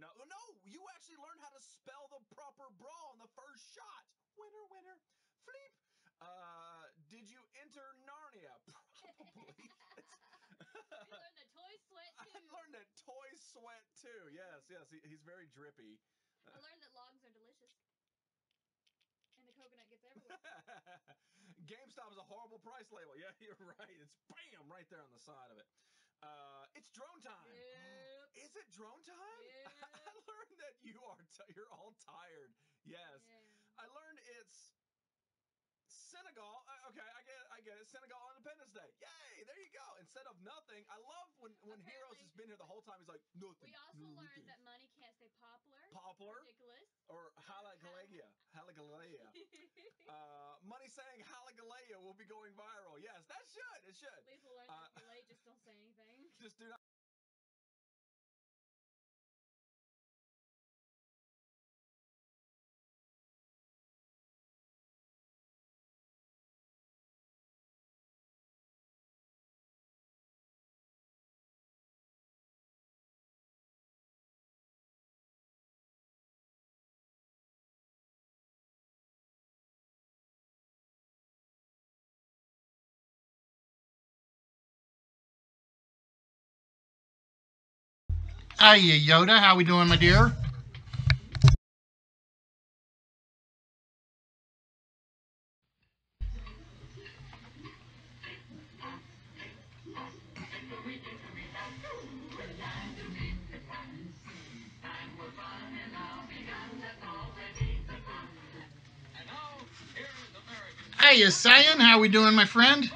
no. No, you actually learned how to spell the proper bra on the first shot. Winner, winner, fleep. Did you enter Narnia? Probably. You learned the toy sweat too. I learned that toy sweat too. Yes, yes. He's very drippy. I learned that logs are delicious. And the coconut gets everywhere. GameStop is a horrible price label. Yeah, you're right. It's bam right there on the side of it. It's drone time. Yep. Is it drone time? Yep. I learned that you're all tired. Yes. Yeah. I learned it's Senegal. Okay, I get it. Senegal Independence Day. Yay! There you go. Instead of nothing, I love when Heroes has been here the whole time. He's like nothing. We also learned that money can't stay popular. Popular. Ridiculous. Or Halagalea. Money saying Halagalea will be going viral. Yes, that should. It should. Lethal learned that if you're late, just don't say anything. Just do not. Hiya, Yoda. How we doing, my dear? Hiya, Cyan. How we doing, my friend?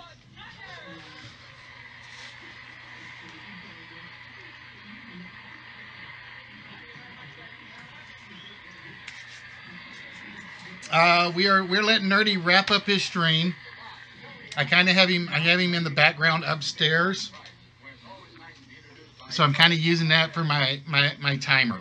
We're letting Nerdy wrap up his stream. I have him in the background upstairs. So I'm kind of using that for my timer.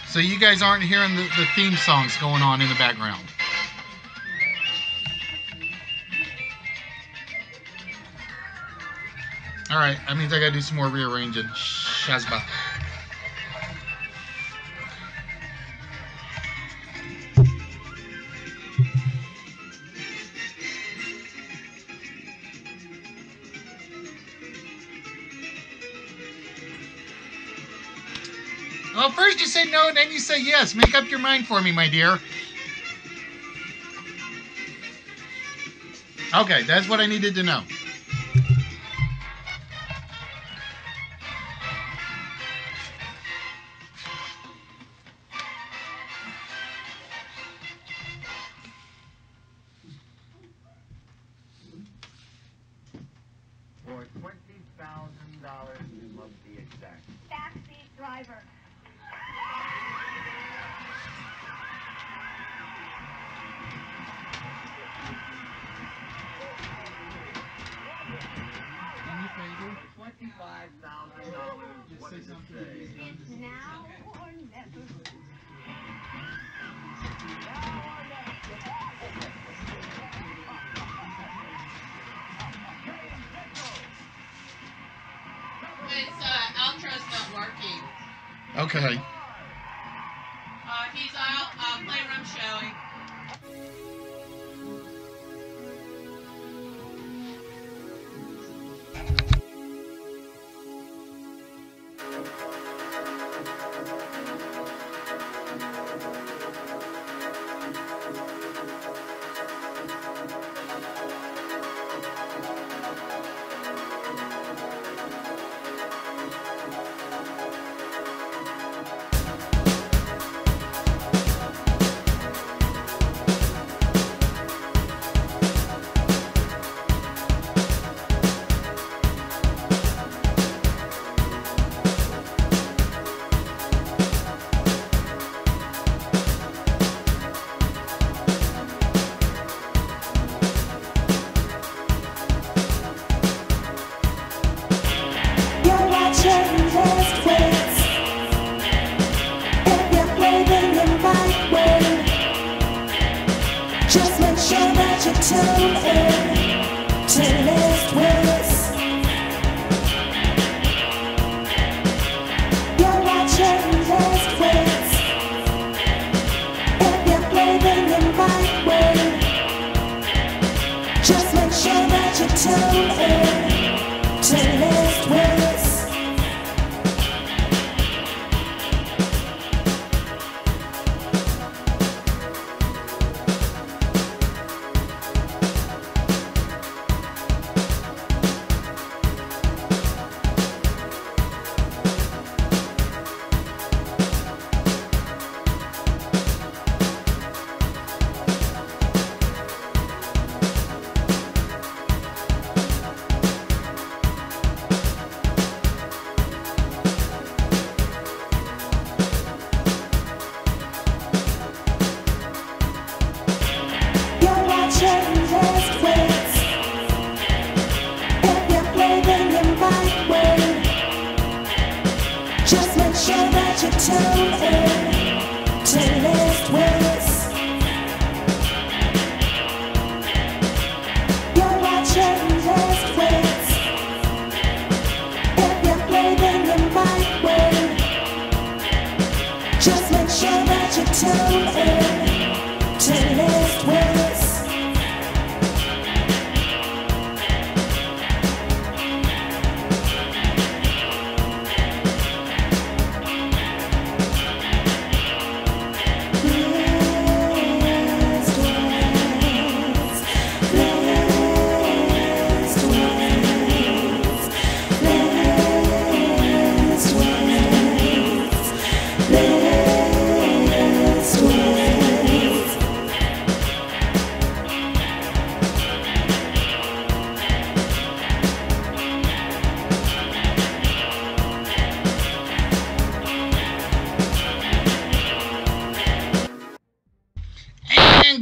So you guys aren't hearing the theme songs going on in the background. All right, that means I gotta do some more rearranging. Shazba. Well, first you say no, and then you say yes. Make up your mind for me, my dear. Okay, that's what I needed to know. For $20,000, you must be exact. Backseat driver. $25,000, what what does it say? Now or never. His outro's not working. Okay. He's out. Playroom showing. Just make sure that you tune in to List Wits. You're watching List Wits. If you play then you might win. Just make sure that you tune in to List Wits. Just make sure that you tune in to List Wits. You're watching List Wits. If you play then you might win. Just make sure that you tune in to List Wits.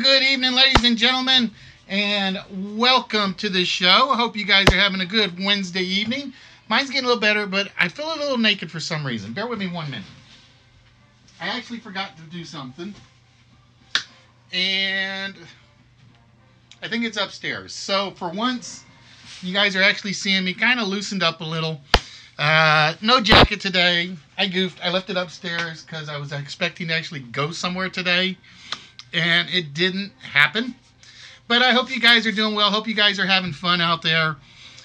Good evening, ladies and gentlemen, and welcome to the show. I hope you guys are having a good Wednesday evening. Mine's getting a little better, but I feel a little naked for some reason. Bear with me 1 minute. I actually forgot to do something, and I think it's upstairs. So for once, you guys are actually seeing me kind of loosened up a little. No jacket today. I goofed. I left it upstairs because I was expecting to actually go somewhere today. And it didn't happen. But I hope you guys are doing well. Hope you guys are having fun out there.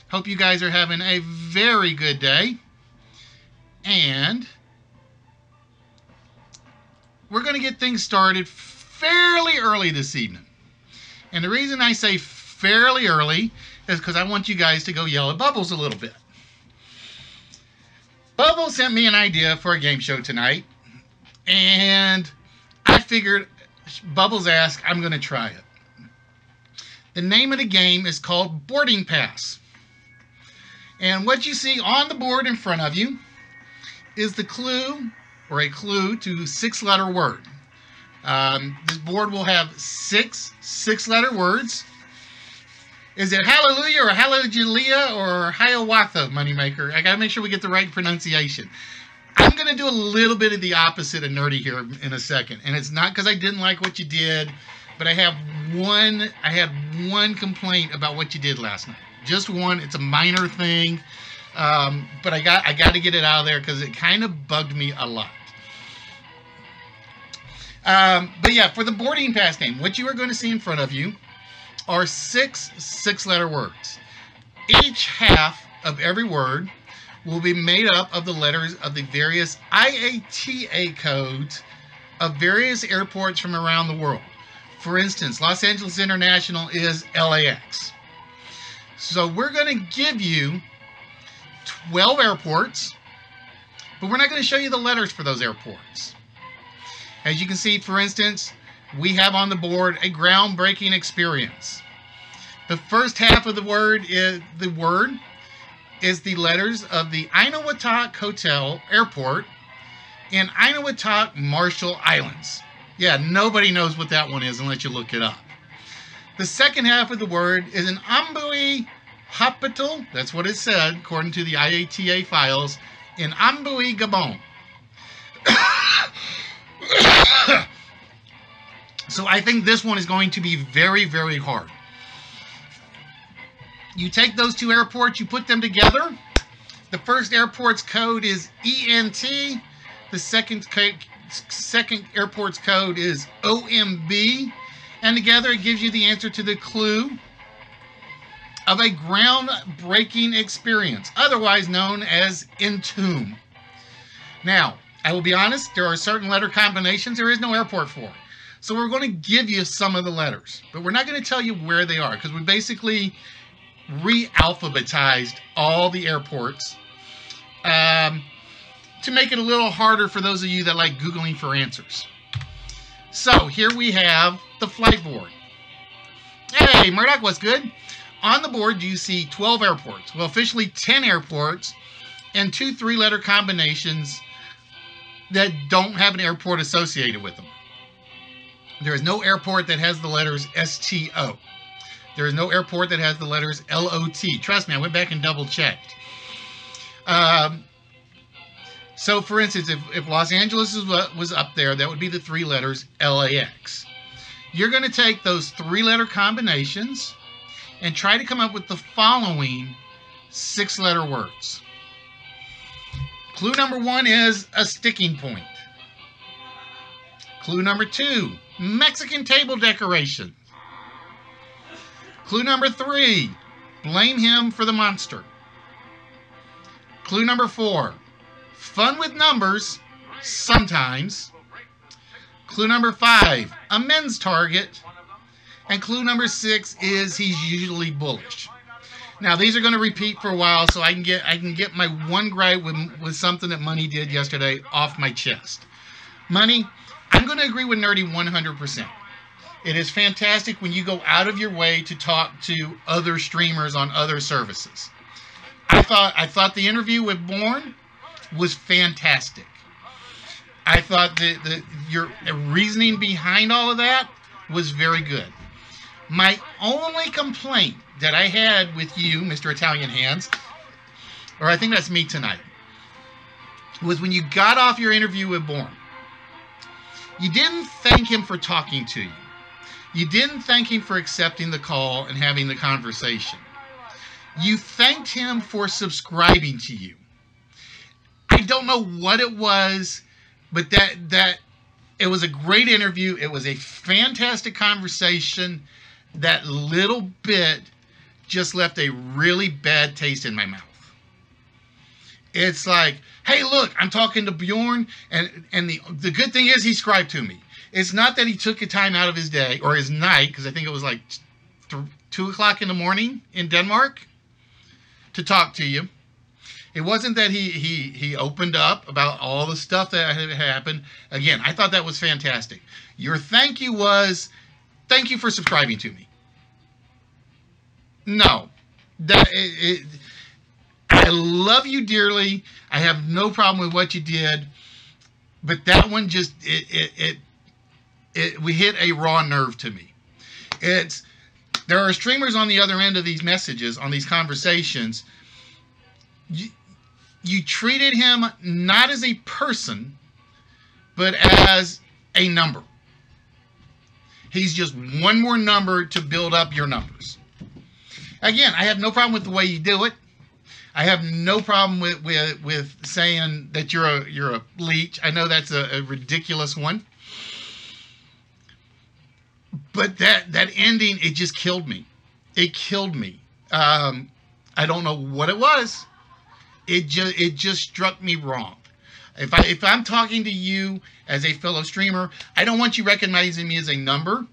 Hope you guys are having a very good day. And we're going to get things started fairly early this evening. And the reason I say fairly early is because I want you guys to go yell at Bubbles a little bit. Bubbles sent me an idea for a game show tonight. And I figured, Bubbles asked, I'm going to try it. The name of the game is called Boarding Pass. And what you see on the board in front of you is the clue, or a clue to a 6-letter word. This board will have six 6-letter words. Is it Hallelujah or Hallelujah or Hiawatha, Moneymaker? I gotta make sure we get the right pronunciation. I'm gonna do a little bit of the opposite of nerdy here in a second, and it's not because I didn't like what you did, but I had one complaint about what you did last night. Just one. It's a minor thing, but I got to get it out of there because it kind of bugged me a lot. But yeah, for the boarding pass game, what you are going to see in front of you are six-letter words. Each half of every word will be made up of the letters of the various IATA codes of various airports from around the world. For instance, Los Angeles International is LAX. So we're going to give you 12 airports, but we're not going to show you the letters for those airports. As you can see, for instance, we have on the board a groundbreaking experience. The first half of the word is the letters of the Iniwatak Hotel Airport in Iniwatak, Marshall Islands. Yeah, nobody knows what that one is unless you look it up. The second half of the word is an Ambui Hospital, that's what it said, according to the IATA files, in Ambui, Gabon. So I think this one is going to be very, very hard. You take those two airports, you put them together. The first airport's code is ENT. The second airport's code is OMB. And together it gives you the answer to the clue of a groundbreaking experience, otherwise known as Entomb. Now, I will be honest, there are certain letter combinations there is no airport for. So we're going to give you some of the letters, but we're not going to tell you where they are because we basically re-alphabetized all the airports to make it a little harder for those of you that like Googling for answers. So here we have the flight board. Hey, Murdoch, what's good? On the board, you see 12 airports. Well, officially 10 airports and 2 3-letter combinations that don't have an airport associated with them. There is no airport that has the letters STO. There is no airport that has the letters LOT. Trust me, I went back and double-checked. So, for instance, if Los Angeles was up there, that would be the 3 letters LAX. You're going to take those 3-letter combinations and try to come up with the following 6-letter words. Clue number 1 is a sticking point. Clue number 2, Mexican table decoration. Clue number 3, blame him for the monster. Clue number 4, fun with numbers, sometimes. Clue number 5, a men's target. And clue number 6 is he's usually bullish. Now these are going to repeat for a while, so I can get my one gripe with something that Money did yesterday off my chest. Money, I'm going to agree with Nerdy 100%. It is fantastic when you go out of your way to talk to other streamers on other services. I thought the interview with Bourne was fantastic. I thought that your reasoning behind all of that was very good. My only complaint that I had with you, Mr. Italian Hands, or I think that's me tonight, was when you got off your interview with Bourne. You didn't thank him for talking to you. You didn't thank him for accepting the call and having the conversation. You thanked him for subscribing to you. I don't know what it was, but that it was a great interview. It was a fantastic conversation. That little bit just left a really bad taste in my mouth. It's like, hey, look, I'm talking to Bjorn, and the good thing is he subscribed to me. It's not that he took a time out of his day or his night, because I think it was like 2 o'clock in the morning in Denmark to talk to you. It wasn't that he opened up about all the stuff that had happened. Again, I thought that was fantastic. Your thank you was, thank you for subscribing to me. No. I love you dearly. I have no problem with what you did. But that one just, we hit a raw nerve to me. It's, there are streamers on the other end of these messages, on these conversations. You treated him not as a person, but as a number. He's just one more number to build up your numbers. Again, I have no problem with the way you do it. I have no problem with saying that you're a leech. I know that's a ridiculous one. But that ending, it just killed me. It killed me. I don't know what it was. It just struck me wrong. If I'm talking to you as a fellow streamer, I don't want you recognizing me as a number.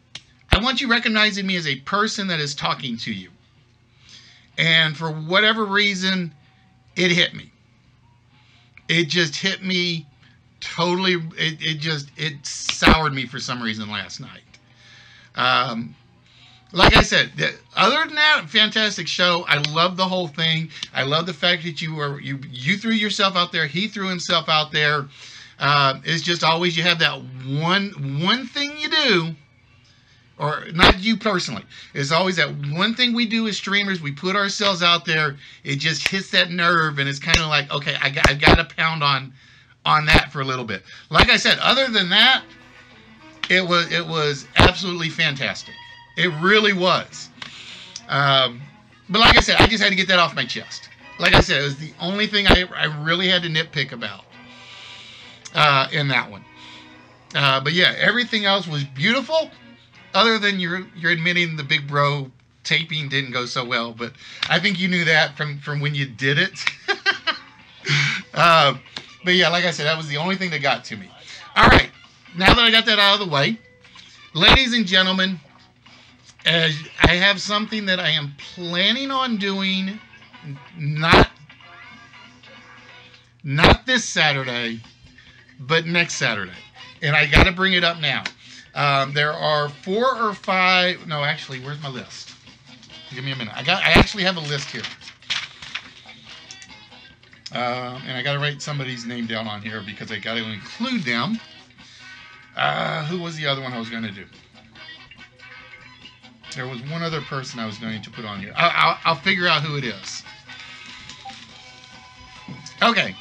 I want you recognizing me as a person that is talking to you. And for whatever reason, it hit me. It just hit me totally. It soured me for some reason last night. Like I said, other than that, fantastic show. I love the whole thing. I love the fact that you threw yourself out there. He threw himself out there. It's just always you have that one thing you do, or not you personally. It's always that one thing we do as streamers. We put ourselves out there. It just hits that nerve, and it's kind of like, okay, I got to pound on that for a little bit. Like I said, other than that, it was absolutely fantastic. It really was. But like I said, I just had to get that off my chest. Like I said, it was the only thing I really had to nitpick about in that one. But yeah, everything else was beautiful, other than you're admitting the big bro taping didn't go so well. But I think you knew that from when you did it. But yeah, like I said, that was the only thing that got to me. All right, now that I got that out of the way, ladies and gentlemen, I have something that I am planning on doing, not this Saturday, but next Saturday. And I got to bring it up now. There are 4 or 5. No, actually, where's my list? Give me a minute. I actually have a list here. And I got to write somebody's name down on here because I got to include them. Who was the other one I was going to do? There was one other person I was going to put on here. I'll figure out who it is. Okay.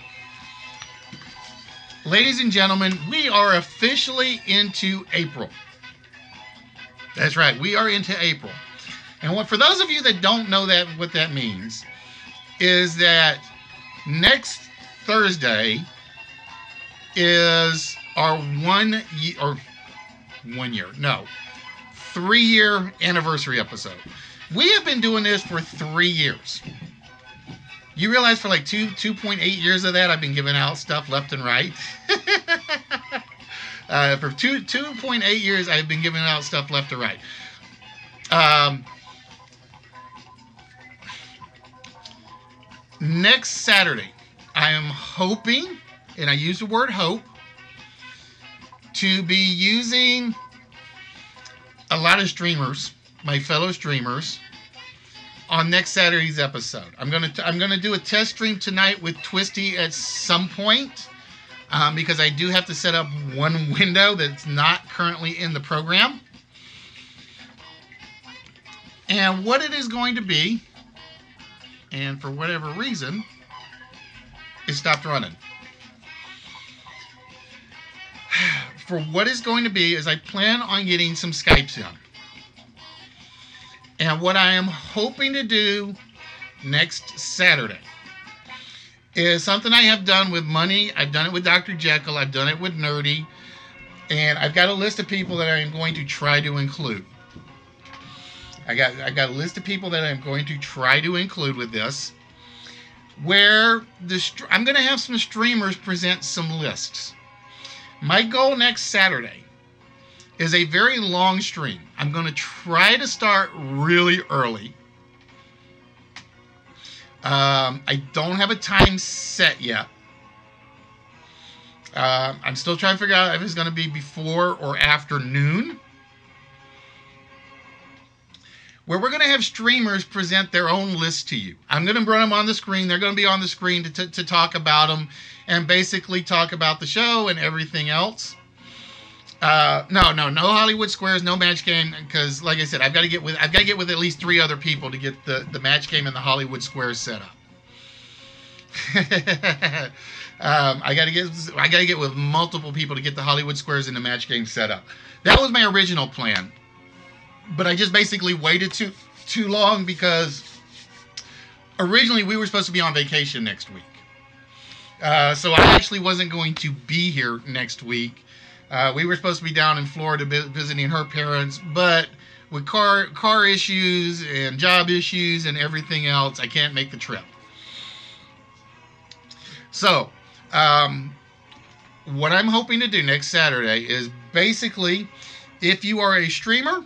Ladies and gentlemen, we are officially into April. That's right, we are into April. And for those of you that don't know what that means, is that next Thursday is our 3-year anniversary episode. We have been doing this for 3 years. You realize for like 2.8 years of that, I've been giving out stuff left and right. For 2.8 years, I've been giving out stuff left and right. Next Saturday, I am hoping, and I use the word hope, to be using a lot of streamers, my fellow streamers, on next Saturday's episode. I'm gonna do a test stream tonight with Twisty at some point, because I do have to set up one window that's not currently in the program. And what it is going to be, and for whatever reason, it stopped running. For what is going to be is I plan on getting some Skypes in. And what I am hoping to do next Saturday is something I have done with Money. I've done it with Dr. Jekyll. I've done it with Nerdy. And I've got a list of people that I am going to try to include. I got a list of people that I'm going to try to include with this, where I'm going to have some streamers present some lists. My goal next Saturday is a very long stream. I'm going to try to start really early. I don't have a time set yet. I'm still trying to figure out if it's going to be before or after noon, where we're going to have streamers present their own list to you. I'm going to run them on the screen. They're going to be on the screen to talk about them and basically talk about the show and everything else. No Hollywood Squares, no match game, because like I said, I've got to get with at least 3 other people to get the match game and the Hollywood Squares set up. I got to get with multiple people to get the Hollywood Squares and the match game set up. That was my original plan, but I just basically waited too long because originally we were supposed to be on vacation next week. So I actually wasn't going to be here next week. We were supposed to be down in Florida visiting her parents, but with car issues and job issues and everything else, I can't make the trip. So, what I'm hoping to do next Saturday is basically, if you are a streamer,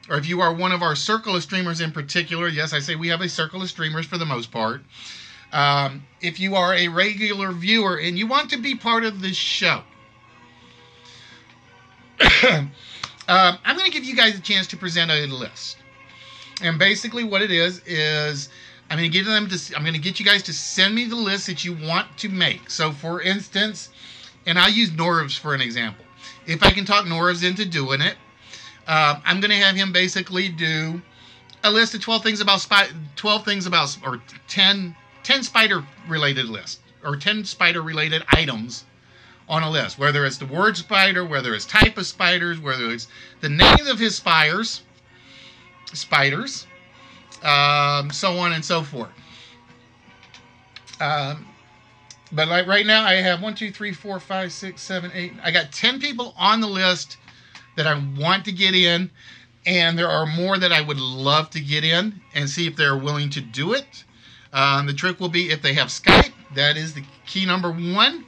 or if you are one of our circle of streamers in particular, yes, I say we have a circle of streamers for the most part. If you are a regular viewer and you want to be part of this show, I'm going to give you guys a chance to present a list. And basically what it is I'm going to get you guys to send me the list that you want to make. So for instance, and I'll use Norvs for an example. If I can talk Norvs into doing it, I'm going to have him basically do a list of 10 spider related lists, or 10 spider related items on a list, whether it's the word spider, whether it's type of spiders, whether it's the name of his spiders, so on and so forth. But like right now, I have 1, 2, 3, 4, 5, 6, 7, 8. I got 10 people on the list that I want to get in, and there are more that I would love to get in and see if they're willing to do it. The trick will be if they have Skype. That is the key number 1.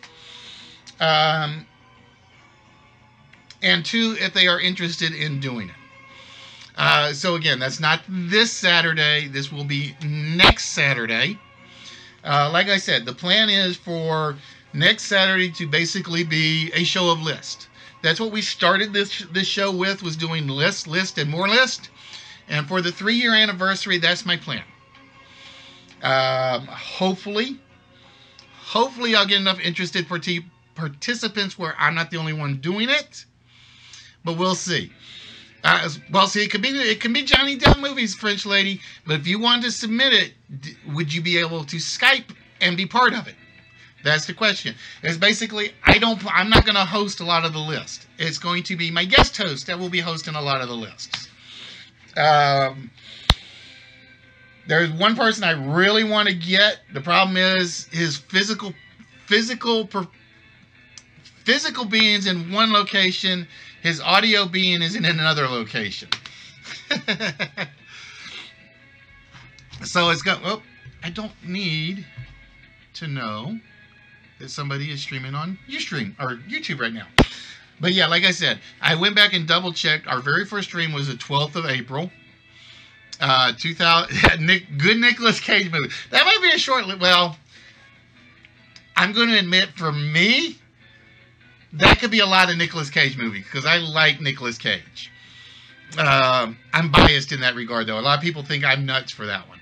And 2, if they are interested in doing it. So again, that's not this Saturday. This will be next Saturday. Like I said, the plan is for next Saturday to basically be a show of list. That's what we started this show with, was doing list, and more list. And for the 3-year anniversary, that's my plan. Hopefully I'll get enough interested participants where I'm not the only one doing it. But we'll see. Well, see, it can be Johnny Depp movies, French lady. But if you want to submit it, would you be able to Skype and be part of it? That's the question. It's basically, I'm not going to host a lot of the list. It's going to be my guest host that will be hosting a lot of the lists. There's one person I really want to get. The problem is his physical being's in one location. His audio being is in another location. So it's got. Oh, I don't need to know that somebody is streaming on Ustream or YouTube right now. But yeah, like I said, I went back and double checked. Our very first stream was the 12th of April. 2000. Good Nicolas Cage movie. That might be a short. Well, I'm going to admit, for me, that could be a lot of Nicolas Cage movies because I like Nicolas Cage. I'm biased in that regard, though. A lot of people think I'm nuts for that one.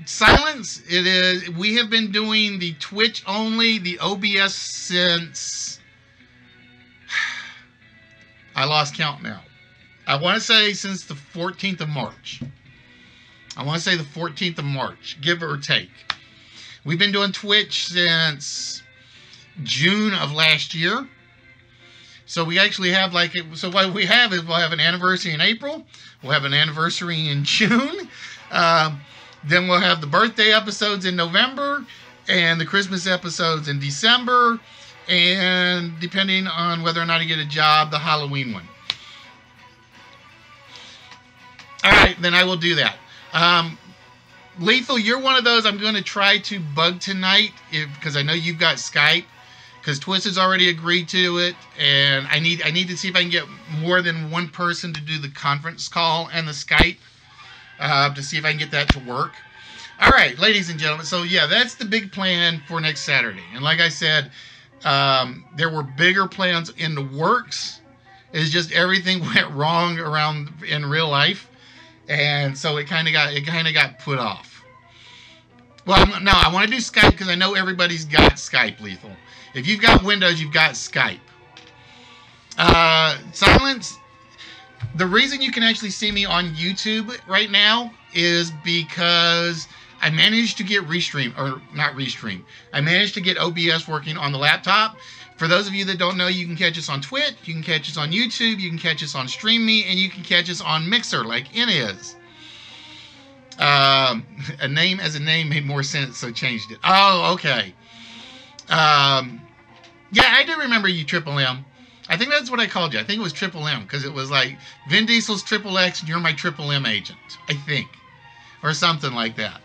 Silence. It is. We have been doing the Twitch only, the OBS since I lost count now. I want to say since the 14th of March. I want to say the 14th of March, give or take. We've been doing Twitch since June of last year. So we actually have so what we have is we'll have an anniversary in April. We'll have an anniversary in June. Then we'll have the birthday episodes in November and the Christmas episodes in December. And depending on whether or not I get a job, the Halloween one. All right, then I will do that. Lethal, you're one of those I'm going to try to bug tonight because I know you've got Skype. Because Twist has already agreed to it, and I need to see if I can get more than one person to do the conference call and the Skype to see if I can get that to work. All right, ladies and gentlemen. So yeah, that's the big plan for next Saturday. And like I said, there were bigger plans in the works. It's just everything went wrong around in real life, and so it kind of got put off. Well, no, I want to do Skype because I know everybody's got Skype, Lethal. If you've got Windows, you've got Skype. Silence. The reason you can actually see me on YouTube right now is because I managed to get Restream, or not Restream. I managed to get OBS working on the laptop. For those of you that don't know, you can catch us on Twitch, you can catch us on YouTube, you can catch us on StreamMe, and you can catch us on Mixer, like N is. A name as a name made more sense, so changed it. Oh, okay. Yeah, I do remember you, Triple M. I think that's what I called you. I think it was Triple M, because it was like Vin Diesel's Triple X and you're my Triple M agent, I think. Or something like that.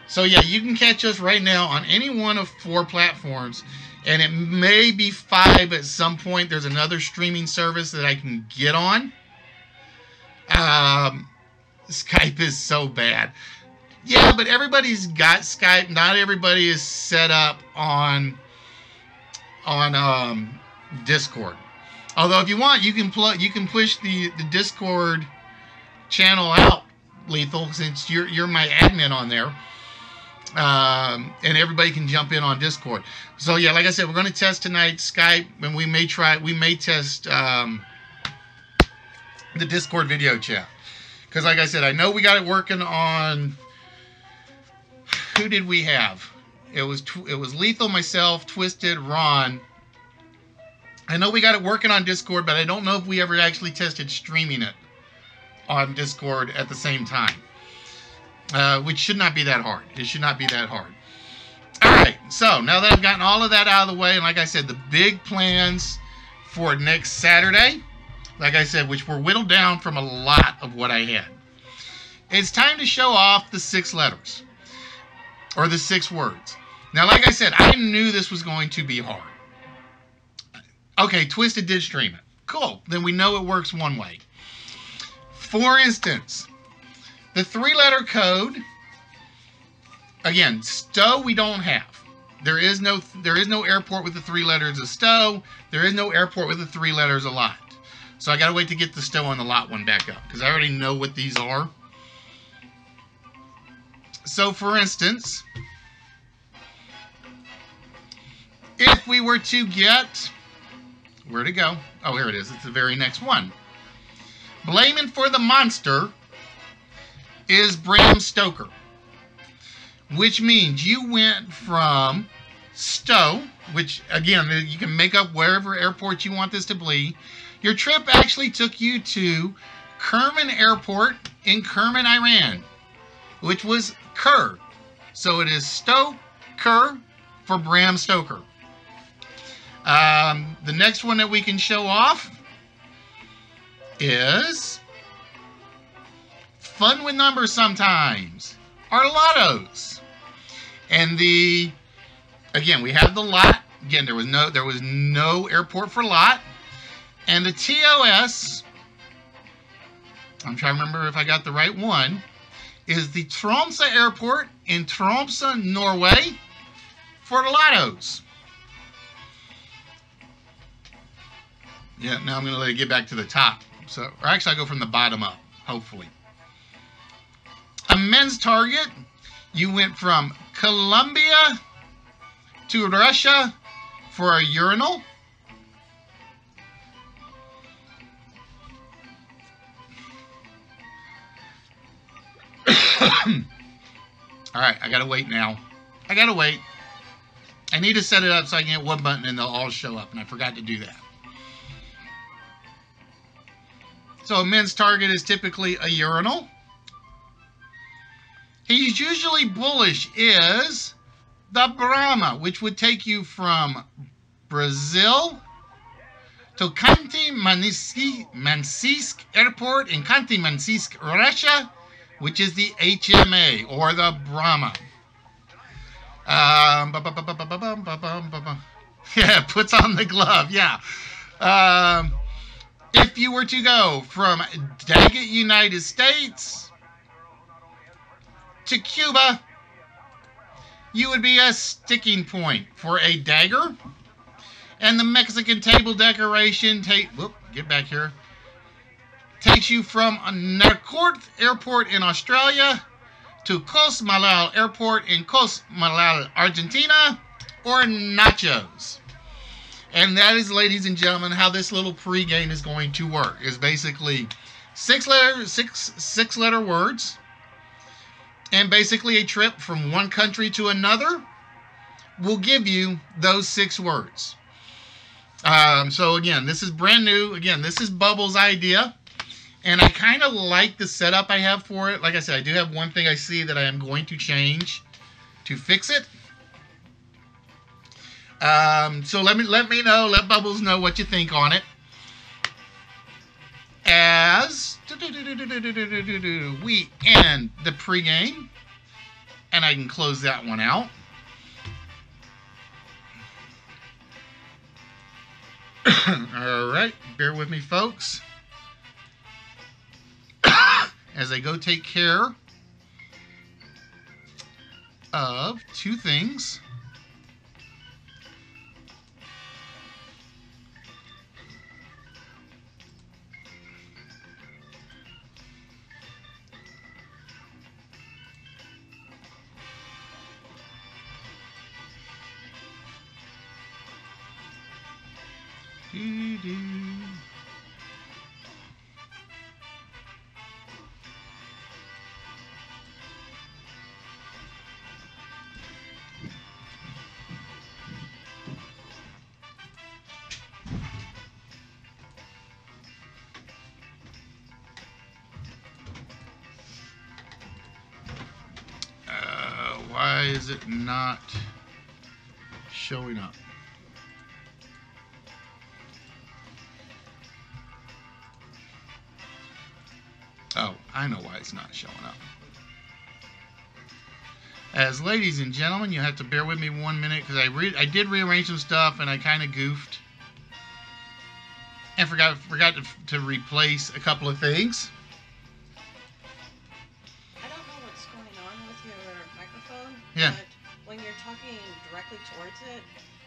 So yeah, you can catch us right now on any one of 4 platforms, and it may be 5 at some point. There's another streaming service that I can get on. Skype is so bad. Yeah, but everybody's got Skype. Not everybody is set up on Discord. Although if you want, you can push the Discord channel out, Lethal, since you're my admin on there. And everybody can jump in on Discord. So yeah, like I said, we're going to test tonight Skype, and we may test the Discord video chat. Because like I said, I know we got it working on, who did we have? It was Lethal, myself, Twisted, Ron. I know we got it working on Discord, but I don't know if we ever actually tested streaming it on Discord at the same time. Which should not be that hard. It should not be that hard. Alright, so now that I've gotten all of that out of the way, and like I said, the big plans for next Saturday, like I said, which were whittled down from a lot of what I had. It's time to show off the 6 letters. Or the 6 words. Now, like I said, I knew this was going to be hard. Okay, Twisted did stream it. Cool. Then we know it works one way. For instance, the 3-letter code, again, STO we don't have. There is no airport with the 3 letters of STO. There is no airport with the 3 letters of lot. So I gotta wait to get the STO on the lot one back up, because I already know what these are. So for instance, if we were to get, where'd it go? Oh, here it is. It's the very next one. Blaming for the monster is Bram Stoker, which means you went from Stowe, which again, you can make up wherever airport you want this to be. Your trip actually took you to Kerman Airport in Kerman, Iran, which was Kerr. So it is Stowe Kerr for Bram Stoker. The next one that we can show off is Fun with Numbers Sometimes, our lottos. And again, we have the lot. Again, there was no airport for lot. And the TOS, I'm trying to remember if I got the right one, is the Tromsø Airport in Tromsø, Norway for the lottos. Yeah, now I'm going to let it get back to the top. So, or actually, I go from the bottom up, hopefully. A men's target, you went from Colombia to Russia for a urinal. Alright, I gotta wait now. I gotta wait. I need to set it up so I can hit one button and they'll all show up, and I forgot to do that. So a men's target is typically a urinal. He's usually bullish is the Brahma, which would take you from Brazil to Khanty-Mansisk Airport in Khanty-Mansisk, Russia, which is the HMA, or the Brahma. Yeah, puts on the glove, yeah. If you were to go from Daggett, United States to Cuba, you would be a sticking point for a dagger. And the Mexican table decoration, get back here, takes you from Naracoorte Airport in Australia to Cosmalal Airport in Cosmalal, Argentina, or nachos? And that is, ladies and gentlemen, how this little pregame is going to work. Is basically six letter words, and basically a trip from one country to another will give you those 6 words. So again, this is brand new. Again, this is Bubbles' idea, and I kind of like the setup I have for it. Like I said, I do have one thing I see that I am going to change to fix it. So let me know, let Bubbles know what you think on it. As we end the pregame, and I can close that one out. All right, bear with me, folks, as I go take care of 2 things. Why is it not showing up? Oh, I know why it's not showing up. As ladies and gentlemen, you have to bear with me 1 minute because I did rearrange some stuff and I kind of goofed and forgot to replace a couple of things. I don't know what's going on with your microphone. Yeah. But when you're talking directly towards it,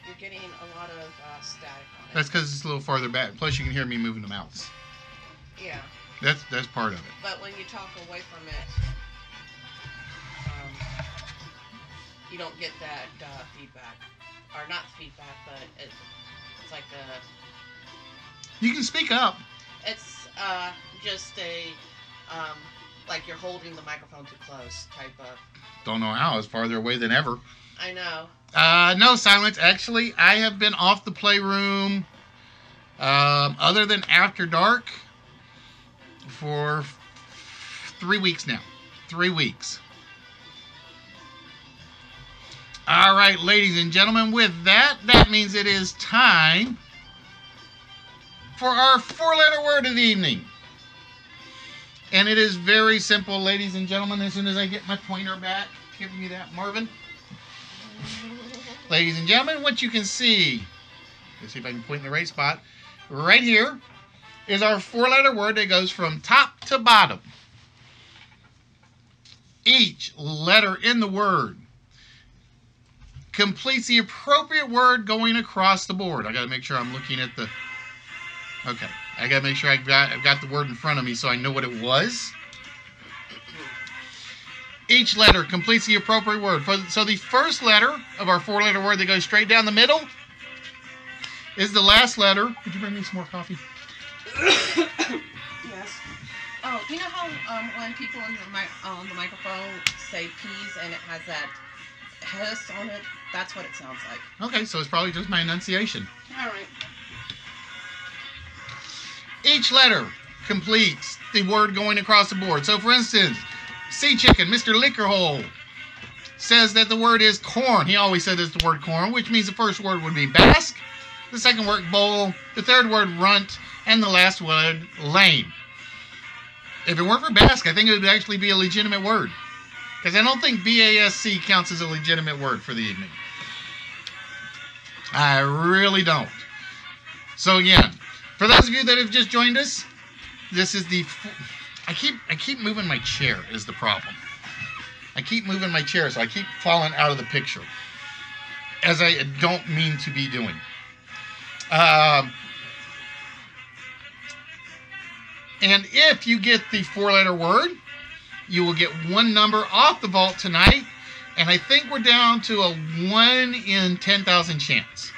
you're getting a lot of static on it. That's because it's a little farther back. Plus, you can hear me moving the mouse. Yeah. That's part of it. But when you talk away from it, you don't get that feedback. Or not feedback, but it's like a... You can speak up. It's just a... like you're holding the microphone too close type of... Don't know how. It's farther away than ever. I know. No, Silence. Actually, I have been off the Playroom other than After Dark for 3 weeks now. 3 weeks. All right, ladies and gentlemen, with that means it is time for our 4-letter word of the evening. And it is very simple, ladies and gentlemen. As soon as I get my pointer back, give me that, Marvin. Ladies and gentlemen, what you can see, let's see if I can point in the right spot, right here is our 4-letter word that goes from top to bottom. Each letter in the word completes the appropriate word going across the board. I got to make sure I'm looking at the... Okay, I got to make sure I've got the word in front of me so I know what it was. Each letter completes the appropriate word. So the first letter of our 4-letter word that goes straight down the middle is the last letter. Would you bring me some more coffee? Yes. Oh, you know how when people on the microphone say peas and it has that hiss on it? That's what it sounds like. Okay, so it's probably just my enunciation. All right. Each letter completes the word going across the board. So, for instance, Sea Chicken, Mr. Liquorhole, says that the word is corn. He always said it's the word corn, which means the first word would be Basque, the second word bowl, the third word runt, and the last word lame. If it weren't for Basque, I think it would actually be a legitimate word. Because I don't think BASC counts as a legitimate word for the evening. I really don't. So again, for those of you that have just joined us, this is the... I keep moving my chair is the problem. I keep moving my chair, so I keep falling out of the picture. As I don't mean to be doing. And if you get the 4-letter word, you will get one number off the vault tonight. And I think we're down to a 1 in 10,000 chance.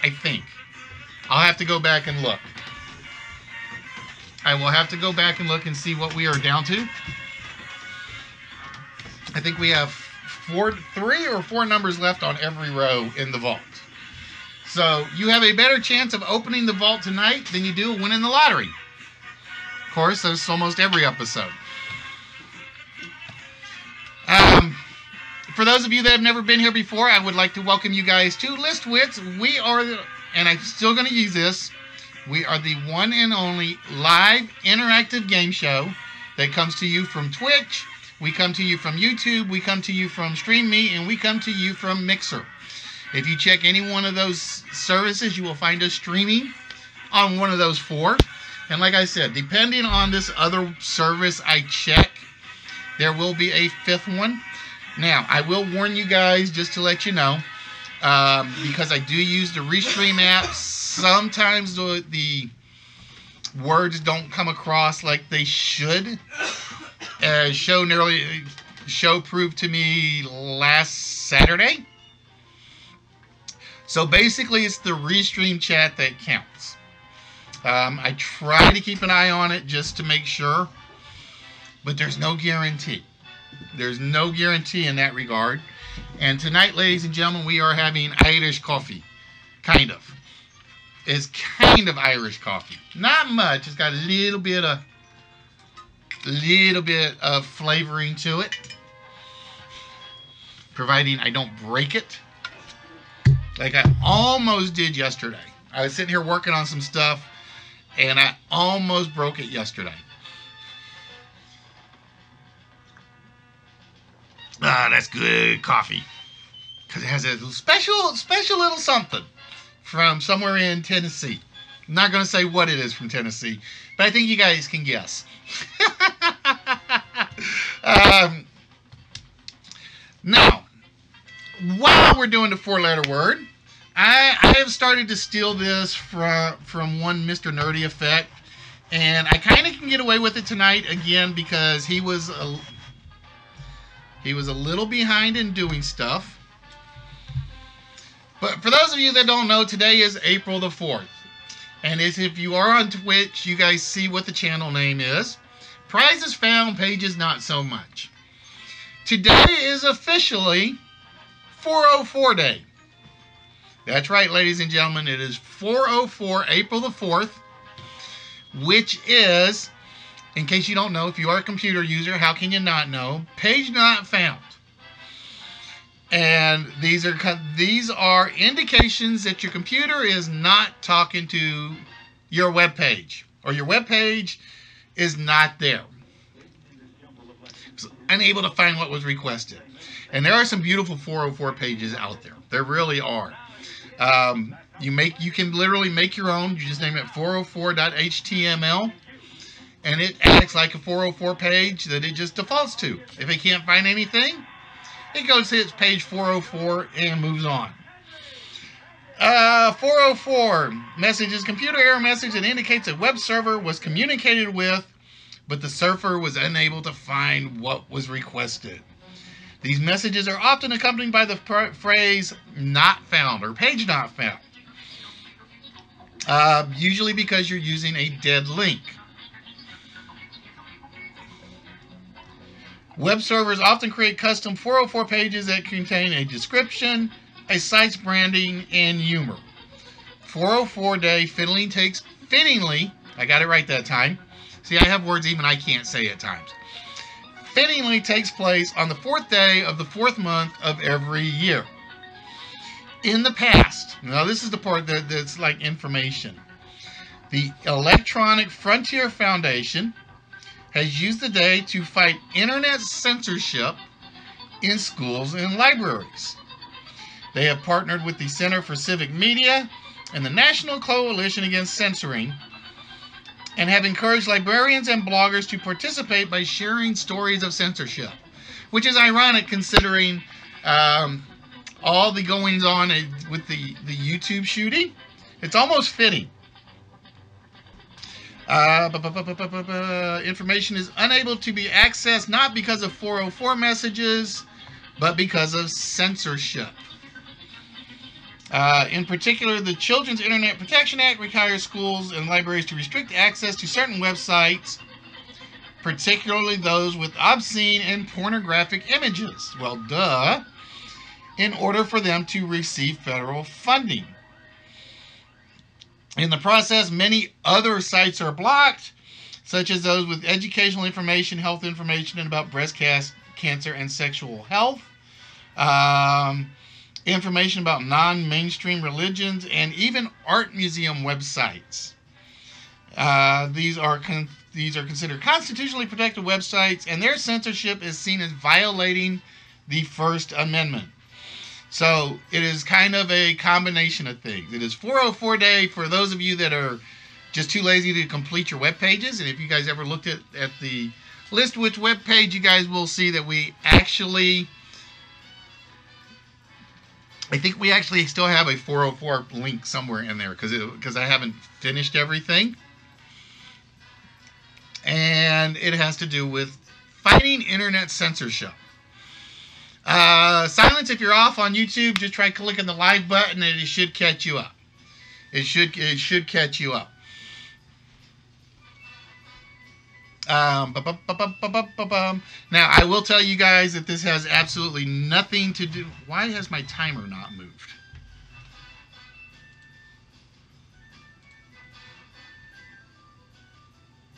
I think. I'll have to go back and look. I will have to go back and look and see what we are down to. I think we have 3 or 4 numbers left on every row in the vault. So you have a better chance of opening the vault tonight than you do winning the lottery. Of course, that's almost every episode. For those of you that have never been here before, I would like to welcome you guys to List Wits. We are, and I'm still going to use this, we are the one and only live interactive game show that comes to you from Twitch. We come to you from YouTube. We come to you from StreamMe, and we come to you from Mixer. If you check any one of those services, you will find us streaming on one of those 4. And like I said, depending on this other service I check, there will be a 5th one. Now, I will warn you guys just to let you know, because I do use the Restream app. Sometimes the words don't come across like they should. As show proved to me last Saturday. So basically, it's the Restream chat that counts. I try to keep an eye on it just to make sure, but there's no guarantee. There's no guarantee in that regard. And tonight, ladies and gentlemen, we are having Irish coffee. Kind of. It's kind of Irish coffee. Not much. It's got a little bit of flavoring to it. Providing I don't break it. Like I almost did yesterday. I was sitting here working on some stuff, and I almost broke it yesterday. Ah, that's good coffee. Because it has a special little something from somewhere in Tennessee. I'm not going to say what it is from Tennessee, but I think you guys can guess. Now, while we're doing the 4-letter word, I have started to steal this from one Mr. Nerdy Effect, and I kind of can get away with it tonight again because he was a little behind in doing stuff. But for those of you that don't know, today is April the 4th. And if you are on Twitch, you guys see what the channel name is. Prizes found, pages not so much. Today is officially 404 Day. That's right, ladies and gentlemen. It is 404, April the 4th, which is, in case you don't know, if you are a computer user, how can you not know? Page not found. And these are indications that your computer is not talking to your web page, or your web page is not there. It's unable to find what was requested. And there are some beautiful 404 pages out there. There really are. You can literally make your own. You just name it 404.html. And it acts like a 404 page that it just defaults to. If it can't find anything, it goes hits page 404 and moves on. 404 messages, computer error message that indicates a web server was communicated with, but the server was unable to find what was requested. These messages are often accompanied by the phrase not found or page not found. Usually because you're using a dead link. Web servers often create custom 404 pages that contain a description, a site's branding, and humor. 404 Day fittingly, I got it right that time. See, I have words even I can't say at times. Fittingly takes place on the 4th day of the 4th month of every year. In the past, now this is the part that's like information. The Electronic Frontier Foundation has used the day to fight internet censorship in schools and libraries. They have partnered with the Center for Civic Media and the National Coalition Against Censoring and have encouraged librarians and bloggers to participate by sharing stories of censorship, which is ironic considering all the goings on with the YouTube shooting. It's almost fitting. Information is unable to be accessed not because of 404 messages, but because of censorship. In particular, the Children's Internet Protection Act requires schools and libraries to restrict access to certain websites, particularly those with obscene and pornographic images. Well, duh. In order for them to receive federal funding. In the process, many other sites are blocked, such as those with educational information, health information, and about breast cancer and sexual health. Information about non-mainstream religions, and even art museum websites. These are considered constitutionally protected websites, and their censorship is seen as violating the First Amendment. So it is kind of a combination of things. It is 404 day for those of you that are just too lazy to complete your web pages. And if you guys ever looked at the list which web page, you guys will see that we actually, I think we actually still have a 404 link somewhere in there because I haven't finished everything. And it has to do with fighting internet censorship. Silence if you're off on YouTube. Just try clicking the live button and it should catch you up. It should catch you up. Now, I will tell you guys that this has absolutely nothing to do. Why has my timer not moved?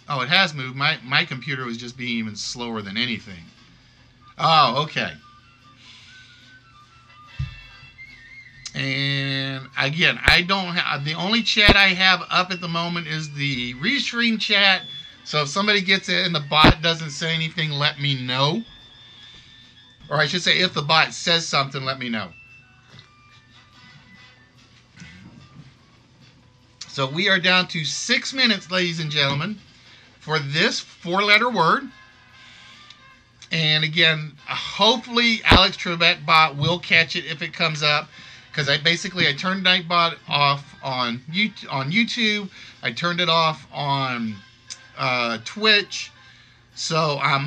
Oh, it has moved. My computer was just being even slower than anything. Oh, okay. And again, I don't have, the only chat I have up at the moment is the restream chat. So if somebody gets it and the bot doesn't say anything, let me know. Or I should say, if the bot says something, let me know. So we are down to 6 minutes, ladies and gentlemen, for this 4-letter word. And again, hopefully Alex Trebek bot will catch it if it comes up. Because I turned Nightbot off on YouTube. I turned it off on Twitch. So I am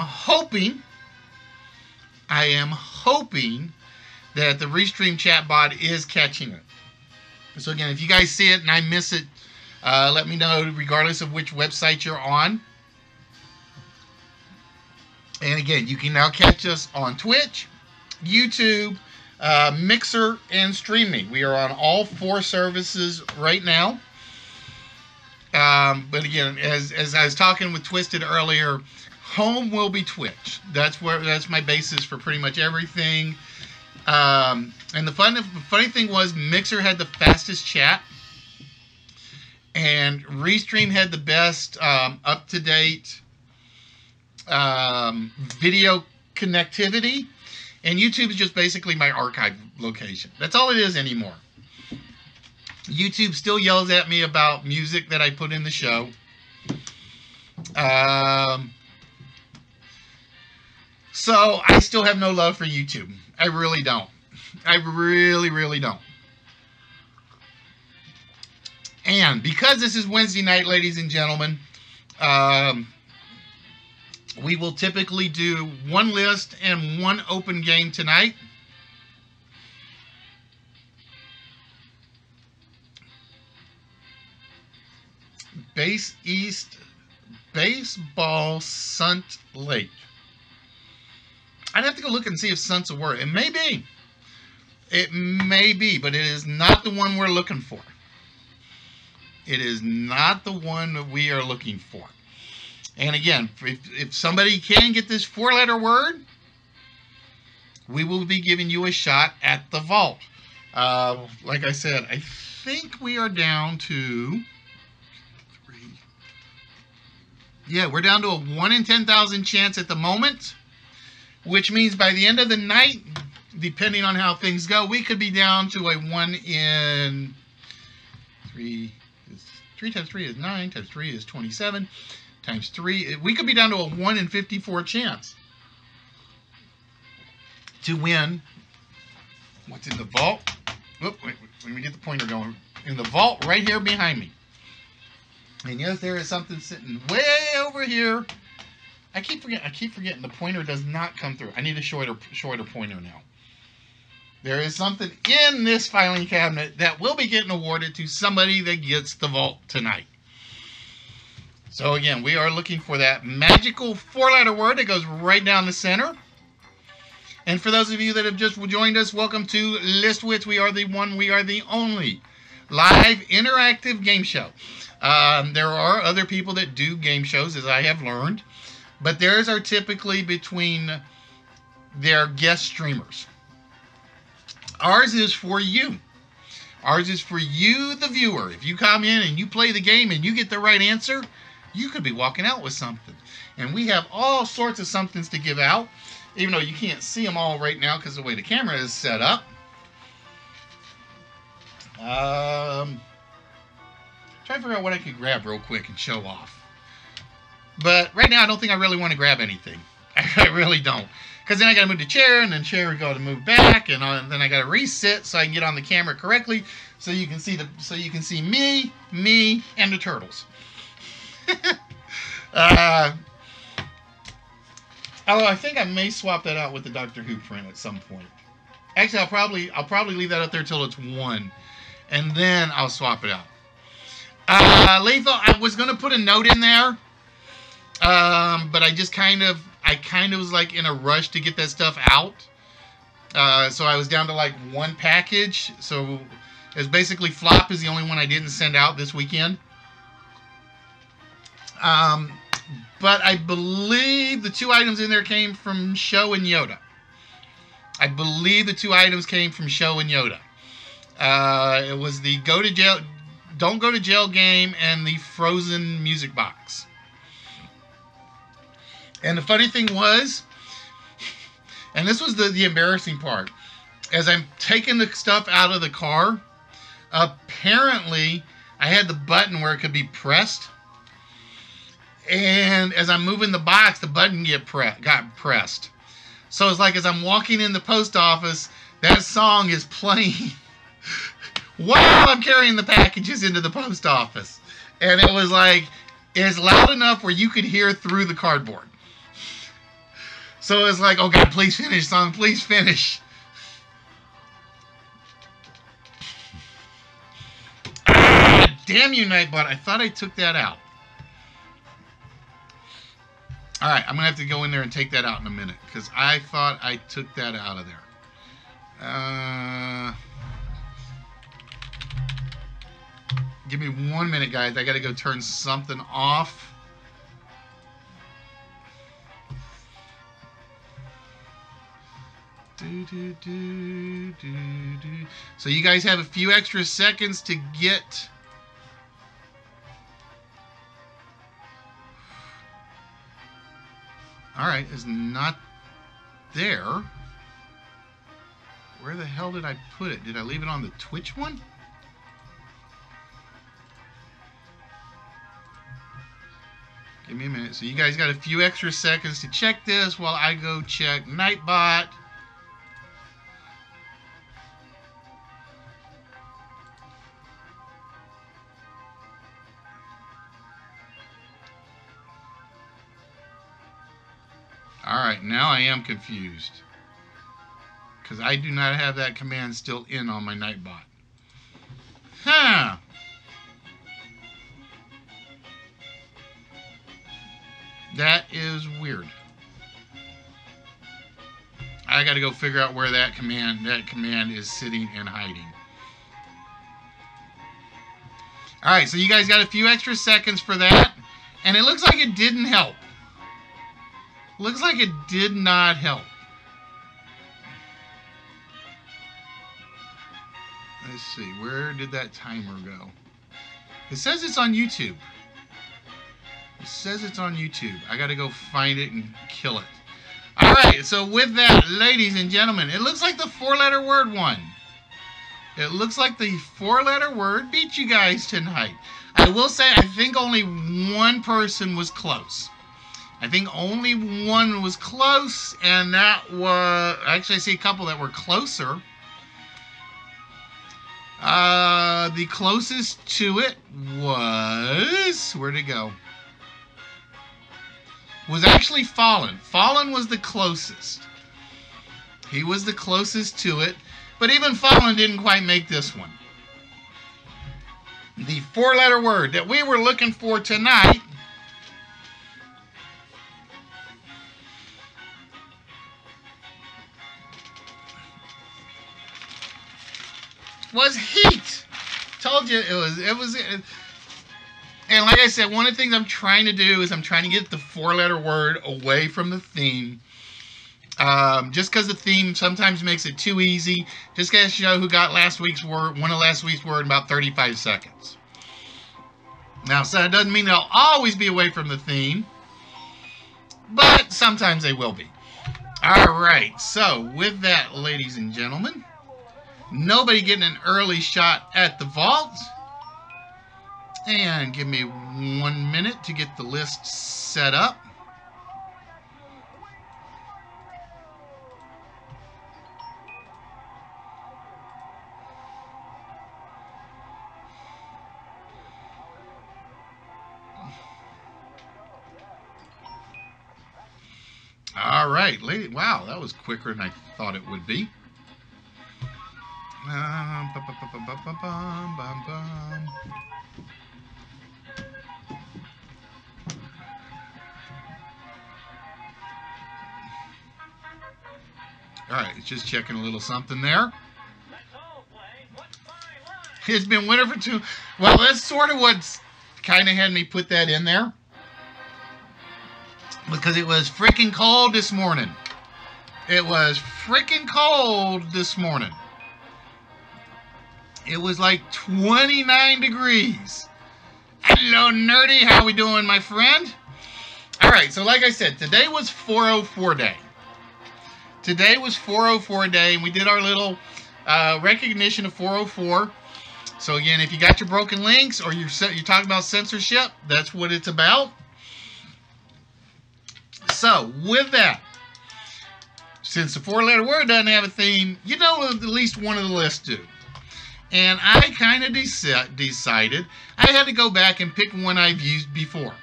hoping that the Restream chat bot is catching it. So again, if you guys see it and I miss it, let me know regardless of which website you're on. And again, you can now catch us on Twitch, YouTube, Mixer, and StreamMe. We are on all 4 services right now. But again, as I was talking with Twisted earlier, home will be Twitch. That's my basis for pretty much everything. And the funny thing was, Mixer had the fastest chat, and Restream had the best up-to-date video connectivity. And YouTube is just basically my archive location. That's all it is anymore. YouTube still yells at me about music that I put in the show. So I still have no love for YouTube. I really don't. I really, really don't. And because this is Wednesday night, ladies and gentlemen, we will typically do 1 list and 1 open game tonight. Base East Baseball Sunt Lake. I'd have to go look and see if Sunt's a word. It may be. It may be, but it is not the one we're looking for. It is not the one that we are looking for. And again, if somebody can get this 4-letter word, we will be giving you a shot at the vault. Like I said, I think we are down to 3. Yeah, we're down to a 1 in 10,000 chance at the moment, which means by the end of the night, depending on how things go, we could be down to a 1 in 3. 3 times 3 is 9, times 3 is 27. Times 3, we could be down to a 1 in 54 chance to win. What's in the vault? Wait, let me get the pointer going. In the vault right here behind me. And yes, there is something sitting way over here. I keep forgetting the pointer does not come through. I need a shorter pointer now. There is something in this filing cabinet that will be getting awarded to somebody that gets the vault tonight. So again, we are looking for that magical 4-letter word that goes right down the center. And for those of you that have just joined us, welcome to List Wits. We are the one, we are the only live interactive game show. There are other people that do game shows, as I have learned, but theirs are typically between their guest streamers. Ours is for you. Ours is for you, the viewer. If you come in and you play the game and you get the right answer, you could be walking out with something. And we have all sorts of somethings to give out, even though you can't see them all right now because of the way the camera is set up. Trying to figure out what I could grab real quick and show off. But right now, I don't think I really want to grab anything. I really don't. Because then I got to move the chair, and then the chair got to move back, and then I got to resit so I can get on the camera correctly, so you can see me, and the turtles. Although I think I may swap that out with the Doctor Who print at some point. Actually, I'll probably leave that up there till it's 1, and then I'll swap it out. Lethal, I was gonna put a note in there, but I just kind of was like in a rush to get that stuff out. So I was down to like 1 package. So it's basically Flop is the only one I didn't send out this weekend. But I believe the 2 items in there came from Show and Yoda. I believe the 2 items came from Show and Yoda. It was the Don't Go to Jail game and the Frozen music box. And the funny thing was, and this was the embarrassing part, as I'm taking the stuff out of the car, apparently I had the button where it could be pressed. And as I'm moving the box, the button got pressed. So it's like as I'm walking in the post office, that song is playing while I'm carrying the packages into the post office. And it was like, it's loud enough where you could hear through the cardboard. So it's like, oh God, please finish, song, please finish. Ah, damn you, Nightbot. I thought I took that out. Alright, I'm going to have to go in there and take that out in a minute, because I thought I took that out of there. Give me 1 minute, guys. I got to go turn something off. So you guys have a few extra seconds to get... Alright, it's not there. Where the hell did I put it? Did I leave it on the Twitch one? Give me a minute. So you guys got a few extra seconds to check this while I go check Nightbot. Alright, now I am confused. Because I do not have that command still in on my Nightbot. Huh! That is weird. I gotta go figure out where that command is sitting and hiding. Alright, so you guys got a few extra seconds for that. And it looks like it didn't help. Looks like it did not help. Let's see, where did that timer go? It says it's on YouTube. It says it's on YouTube. I gotta go find it and kill it. Alright, so with that, ladies and gentlemen, it looks like the 4-letter word won. It looks like the 4-letter word beat you guys tonight. I will say, I think only one person was close. I think only one was close, and that was... Actually, I see a couple that were closer. The closest to it was, where'd it go? Was actually Fallen. Fallen was the closest. He was the closest to it, but even Fallen didn't quite make this one. The 4-letter word that we were looking for tonight was heat. Told you it was. And like I said, one of the things I'm trying to do is I'm trying to get the 4-letter word away from the theme. Just because the theme sometimes makes it too easy. Just gotta show who got last week's word, one of last week's word in about 35 seconds. Now, so that doesn't mean they'll always be away from the theme, but sometimes they will be. All right, so with that, ladies and gentlemen, nobody getting an early shot at the vault. And give me 1 minute to get the list set up. All right, lady. Wow, that was quicker than I thought it would be. All right, it's just checking a little something there. It's been winter for 2. Well, that's sort of what's kind of had me put that in there. Because it was freaking cold this morning. It was freaking cold this morning. It was like 29 degrees. Hello, Nerdy. How we doing, my friend? All right, so like I said, today was 404 day. Today was 404 day, and we did our little recognition of 404. So again, if you got your broken links or you're talking about censorship, that's what it's about. So with that, since the 4-letter word doesn't have a theme, you know at least one of the lists do. And I kind of decided I had to go back and pick one I've used before.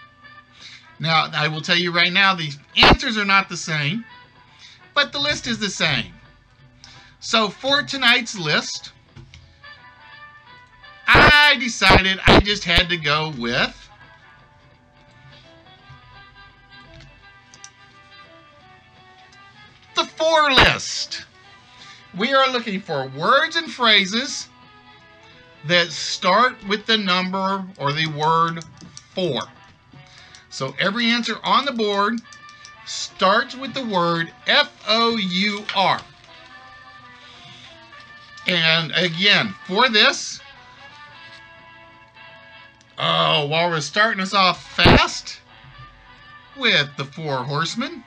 Now, I will tell you right now, the answers are not the same, but the list is the same. So for tonight's list, I decided I just had to go with the 4 list. We are looking for words and phrases that start with the number or the word 4. So every answer on the board starts with the word F-O-U-R. And again, for this, while we're starting us off fast with the 4 horsemen,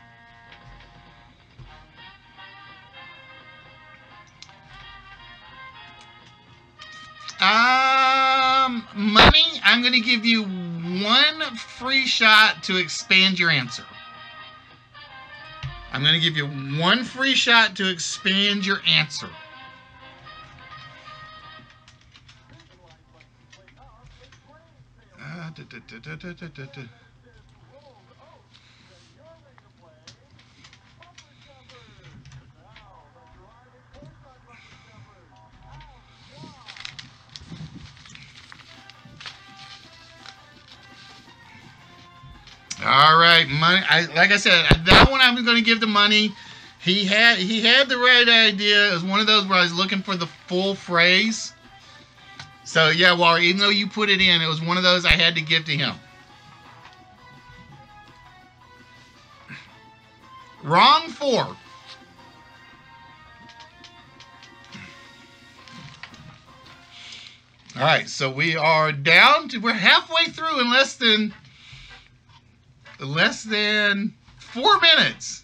money, I'm going to give you 1 free shot to expand your answer. I'm going to give you 1 free shot to expand your answer. All right, money. Like I said, that one I'm going to give the money. He had the right idea. It was one of those where I was looking for the full phrase. So yeah, well, even though you put it in, it was one of those I had to give to him. Wrong 4. All right, so we are down to, we're halfway through in less than 4 minutes.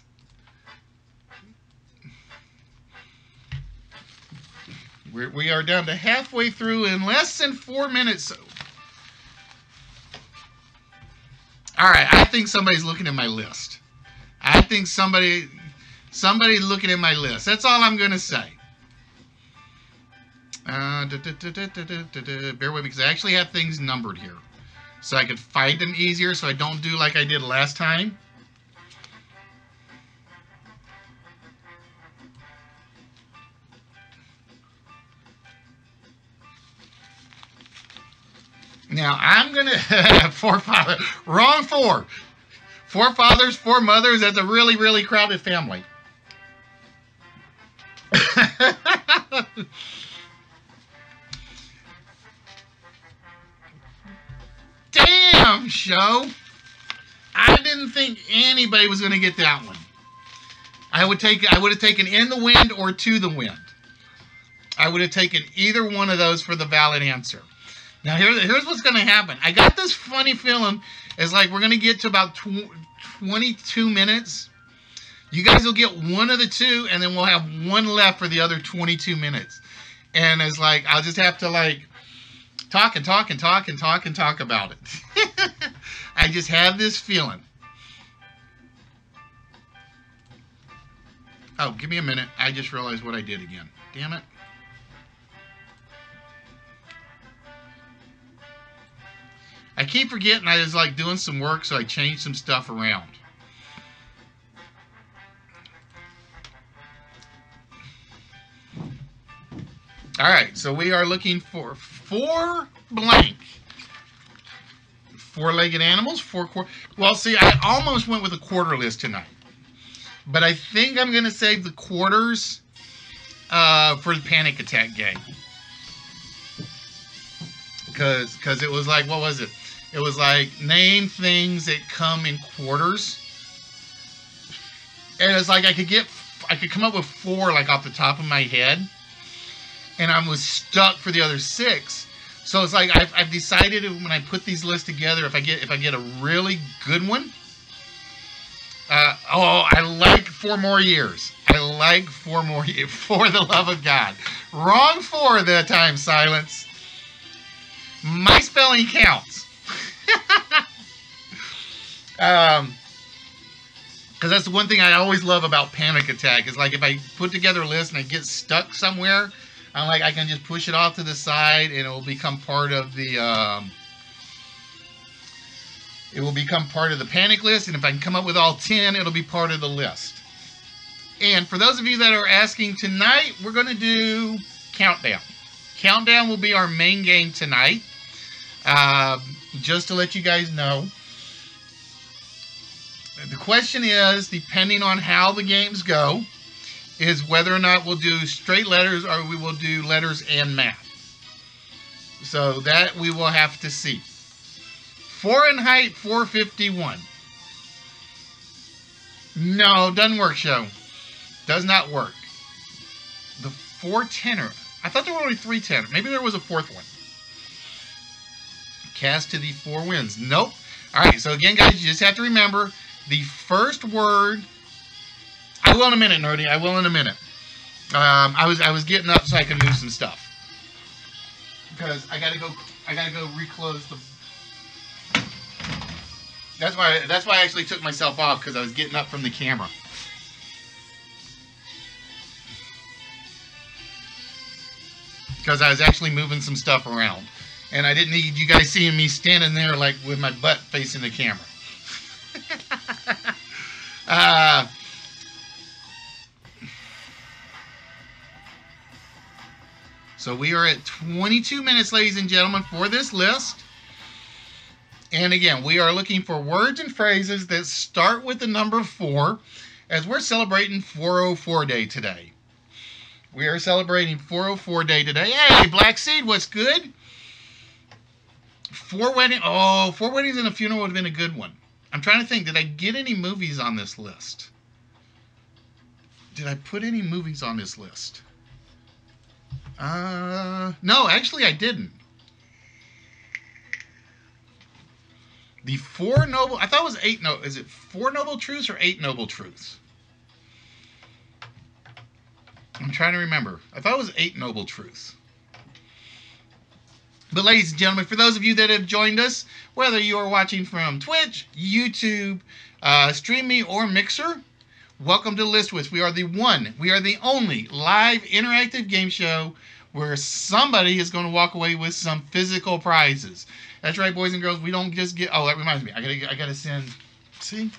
We are down to halfway through in less than 4 minutes. All right, I think somebody's looking at my list. I think somebody's looking at my list. That's all I'm going to say. Bear with me because I actually have things numbered here. So I could find them easier so I don't do like I did last time. Now I'm going to... Forefather. Wrong four. Four fathers, four mothers. That's a really, really crowded family. Damn, show. I didn't think anybody was going to get that one. I would have taken In the Wind or To the Wind. I would have taken either one of those for the valid answer. Now, here's what's going to happen. I got this funny feeling. It's like we're going to get to about 22 minutes. You guys will get one of the two, and then we'll have one left for the other 22 minutes. And it's like, I'll just have to, like, talk about it. I just have this feeling. Oh, give me a minute. I just realized what I did again. Damn it. I keep forgetting I was like doing some work, so I changed some stuff around. All right, so we are looking for 4 blank. 4-legged animals, well, see, I almost went with a quarter list tonight. But I think I'm going to save the quarters for the panic attack game. Because it was like, what was it? It was like, name things that come in quarters. And it's like I could come up with 4 like off the top of my head. And I was stuck for the other 6. So it's like I've decided when I put these lists together, if I get a really good one. I like 4 more years. I like 4 more years. For the love of God. Wrong 4 that time, Silence. My spelling counts. Because that's the one thing I always love about Panic Attack. Is like if I put together a list and I get stuck somewhere, I'm like, I can just push it off to the side and it will become part of the panic list. And if I can come up with all 10, it'll be part of the list. And for those of you that are asking tonight, we're going to do Countdown. Countdown will be our main game tonight. Just to let you guys know. The question is, depending on how the games go, is whether or not we'll do straight letters or we will do letters and math. So that we will have to see. 4 in height, 451. No, doesn't work, show. Does not work. The 4 tenor. I thought there were only 3 tenor. Maybe there was a 4th one. Cast to the 4 winds. Nope. All right, so again, guys, you just have to remember the first word. I will in a minute, Nerdy. I will in a minute. I was getting up so I could move some stuff because I gotta go reclose the. That's why I actually took myself off, because I was getting up from the camera. Because I was actually moving some stuff around. And I didn't need you guys seeing me standing there like with my butt facing the camera. So we are at 22 minutes, ladies and gentlemen, for this list. And again, we are looking for words and phrases that start with the number 4, as we're celebrating 404 Day today. We are celebrating 404 Day today. Hey, Black Seed, what's good? 4 weddings and a funeral would have been a good one. I'm trying to think, did I get any movies on this list? Did I put any movies on this list? No, actually I didn't. The 4 noble, I thought it was 8 is it 4 noble truths or 8 noble truths? I'm trying to remember. I thought it was 8 noble truths. But ladies and gentlemen, for those of you that have joined us, whether you are watching from Twitch, YouTube, StreamMe, or Mixer, Welcome to List Wits. We are the only live interactive game show where somebody is going to walk away with some physical prizes. That's right, boys and girls. We don't just get. Oh, that reminds me. I gotta send. See,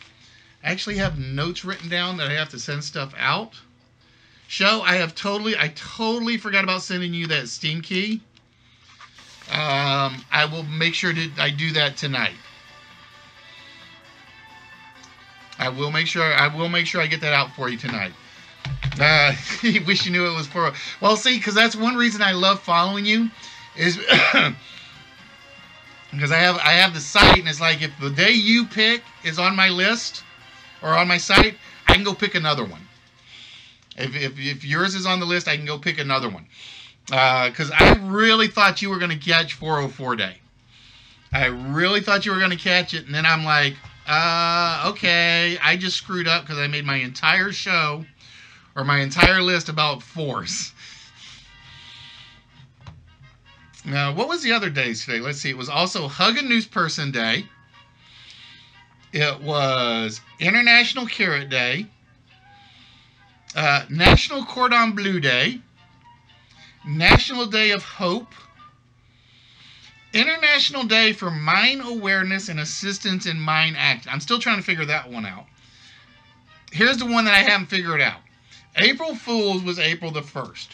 I actually have notes written down that I have to send stuff out. Show, I totally forgot about sending you that Steam key. I will make sure I do that tonight. I will make sure I get that out for you tonight. Wish you knew it was for. Well, see, because that's one reason I love following you, is because I have the site, and it's like if the day you pick is on my list or on my site, I can go pick another one. If yours is on the list, I can go pick another one. Because I really thought you were going to catch 404 Day. I really thought you were going to catch it, and then I'm like, okay, I just screwed up because I made my entire show or my entire list about fours. Now, what was the other days today? Let's see. It was also Hug a News Person Day. It was International Carrot Day. National Cordon Bleu Day. National Day of Hope. International Day for Mine Awareness and Assistance in Mine Act. I'm still trying to figure that one out. Here's the one that I haven't figured out. April Fool's was April the 1st.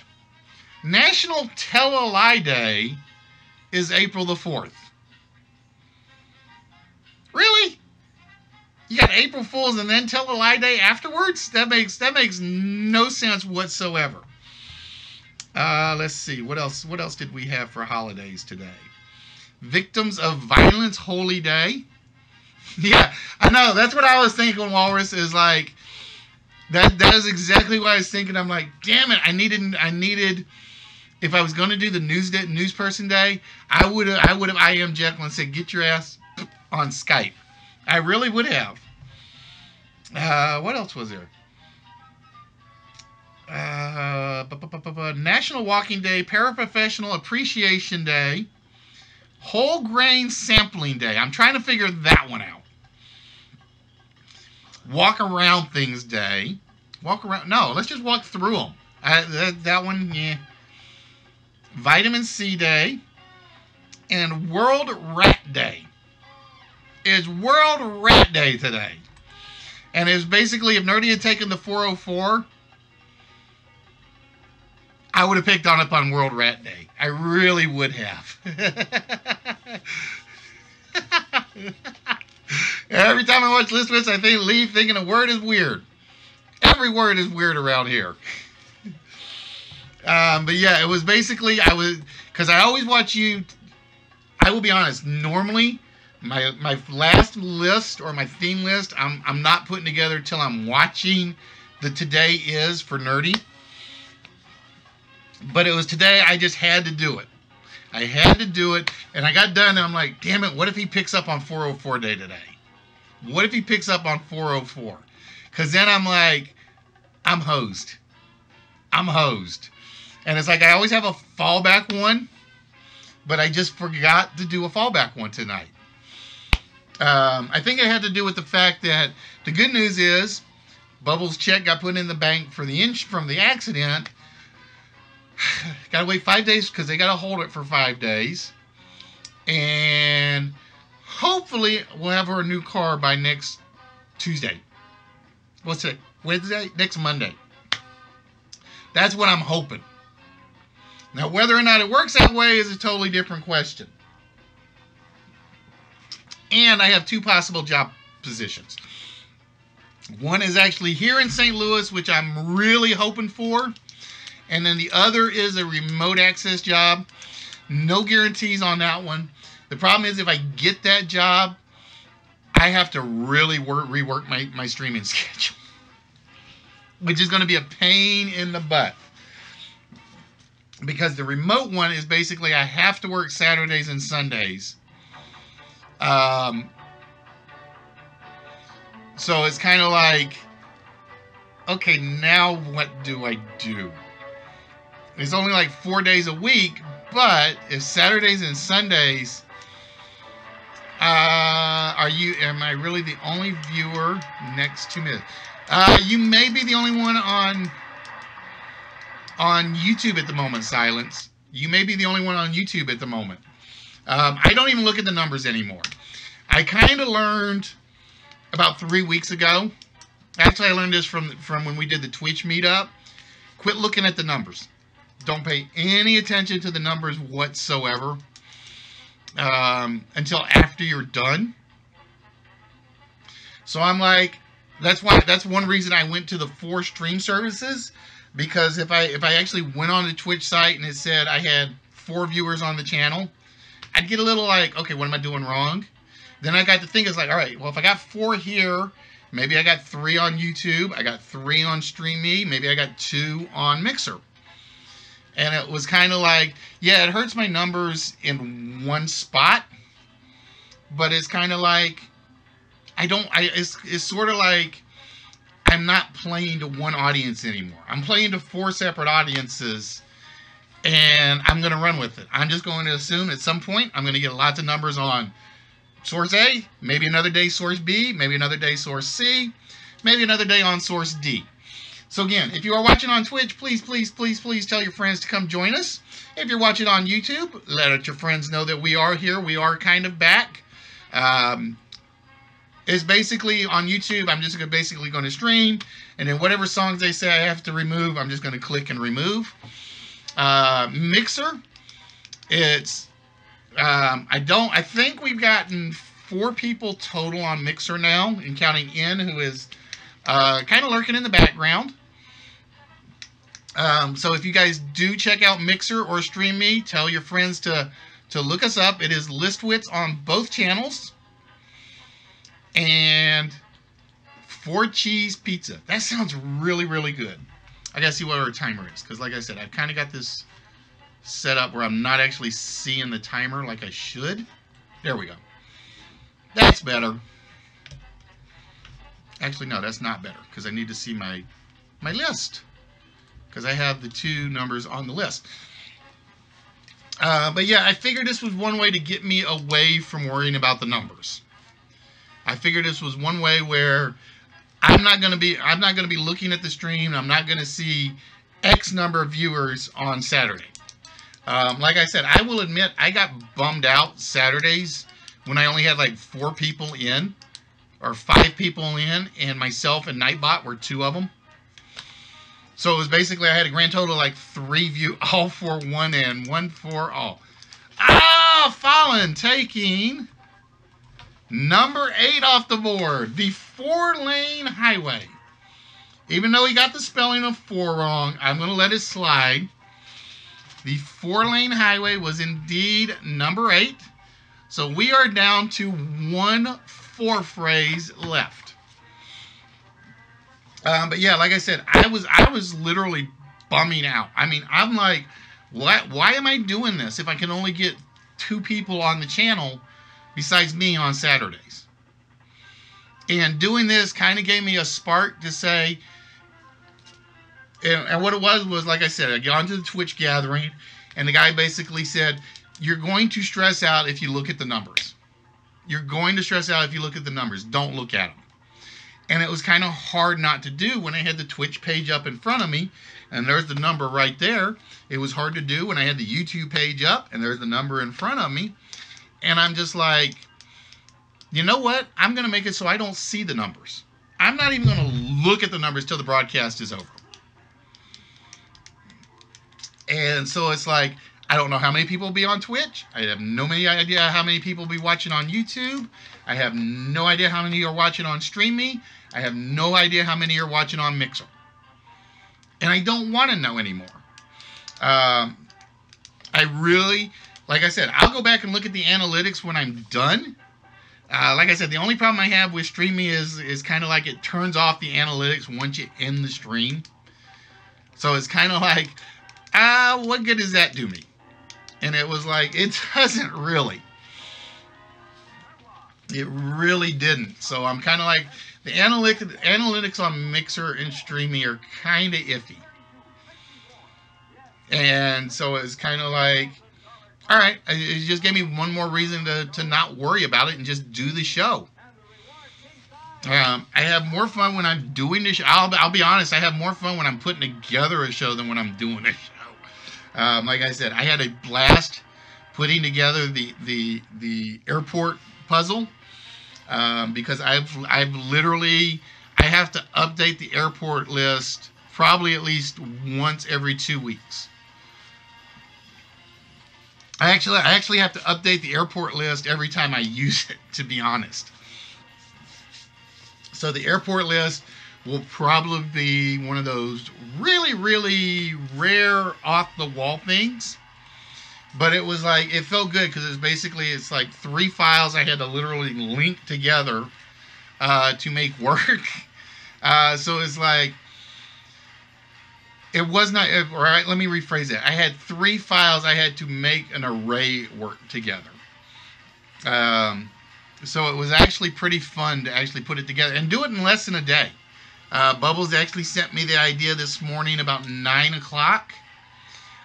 National Tell a Lie Day is April the 4th. Really? You got April Fool's and then Tell a Lie Day afterwards? That makes no sense whatsoever. Let's see. What else did we have for holidays today? Victims of Violence Holy Day. Yeah, I know. That's what I was thinking, Walrus, is like that is exactly what I was thinking. I'm like, damn it, I needed if I was going to do the news person day, I would have IM Jekyll and said, get your ass on Skype. I really would have. What else was there? National Walking Day, Paraprofessional Appreciation Day, Whole Grain Sampling Day. I'm trying to figure that one out. Walk Around Things Day. No, let's just walk through them. That one, yeah. Vitamin C Day. And World Rat Day. It's World Rat Day today. And it's basically, if Nerdy had taken the 404, I would have picked up on World Rat Day. I really would have. Every time I watch List Wits, I leave thinking a word is weird. Every word is weird around here. But yeah, it was basically, because I always watch you. I will be honest, normally my last list or my theme list, I'm not putting together till I'm watching the Today Is for Nerdy. But it was today, I just had to do it. I had to do it, and I got done, and I'm like, damn it, what if he picks up on 404 Day today? What if he picks up on 404? Because then I'm like, I'm hosed. And it's like I always have a fallback one, but I just forgot to do a fallback one tonight. I think it had to do with the fact that the good news is Bubbles' check got put in the bank for from the accident. Got to wait 5 days because they got to hold it for 5 days. And hopefully we'll have her a new car by next Tuesday. What's it? Wednesday? Next Monday. That's what I'm hoping. Now, whether or not it works that way is a totally different question. And I have 2 possible job positions. One is actually here in St. Louis, which I'm really hoping for. And then the other is a remote access job. No guarantees on that one. The problem is if I get that job, I have to really rework my streaming schedule. Which is going to be a pain in the butt. Because the remote one is basically I have to work Saturdays and Sundays. So it's kind of like, okay, now what do I do? It's only like 4 days a week, but if Saturdays and Sundays, am I really the only viewer next to me? You may be the only one on YouTube at the moment, Silence. You may be the only one on YouTube at the moment. I don't even look at the numbers anymore. I kind of learned about 3 weeks ago. Actually, I learned this from when we did the Twitch meetup. Quit looking at the numbers. Don't pay any attention to the numbers whatsoever until after you're done. So I'm like, that's one reason I went to the 4 stream services, because if I actually went on the Twitch site and it said I had 4 viewers on the channel, I'd get a little like, okay, what am I doing wrong? Then I got to think, it's like, all right, well, if I got 4 here, maybe I got 3 on YouTube, I got 3 on StreamMe, maybe I got 2 on Mixer. And it was kind of like, yeah, it hurts my numbers in one spot, but it's kind of like, it's sort of like I'm not playing to one audience anymore. I'm playing to 4 separate audiences, and I'm going to run with it. I'm just going to assume at some point I'm going to get lots of numbers on source A, maybe another day source B, maybe another day source C, maybe another day on source D. So again, if you are watching on Twitch, please, please, please, please tell your friends to come join us. If you're watching on YouTube, let your friends know that we are here. We are kind of back. It's basically on YouTube, I'm just basically going to stream, and then whatever songs they say I have to remove, I'm just going to click and remove. Mixer, it's I think we've gotten 4 people total on Mixer now, and counting In, who is kind of lurking in the background. So if you guys do check out Mixer or StreamMe, tell your friends to look us up. It is Wits on both channels. And 4 cheese pizza. That sounds really, really good. I gotta see what our timer is, because like I said, I've kind of got this set up where I'm not actually seeing the timer like I should. There we go. That's better. Actually, no, that's not better, because I need to see my list, because I have the 2 numbers on the list. But yeah, I figured this was one way to get me away from worrying about the numbers. I figured this was one way where I'm not going to be looking at the stream. I'm not going to see X number of viewers on Saturday. Like I said, I will admit I got bummed out Saturdays when I only had like 4 people in, or 5 people in, and myself and Nightbot were 2 of them. So it was basically I had a grand total of like 3 views, all for one and 1 for all. Ah, Fallen taking number 8 off the board, the 4-lane highway. Even though he got the spelling of 4 wrong, I'm going to let it slide. The 4-lane highway was indeed number 8. So we are down to 1 4-phrase left. But yeah, like I said, I was literally bumming out. I mean, I'm like, why am I doing this if I can only get 2 people on the channel besides me on Saturdays? And doing this kind of gave me a spark to say, and what it was like I said, I got onto the Twitch gathering, and the guy basically said, you're going to stress out if you look at the numbers. You're going to stress out if you look at the numbers. Don't look at them. And it was kind of hard not to do when I had the Twitch page up in front of me, and there's the number right there. It was hard to do when I had the YouTube page up, and there's the number in front of me. And I'm just like, you know what? I'm going to make it so I don't see the numbers. I'm not even going to look at the numbers till the broadcast is over. And so it's like, I don't know how many people will be on Twitch. I have no idea how many people will be watching on YouTube. I have no idea how many are watching on StreamMe. I have no idea how many are watching on Mixer. And I don't want to know anymore. I really, like I said, I'll go back and look at the analytics when I'm done. Like I said, the only problem I have with StreamMe is kind of like it turns off the analytics once you end the stream. So it's kind of like, what good does that do me? And it was like, it doesn't really. It really didn't. So I'm kind of like, the analytics on Mixer and StreamMe are kind of iffy. And so it's kind of like, all right, it just gave me one more reason to not worry about it and just do the show. I have more fun when I'm doing the show. I'll be honest, I have more fun when I'm putting together a show than when I'm doing a show. Like I said, I had a blast putting together the airport puzzle because I've literally, I have to update the airport list probably at least once every 2 weeks. I actually have to update the airport list every time I use it, to be honest. So the airport list will probably be one of those really, really rare off-the-wall things. But it was like, it felt good because it's like 3 files I had to literally link together to make work. So it's like, it was not, all right, let me rephrase it. I had 3 files I had to make an array work together. So it was actually pretty fun to actually put it together and do it in less than a day. Bubbles actually sent me the idea this morning about 9 o'clock.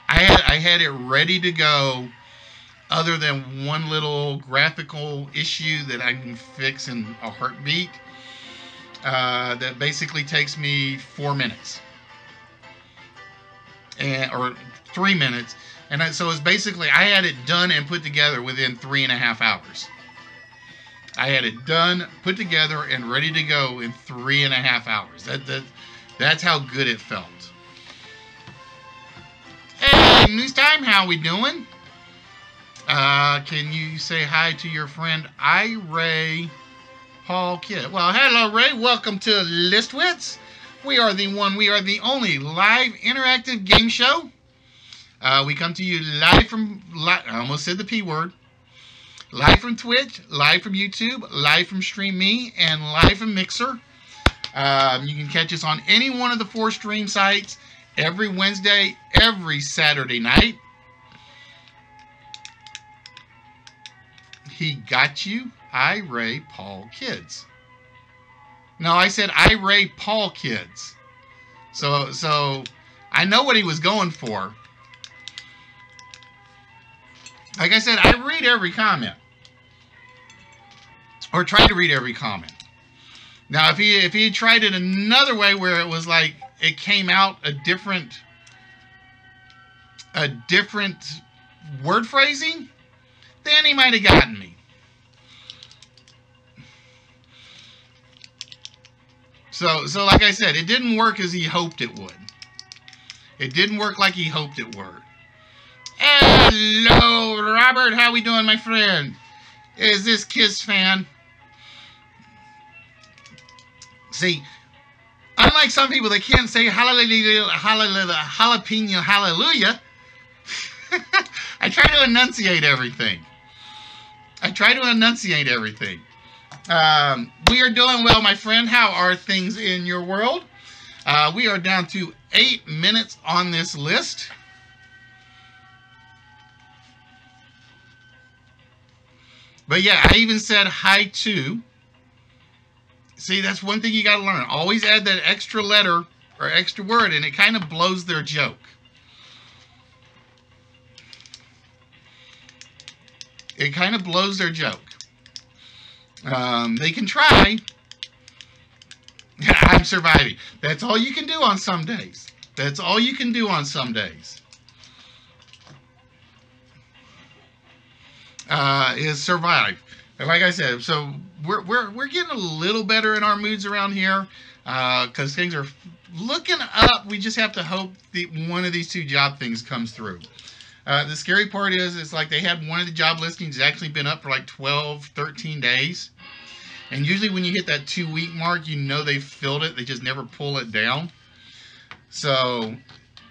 I had it ready to go other than one little graphical issue that I can fix in a heartbeat. That basically takes me 4 minutes. Or 3 minutes. And so it's basically, I had it done and put together within 3.5 hours. I had it done, put together, and ready to go in 3.5 hours. That's how good it felt. Hey, news time, how we doing? Can you say hi to your friend Ray Paul Kidd? Well, hello, Ray. Welcome to List Wits. We are the only live interactive game show. We come to you live from, I almost said the P word. Live from Twitch, live from YouTube, live from Stream Me, and live from Mixer. You can catch us on any one of the 4 stream sites every Wednesday, every Saturday night. He got you, Ray Paul Kids. No, I said Ray Paul Kids. So I know what he was going for. Like I said, I read every comment. Or try to read every comment. Now, if he tried it another way where it was like it came out a different word phrasing, then he might have gotten me. So like I said, it didn't work as he hoped it would. It didn't work like he hoped it would. Hello, Robert. How we doing, my friend? Is this Kiss fan? See, unlike some people that can't say hallelujah, jalapeno, hallelujah, I try to enunciate everything. We are doing well, my friend. How are things in your world? We are down to 8 minutes on this list. But yeah, I even said hi to. See, that's one thing you got to learn. Always add that extra letter or extra word, and it kind of blows their joke. It kind of blows their joke. They can try. I'm surviving. That's all you can do on some days. That's all you can do on some days. Is survive. And like I said, so we're getting a little better in our moods around here because things are looking up. We just have to hope that one of these 2 job things comes through. The scary part is it's like they had one of the job listings actually been up for like 12, 13 days. And usually when you hit that 2-week mark, you know they've filled it. They just never pull it down. So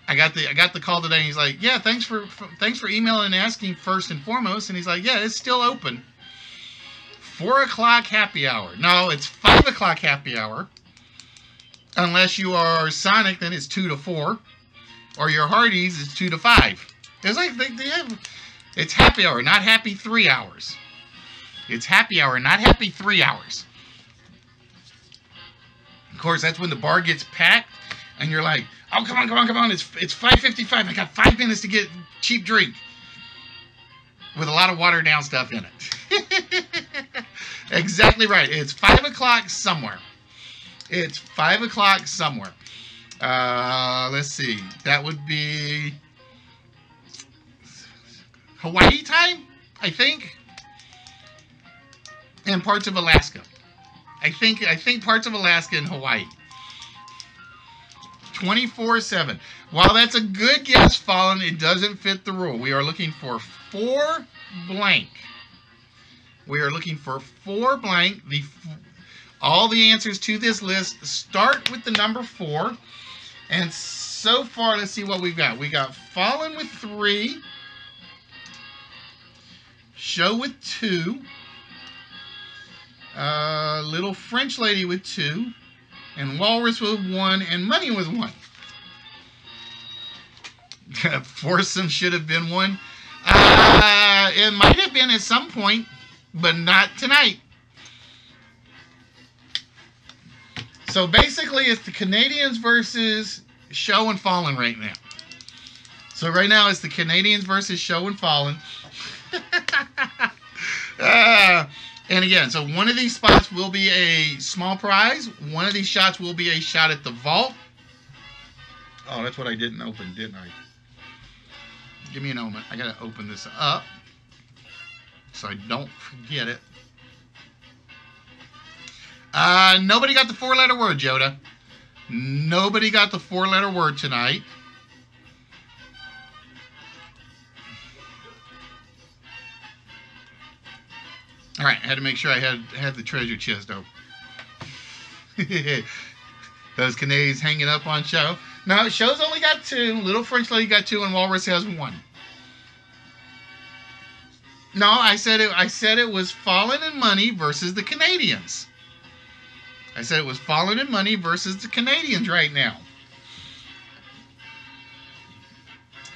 I got the call today, and he's like, yeah, thanks for emailing and asking first and foremost. And he's like, yeah, it's still open. 4 o'clock happy hour. No, it's 5 o'clock happy hour. Unless you are Sonic, then it's 2 to 4. Or your Hardee's, it's 2 to 5. It's like they have, it's happy hour, not happy 3 hours. It's happy hour, not happy 3 hours. Of course, that's when the bar gets packed, and you're like, oh, come on. It's 5:55. I got 5 minutes to get cheap drink. With a lot of watered down stuff in it. Exactly right. It's 5 o'clock somewhere. It's 5 o'clock somewhere. Let's see. That would be Hawaii time, I think, and parts of Alaska. I think parts of Alaska and Hawaii. 24/7. While that's a good guess, Fallen, it doesn't fit the rule. We are looking for 4 blank. We are looking for 4 blank. All the answers to this list start with the number 4. And so far, let's see what we've got. We got Fallen with 3. Show with 2. Little French Lady with 2. And Walrus with 1. And Money with 1. Foursome should have been 1. It might have been at some point, but not tonight. So basically, it's the Canadians versus Show and Fallen right now. So right now, it's the Canadians versus Show and Fallen. And again, so one of these spots will be a small prize. One of these shots will be a shot at the vault. Oh, that's what I didn't open, didn't I? Give me a moment. I got to open this up so I don't forget it. Nobody got the 4-letter word, Yoda. Nobody got the 4-letter word tonight. All right, I had to make sure I had the treasure chest open. Those Canadians hanging up on Show. No, Show's only got 2. Little French Lady got 2, and Walrus has 1. No, I said it was Fallen and Money versus the Canadians. I said it was Fallen and Money versus the Canadians right now.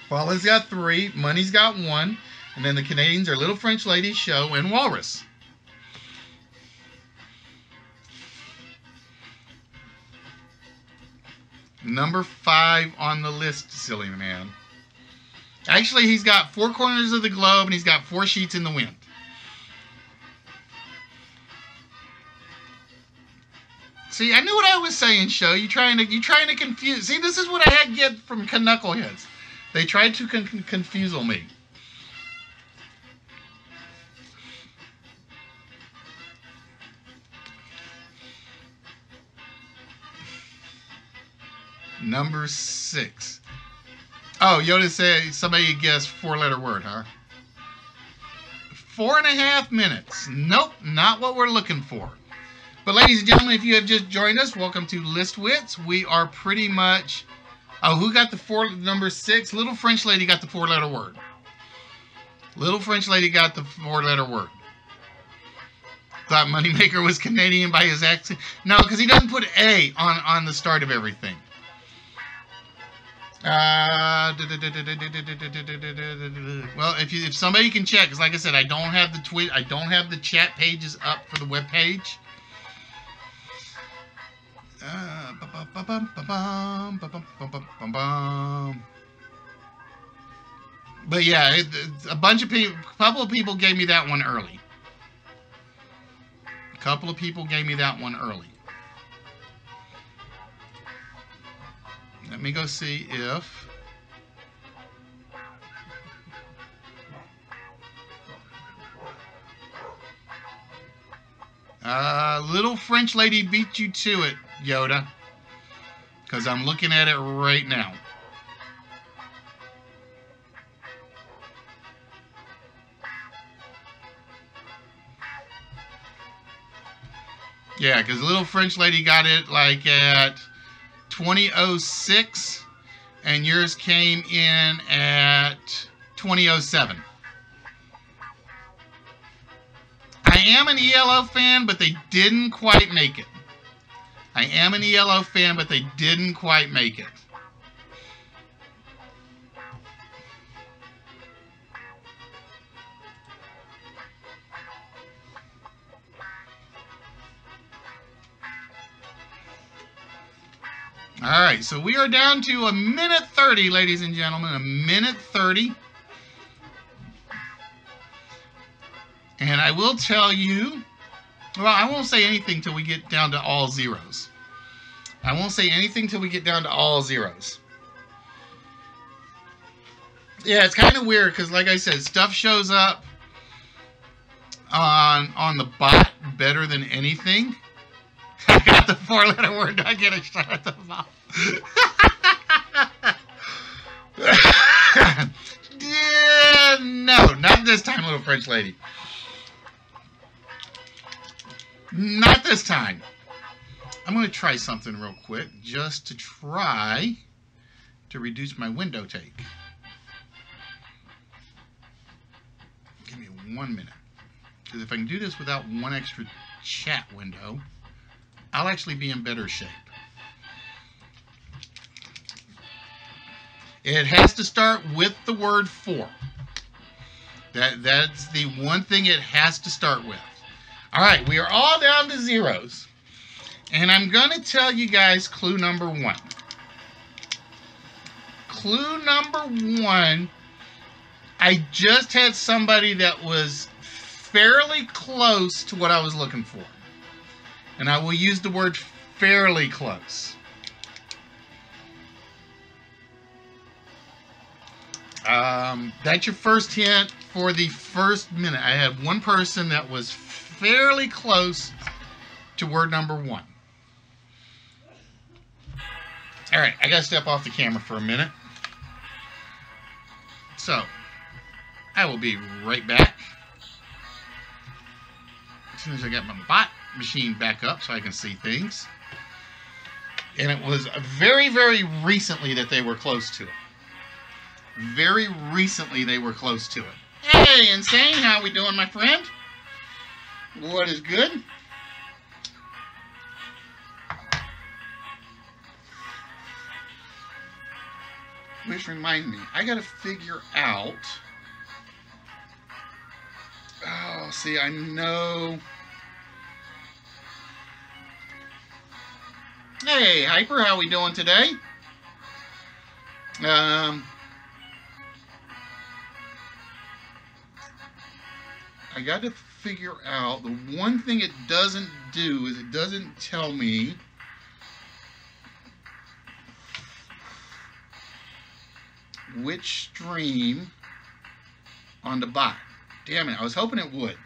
Fallen's got 3, Money's got 1, and then the Canadians are Little French Lady, Show, and Walrus. Number 5 on the list, silly man. Actually, he's got 4 corners of the globe, and he's got 4 sheets in the wind. See, I knew what I was saying, Show. You trying to confuse. See, this is what I get from knuckleheads. They tried to confuse me. Number 6. Oh, Yoda said somebody guessed 4-letter word, huh? 4.5 minutes. Nope, not what we're looking for. But ladies and gentlemen, if you have just joined us, welcome to List Wits. We are pretty much... Oh, who got the number 6? Little French Lady got the 4-letter word. Little French Lady got the 4-letter word. Thought Moneymaker was Canadian by his accent. No, because he doesn't put A on the start of everything. Well, if somebody can check, because like I said, I don't have the chat pages up for the web page. But yeah, a couple of people gave me that one early. Let me go see if... Little French Lady beat you to it, Yoda. Because I'm looking at it right now. Yeah, because Little French Lady got it like at 20:06, and yours came in at 20:07. I am an ELO fan, but they didn't quite make it. All right, so we are down to 1:30, ladies and gentlemen, 1:30. And I will tell you, Well, I won't say anything till we get down to all zeros. I won't say anything till we get down to all zeros. Yeah, it's kind of weird because, like I said, stuff shows up on the bot better than anything. I got the 4-letter word. I get a shot at the bot. Yeah, no, not this time, little French lady. Not this time. I'm going to try something real quick just to try to reduce my window take. Give me 1 minute. Because if I can do this without one extra chat window, I'll actually be in better shape. It has to start with the word for. That's the one thing it has to start with. All right, we are all down to zeros. And I'm going to tell you guys clue number 1. Clue number 1, I just had somebody that was fairly close to what I was looking for. And I will use the word fairly close. That's your first hint for the first minute. I had one person that was fairly close to word number 1. All right, I got to step off the camera for a minute. So, I will be right back. As soon as I get my bot machine back up so I can see things. And it was very, very recently that they were close to it. Very recently they were close to it. Hey, Insane, how we doing, my friend? What is good? Which reminds me, I gotta figure out. Oh, see, I know. Hey, Hyper, how we doing today? I got to figure out, the one thing it doesn't do is it doesn't tell me which stream on the bot. Damn it, I was hoping it would.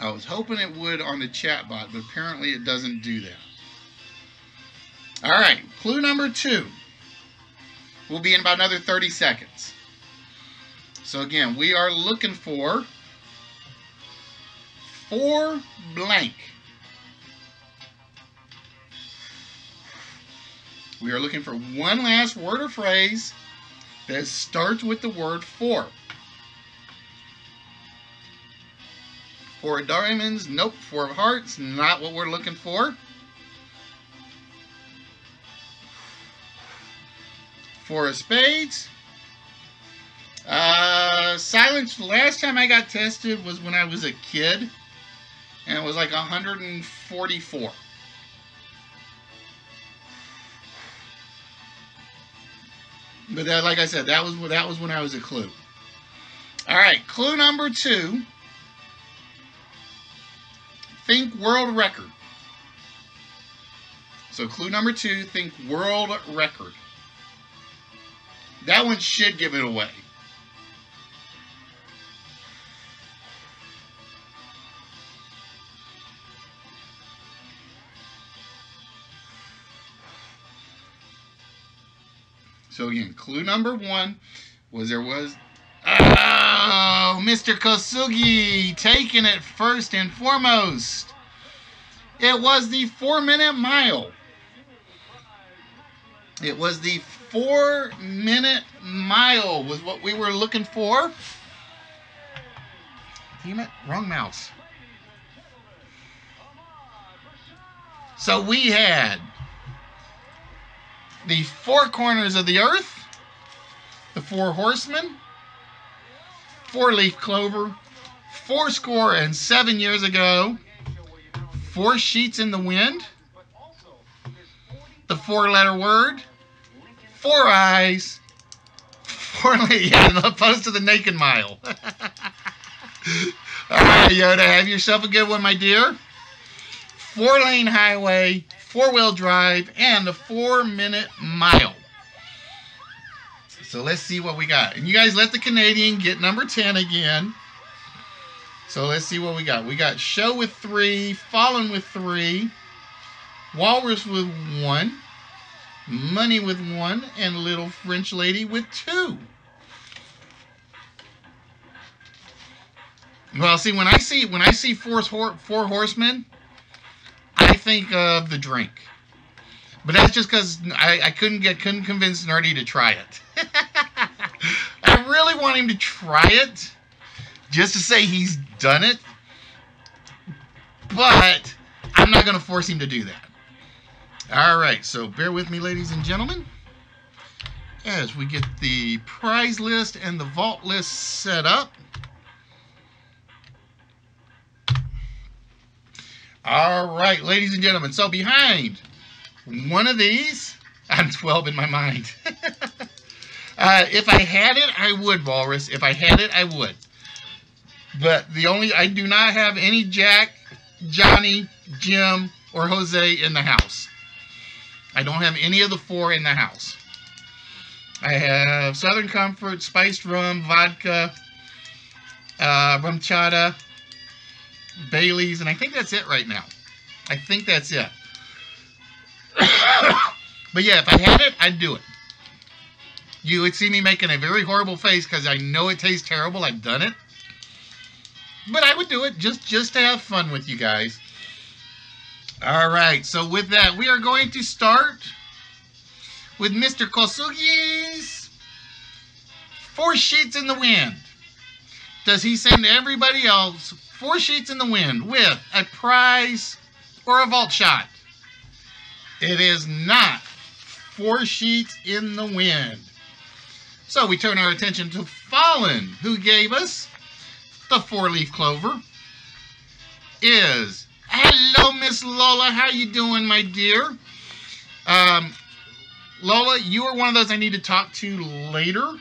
I was hoping it would on the chat bot, but apparently it doesn't do that. Alright, clue number 2 will be in about another 30 seconds. So again, we are looking for blank. We are looking for one last word or phrase that starts with the word for. 4 of diamonds, nope. 4 of hearts, not what we're looking for. 4 of spades. Silence, the last time I got tested was when I was a kid, and it was like 144. But that, like I said, that was when I was a clue. All right, clue number 2. Think world record. So clue number 2, think world record. That one should give it away. So again, clue number 1 was oh, Mr. Kosugi taking it first and foremost. It was the 4-minute mile. It was the 4-minute mile was what we were looking for. Damn it, wrong mouse. So we had the 4 corners of the earth, the 4 horsemen, 4-leaf clover, 407 years ago, 4 sheets in the wind, the 4-letter word, 4 eyes, 4 yeah, opposed to the naked mile. All right, Yoda, have yourself a good one, my dear. 4-lane highway, 4-wheel drive, and the 4-minute mile. So let's see what we got. And you guys let the Canadian get number 10 again. So let's see what we got. We got Show with 3, Fallen with 3, Walrus with 1, Money with 1, and Little French Lady with 2. Well, see, when I see four horsemen, I think of the drink. But that's just because I couldn't convince Nerdy to try it. I really want him to try it, just to say he's done it. But I'm not going to force him to do that. All right, so bear with me, ladies and gentlemen, as we get the prize list and the vault list set up. All right, ladies and gentlemen, so behind one of these, I'm 12 in my mind. If I had it, I would, Walrus. If I had it, I would. But I do not have any Jack, Johnny, Jim, or Jose in the house. I don't have any of the 4 in the house. I have Southern Comfort, spiced rum, vodka, rum chata, Bailey's, and I think that's it right now. I think that's it. But yeah, if I had it, I'd do it. You would see me making a very horrible face because I know it tastes terrible. I've done it. But I would do it just to have fun with you guys. All right, so with that, we are going to start with Mr. Kosugi's 4 sheets in the wind. Does he send everybody else 4 sheets in the wind with a prize or a vault shot? It is not 4 sheets in the wind. So we turn our attention to Fallen, who gave us the 4-leaf clover. Hello, Miss Lola. How you doing, my dear? Lola, you are one of those I need to talk to later.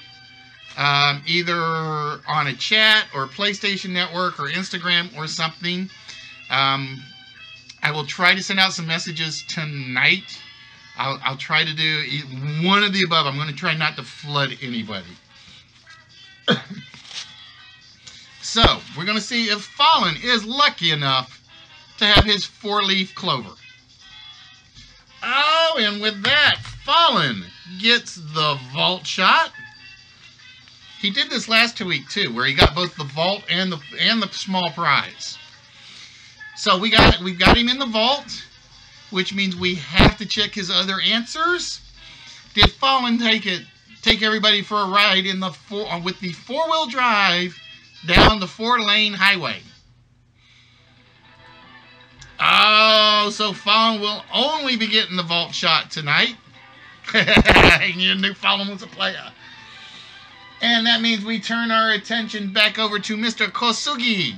Either on a chat or PlayStation Network or Instagram or something. I will try to send out some messages tonight. I'll try to do one of the above. I'm going to try not to flood anybody. So, we're going to see if Fallen is lucky enough to have his 4-leaf clover. Oh, and with that, Fallen gets the vault shot. He did this last week too, where he got both the vault and the small prize. So we've got him in the vault, which means we have to check his other answers. Did Fallen take everybody for a ride in with the 4-wheel drive down the 4-lane highway? Oh, so Fallen will only be getting the vault shot tonight. You knew Fallen was a player. And that means we turn our attention back over to Mr. Kosugi,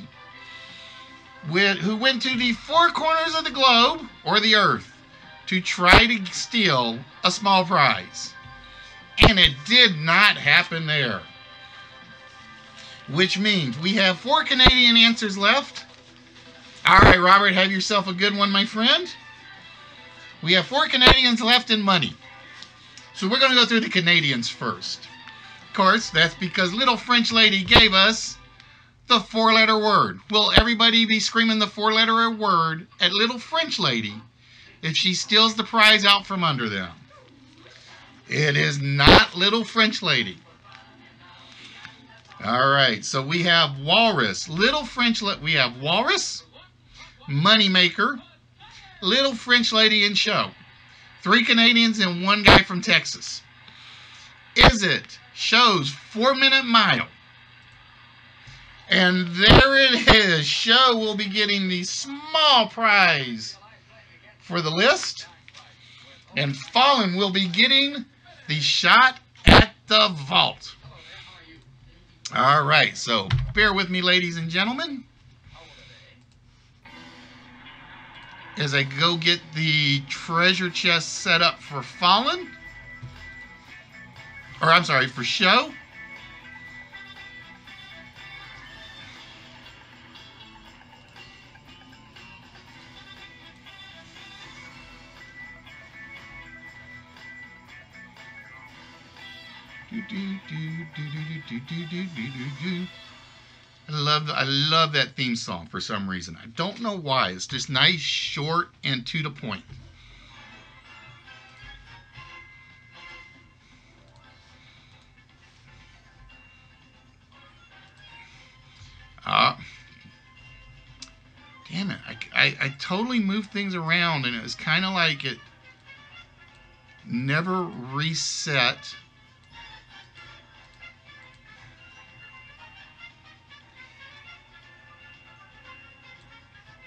who went to the 4 corners of the globe, or the earth, to try to steal a small prize. And it did not happen there. Which means we have 4 Canadian answers left. All right, Robert, have yourself a good one, my friend. We have 4 Canadians left in money. So we're going to go through the Canadians first. Of course, that's because Little French Lady gave us the 4-letter word. Will everybody be screaming the 4-letter word at Little French Lady if she steals the prize out from under them? It is not Little French Lady. All right, so we have Walrus. We have Walrus, Moneymaker, Little French Lady, and Show. 3 Canadians and 1 guy from Texas. Is it Show's 4-minute mile? And there it is. Show will be getting the small prize for the list. And Fallen will be getting the shot at the vault. All right, so bear with me, ladies and gentlemen, as I go get the treasure chest set up for Fallen. Or, I'm sorry, for Show. I love that theme song for some reason. I don't know why. It's just nice, short, and to the point. Damn it. I totally moved things around, and it was kind of like it never reset.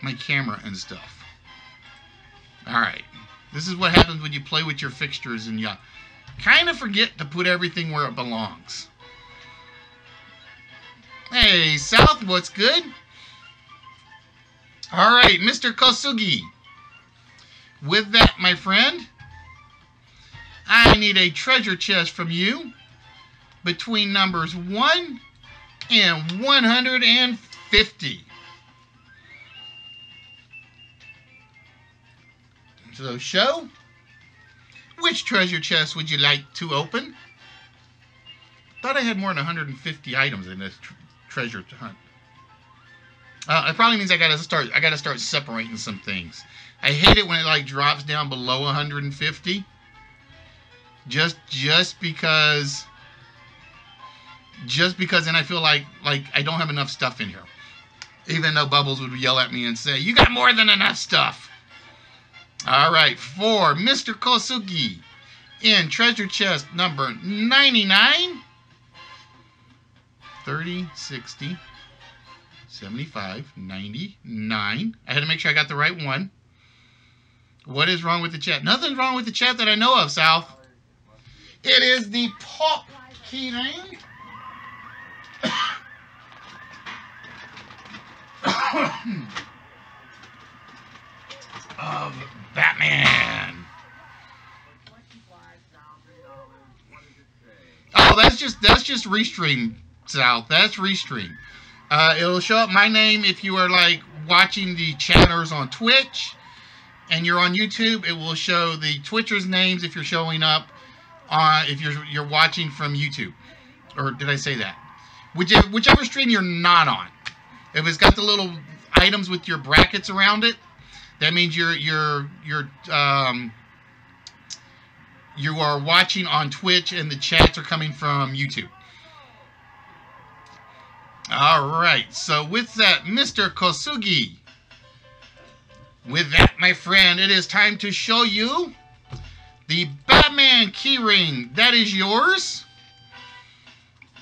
My camera and stuff. Alright. This is what happens when you play with your fixtures and you kind of forget to put everything where it belongs. Hey, South, what's good? Alright, Mr. Kosugi. With that, my friend, I need a treasure chest from you between numbers 1 and 150. So, show, which treasure chest would you like to open? Thought I had more than 150 items in this treasure hunt. It probably means I gotta start separating some things. I hate it when it like drops down below 150. Just because then I feel like I don't have enough stuff in here. Even though Bubbles would yell at me and say, "You got more than enough stuff." All right, for Mr. Kosugi in treasure chest number 99, 30, 60, 75, 99. I had to make sure I got the right one. What is wrong with the chat? Nothing's wrong with the chat that I know of, South. It is the pop keyring. Of Batman. Oh, that's just restream, South. That's restream. It'll show up my name if you are like watching the chatters on Twitch, and you're on YouTube. It will show the Twitchers' names if you're showing up if you're watching from YouTube. Or did I say that? Whichever stream you're not on. If it's got the little items with your brackets around it, that means you are watching on Twitch and the chats are coming from YouTube. All right. So with that, Mr. Kosugi, with that, my friend, it is time to show you the Batman keyring. That is yours.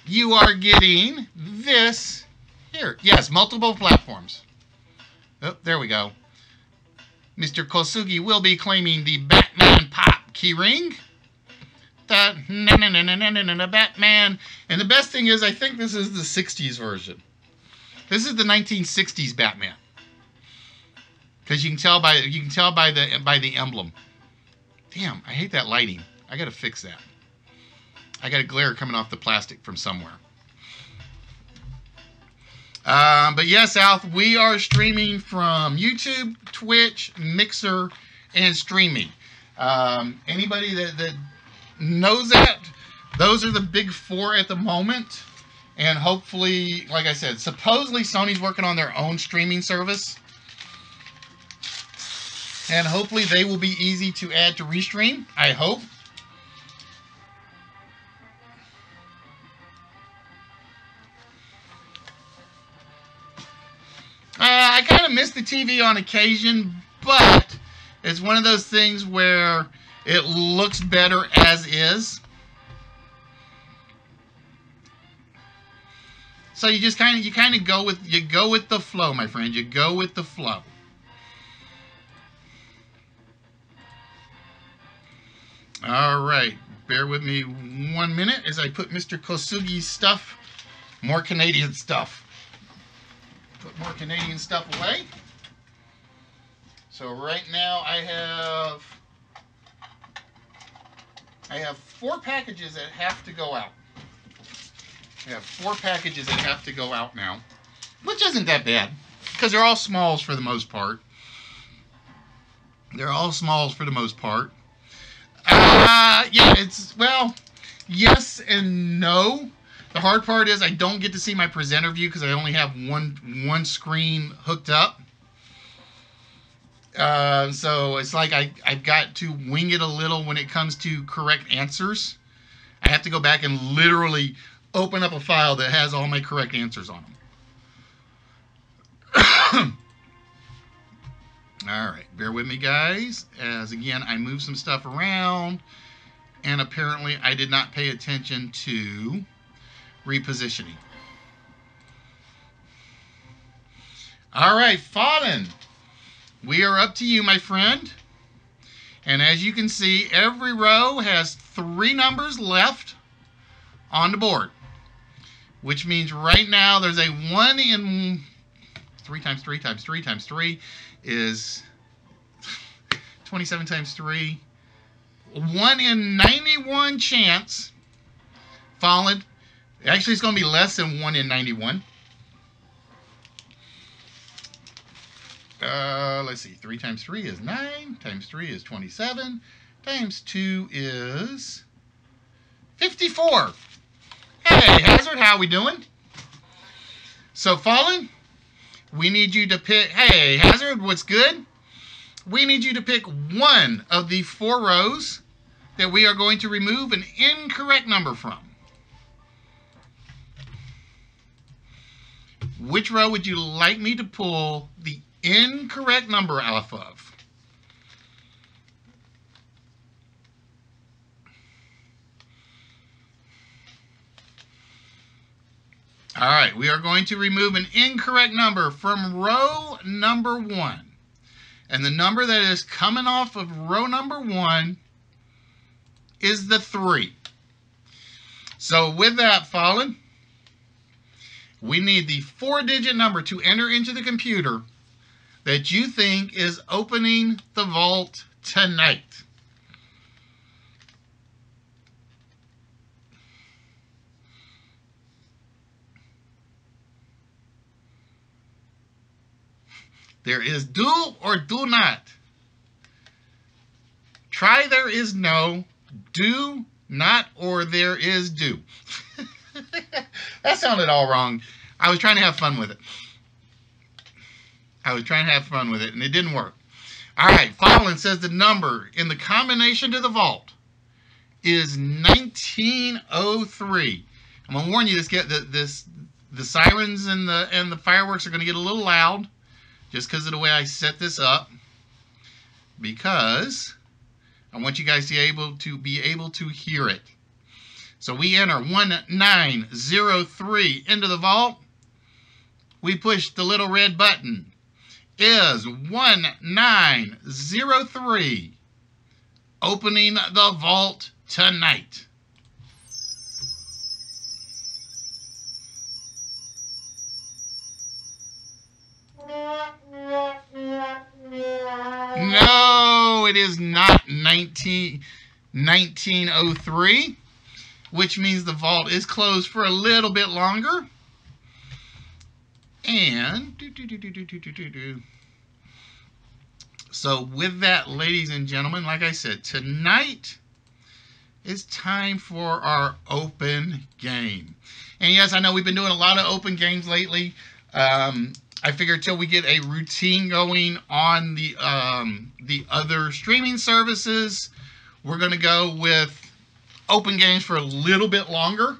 You are getting this here. Yes, multiple platforms. Oh, there we go. Mr. Kosugi will be claiming the Batman Pop keyring. The Batman. And the best thing is, I think this is the 60s version. This is the 1960s Batman. Because you can tell by the emblem. Damn, I hate that lighting. I gotta fix that. I got a glare coming off the plastic from somewhere. But yes, South, we are streaming from YouTube, Twitch, Mixer, and Streamy. Anybody that knows that, those are the big four at the moment. And hopefully, like I said, supposedly Sony's working on their own streaming service. And hopefully they will be easy to add to Restream, I hope. I kind of miss the TV on occasion, but it's one of those things where it looks better as is. So you just kind of go with the flow, my friend. You go with the flow. All right, bear with me 1 minute as I put Mr. Kosugi's stuff, more Canadian stuff. Put more Canadian stuff away. So right now I have 4 packages that have to go out. I have 4 packages that have to go out now, which isn't that bad because they're all smalls for the most part. They're all smalls for the most part. Yeah, Yes and no. The hard part is I don't get to see my presenter view because I only have one screen hooked up. So it's like I've got to wing it a little when it comes to correct answers. I have to go back and literally open up a file that has all my correct answers on them. All right, bear with me, guys, as again I move some stuff around, and apparently I did not pay attention to repositioning. All right, Fallen, we are up to you, my friend. And as you can see, every row has 3 numbers left on the board, which means right now there's a 1 in 3 times 3 times 3 times 3 is 27 times 3. 1 in 91 chance, Fallen. Actually, it's going to be less than 1 in 91. Let's see. 3 times 3 is 9. Times 3 is 27. Times 2 is 54. Hey, Hazard, how we doing? So, Fallen, we need you to pick... Hey, Hazard, what's good? We need you to pick one of the 4 rows that we are going to remove an incorrect number from. Which row would you like me to pull the incorrect number off of? All right, we are going to remove an incorrect number from row number 1. And the number that is coming off of row number 1 is the 3. So with that, Fallen, we need the 4-digit number to enter into the computer that you think is opening the vault tonight. There is do or do not. Try there is no, do not, or there is do. That sounded all wrong. I was trying to have fun with it. And it didn't work. All right, Fallen says the number in the combination to the vault is 1903. I'm gonna warn you, the sirens and the fireworks are gonna get a little loud, just because of the way I set this up, because I want you guys to be able to hear it. So we enter 1903 into the vault. We push the little red button. Is 1903 opening the vault tonight? No, it is not 1903, which means the vault is closed for a little bit longer. And so with that, ladies and gentlemen, like I said, tonight is time for our open game. And yes, I know we've been doing a lot of open games lately. I figured till we get a routine going on the other streaming services, we're going to go with open games for a little bit longer.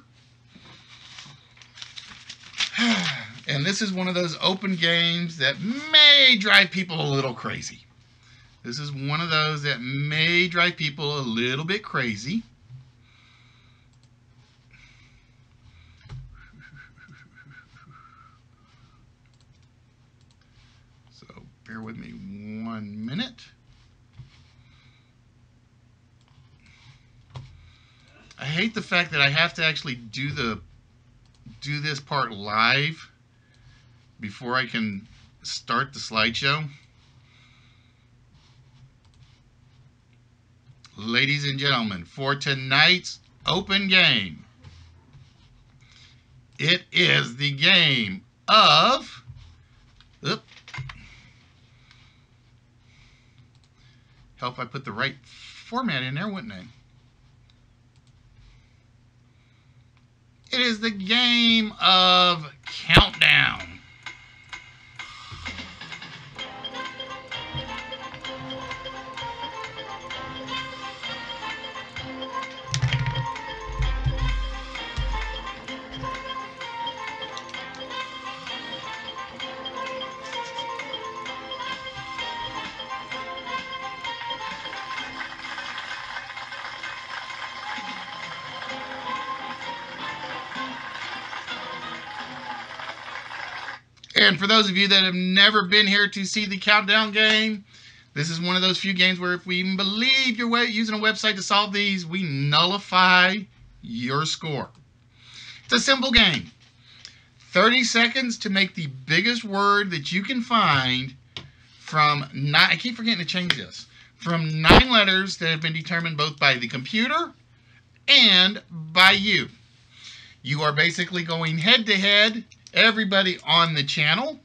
And this is one of those open games that may drive people a little crazy. This is one of those that may drive people a little bit crazy. So bear with me 1 minute. I hate the fact that I have to actually do this part live before I can start the slideshow. Ladies and gentlemen, for tonight's open game, it is the game of... Help I put the right format in there, wouldn't I? It is the game of Countdown. And for those of you that have never been here to see the Countdown game, this is one of those few games where if we even believe you're using a website to solve these, we nullify your score. It's a simple game. 30 seconds to make the biggest word that you can find from 9, I keep forgetting to change this, from 9 letters that have been determined both by the computer and by you. You are basically going head to head, everybody on the channel.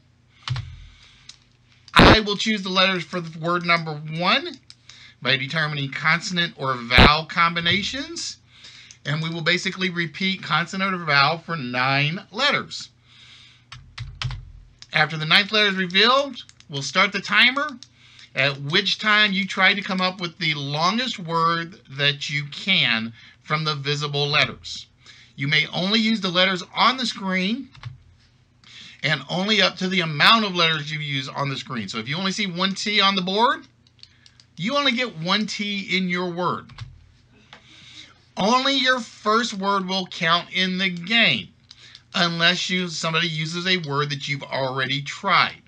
I will choose the letters for the word number 1 by determining consonant or vowel combinations. And we will basically repeat consonant or vowel for 9 letters. After the 9th letter is revealed, we'll start the timer, at which time you try to come up with the longest word that you can from the visible letters. You may only use the letters on the screen and only up to the amount of letters you use on the screen. So if you only see 1 T on the board, you only get 1 T in your word. Only your first word will count in the game, unless somebody uses a word that you've already tried.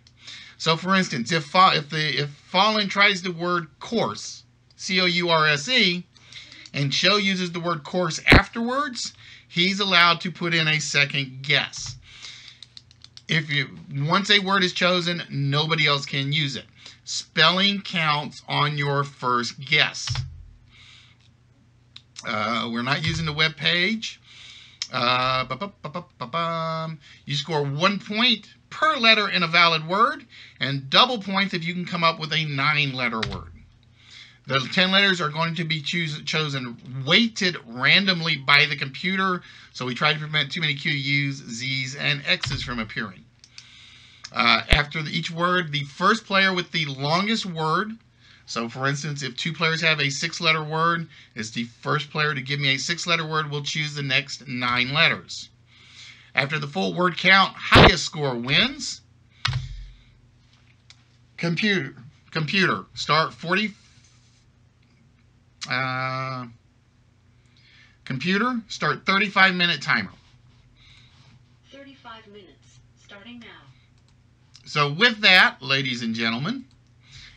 So for instance, if Fallen tries the word course, C-O-U-R-S-E, and Show uses the word course afterwards, he's allowed to put in a second guess. Once a word is chosen, nobody else can use it. Spelling counts on your first guess. We're not using the web page. You score 1 point per letter in a valid word, and double points if you can come up with a 9-letter word. The 10 letters are going to be chosen weighted randomly by the computer, so we try to prevent too many QUs, Zs, and Xs from appearing. After each word, the first player with the longest word, so for instance, if 2 players have a 6-letter word, it's the first player to give me a 6-letter word will choose the next 9 letters. After the full word count, highest score wins. Computer, start 40. Computer, start 35-minute timer. 35 minutes, starting now. So with that, ladies and gentlemen,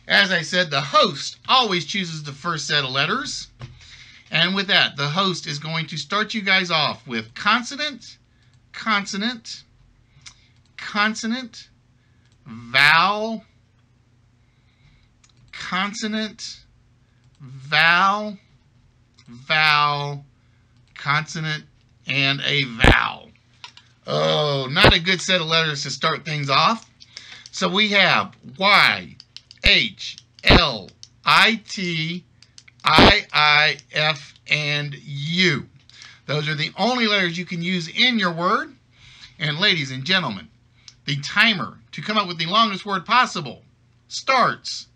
as I said, the host always chooses the first set of letters. And with that, the host is going to start you guys off with consonant, consonant, consonant, vowel, consonant, vowel, vowel, consonant, and a vowel. Oh, not a good set of letters to start things off. So we have Y, H, L, I, T, I, F, and U. Those are the only letters you can use in your word. And ladies and gentlemen, the timer to come up with the longest word possible starts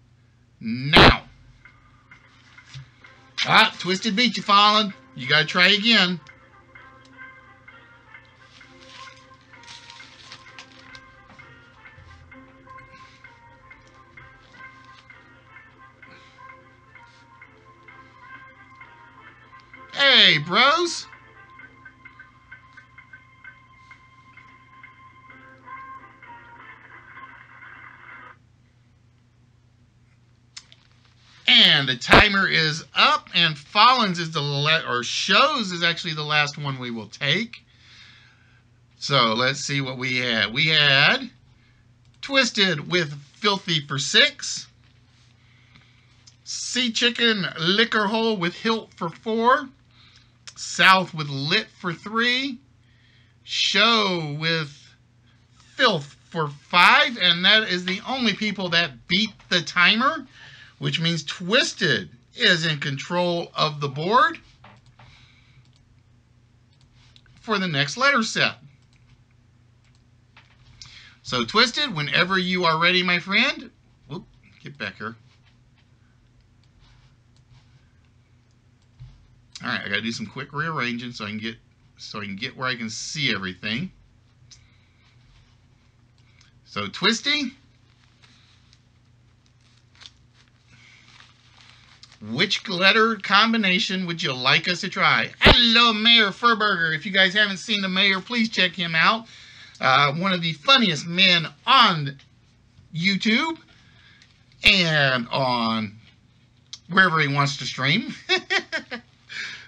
now. Ah, Twisted beat you, Fallen. You got to try again. Hey, bros. And the timer is up, and Fallen's is Shows is actually the last one we will take. So let's see what we had. We had Twisted with Filthy for 6. Sea Chicken Liquor Hole with Hilt for 4. South with Lit for 3. Show with Filth for 5. And that is the only people that beat the timer, which means Twisted is in control of the board. for the next letter set. So Twisted, whenever you are ready, my friend. Whoop, get back here. All right, I got to do some quick rearranging so I can get where I can see everything. So Twisty, which letter combination would you like us to try? Hello, Mayor Furburger. If you guys haven't seen the mayor, please check him out. One of the funniest men on YouTube and on wherever he wants to stream.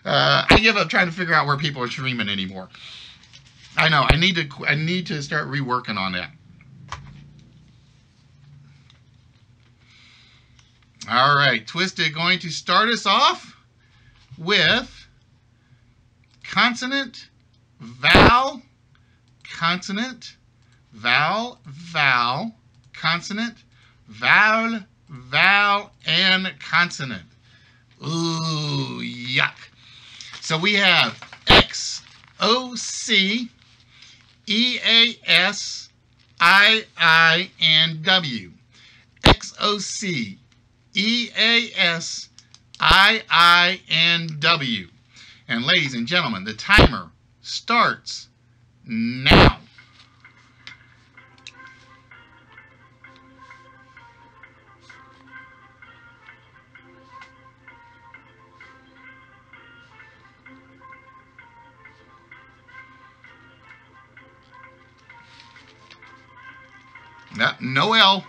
I give up trying to figure out where people are streaming anymore. I know. I need to start reworking on that. All right, Twisted, going to start us off with consonant, vowel, consonant, vowel, vowel, consonant, vowel, vowel, and consonant. Ooh, yuck. So we have X, O, C, E, A, S, I, and W. X, O, C, E, A, S, I, and W. And ladies and gentlemen, the timer starts now. No L.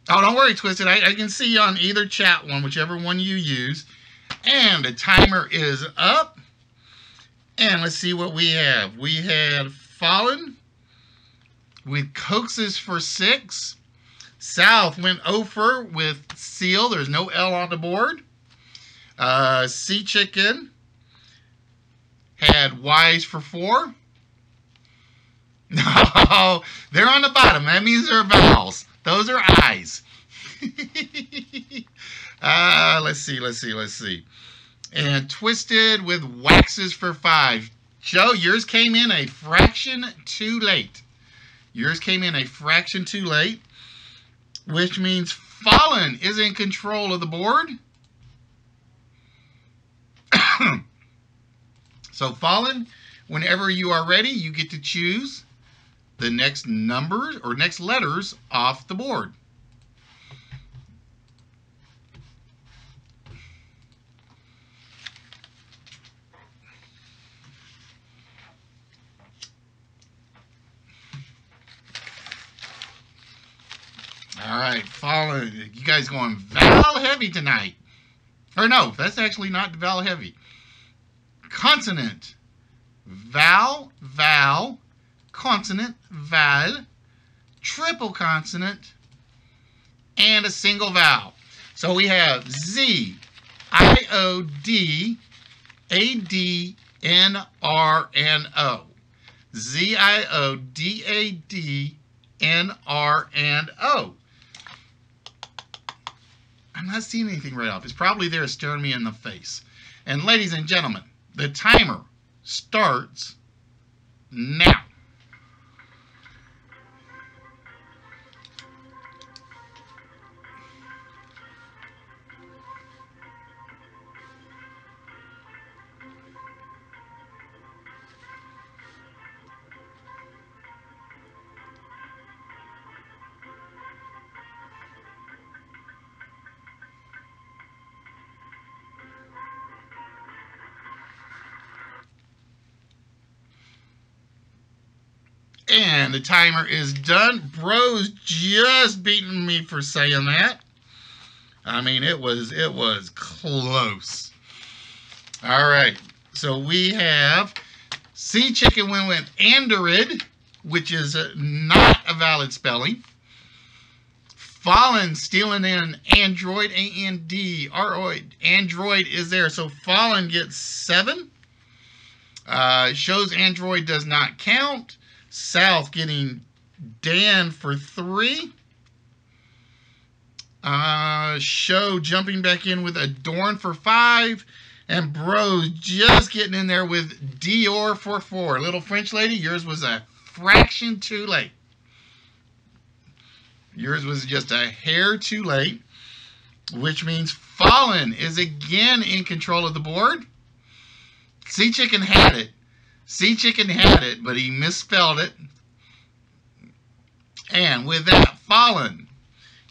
Oh, don't worry, Twisted. I can see you on either chat one, whichever one you use. And the timer is up. And let's see what we have. We had Fallen with Coaxes for 6. South went over with Seal. There's no L on the board. Sea Chicken had Y's for 4. No, they're on the bottom. That means they're vowels. Those are I's. Let's see. And Twisted with Waxes for 5. Joe, yours came in a fraction too late. Which means Fallen is in control of the board. So Fallen, whenever you are ready, you get to choose the next numbers or next letters off the board. All right, Fallen, you guys going vowel heavy tonight. Or no, that's actually not vowel heavy. Consonant, vowel, vowel, consonant, vowel, triple consonant, and a single vowel. So we have Z, I, O, D, A, D, N, R, and O. Z, I, O, D, A, D, N, R, and O. I'm not seeing anything right off. It's probably there staring me in the face. And ladies and gentlemen, the timer starts now. And the timer is done. Bro's just beating me for saying that. I mean, it was close. All right. So we have Sea Chicken went with Android, which is not a valid spelling. Fallen stealing in Android, A-N-D-R-O-I-D. Android is there. So Fallen gets 7. Shows Android does not count. South getting Dan for 3. Show jumping back in with Adorn for 5. And Bros just getting in there with Dior for 4. Little French lady, yours was a fraction too late. Yours was just a hair too late, which means Fallen is again in control of the board. Sea Chicken had it. Sea Chicken had it, but he misspelled it. And with that, Fallen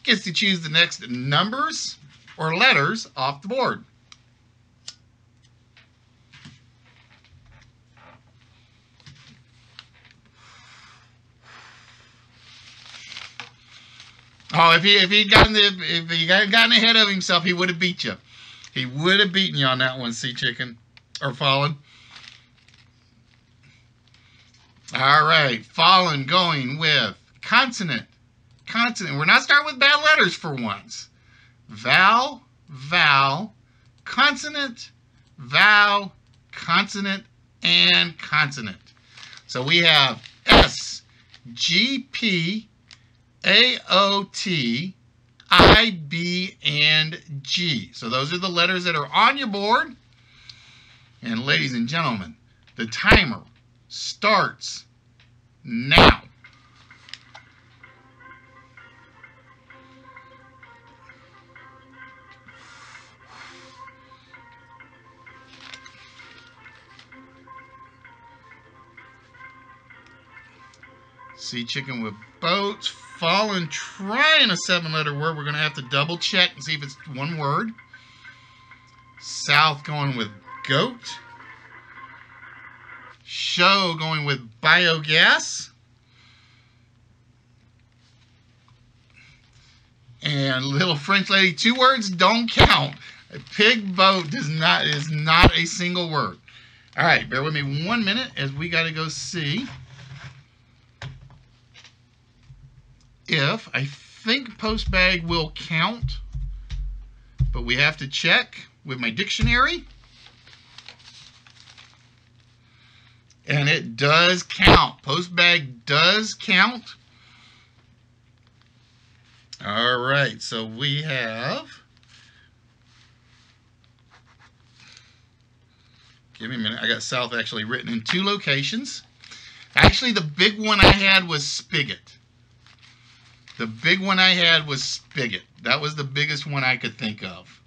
gets to choose the next numbers or letters off the board. Oh, if he hadn't gotten ahead of himself, he would have beat you. He would have beaten you on that one, Sea Chicken. Or Fallen. All right. Fallen going with consonant. Consonant. We're not starting with bad letters for once. Vowel, vowel, consonant, vowel, consonant, and consonant. So we have S, G, P, A, O, T, I, B, and G. So those are the letters that are on your board. And ladies and gentlemen, the timer starts now. Sea Chicken with boats. Fallen trying a 7-letter word. We're going to have to double check and see if it's one word. South going with goat. Show going with biogas. And little French lady, 2 words don't count. A pig boat is not a single word. All right, bear with me 1 minute as we got to go see if I think post bag will count, but we have to check with my dictionary. And it does count. Post bag does count. All right, so we have, give me a minute, I got South actually written in 2 locations. Actually, the big one I had was spigot. The big one I had was spigot. That was the biggest one I could think of.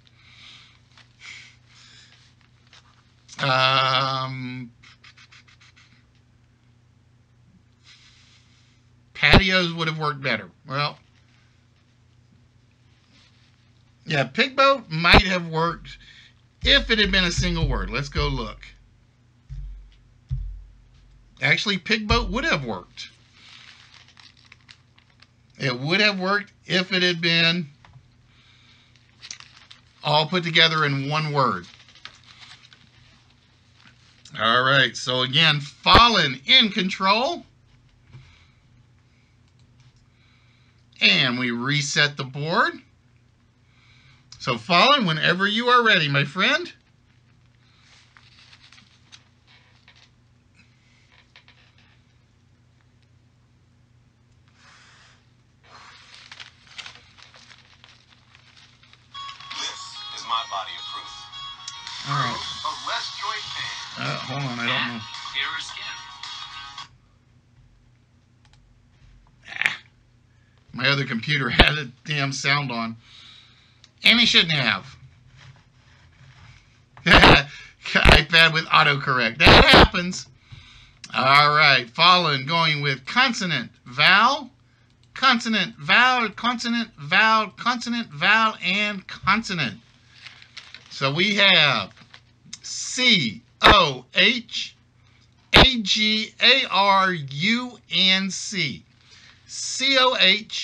Patios would have worked better. Well, yeah, pig boat might have worked if it had been a single word. Let's go look. Actually, pig boat would have worked. It would have worked if it had been all put together in one word. All right, so again, Fallen in control. And we reset the board. So Fallen, whenever you are ready, my friend. My body of proof. All right. Of less joint pain. Hold on, I don't know. Clearer skin. My other computer had a damn sound on. And he shouldn't have. iPad with autocorrect. That happens. All right. Fallen going with consonant, vowel, consonant, vowel, consonant, vowel, consonant, vowel, and consonant. So we have C-O-H-A-G-A-R-U-N-C. C-O-H-A-G-A-R-U-N-C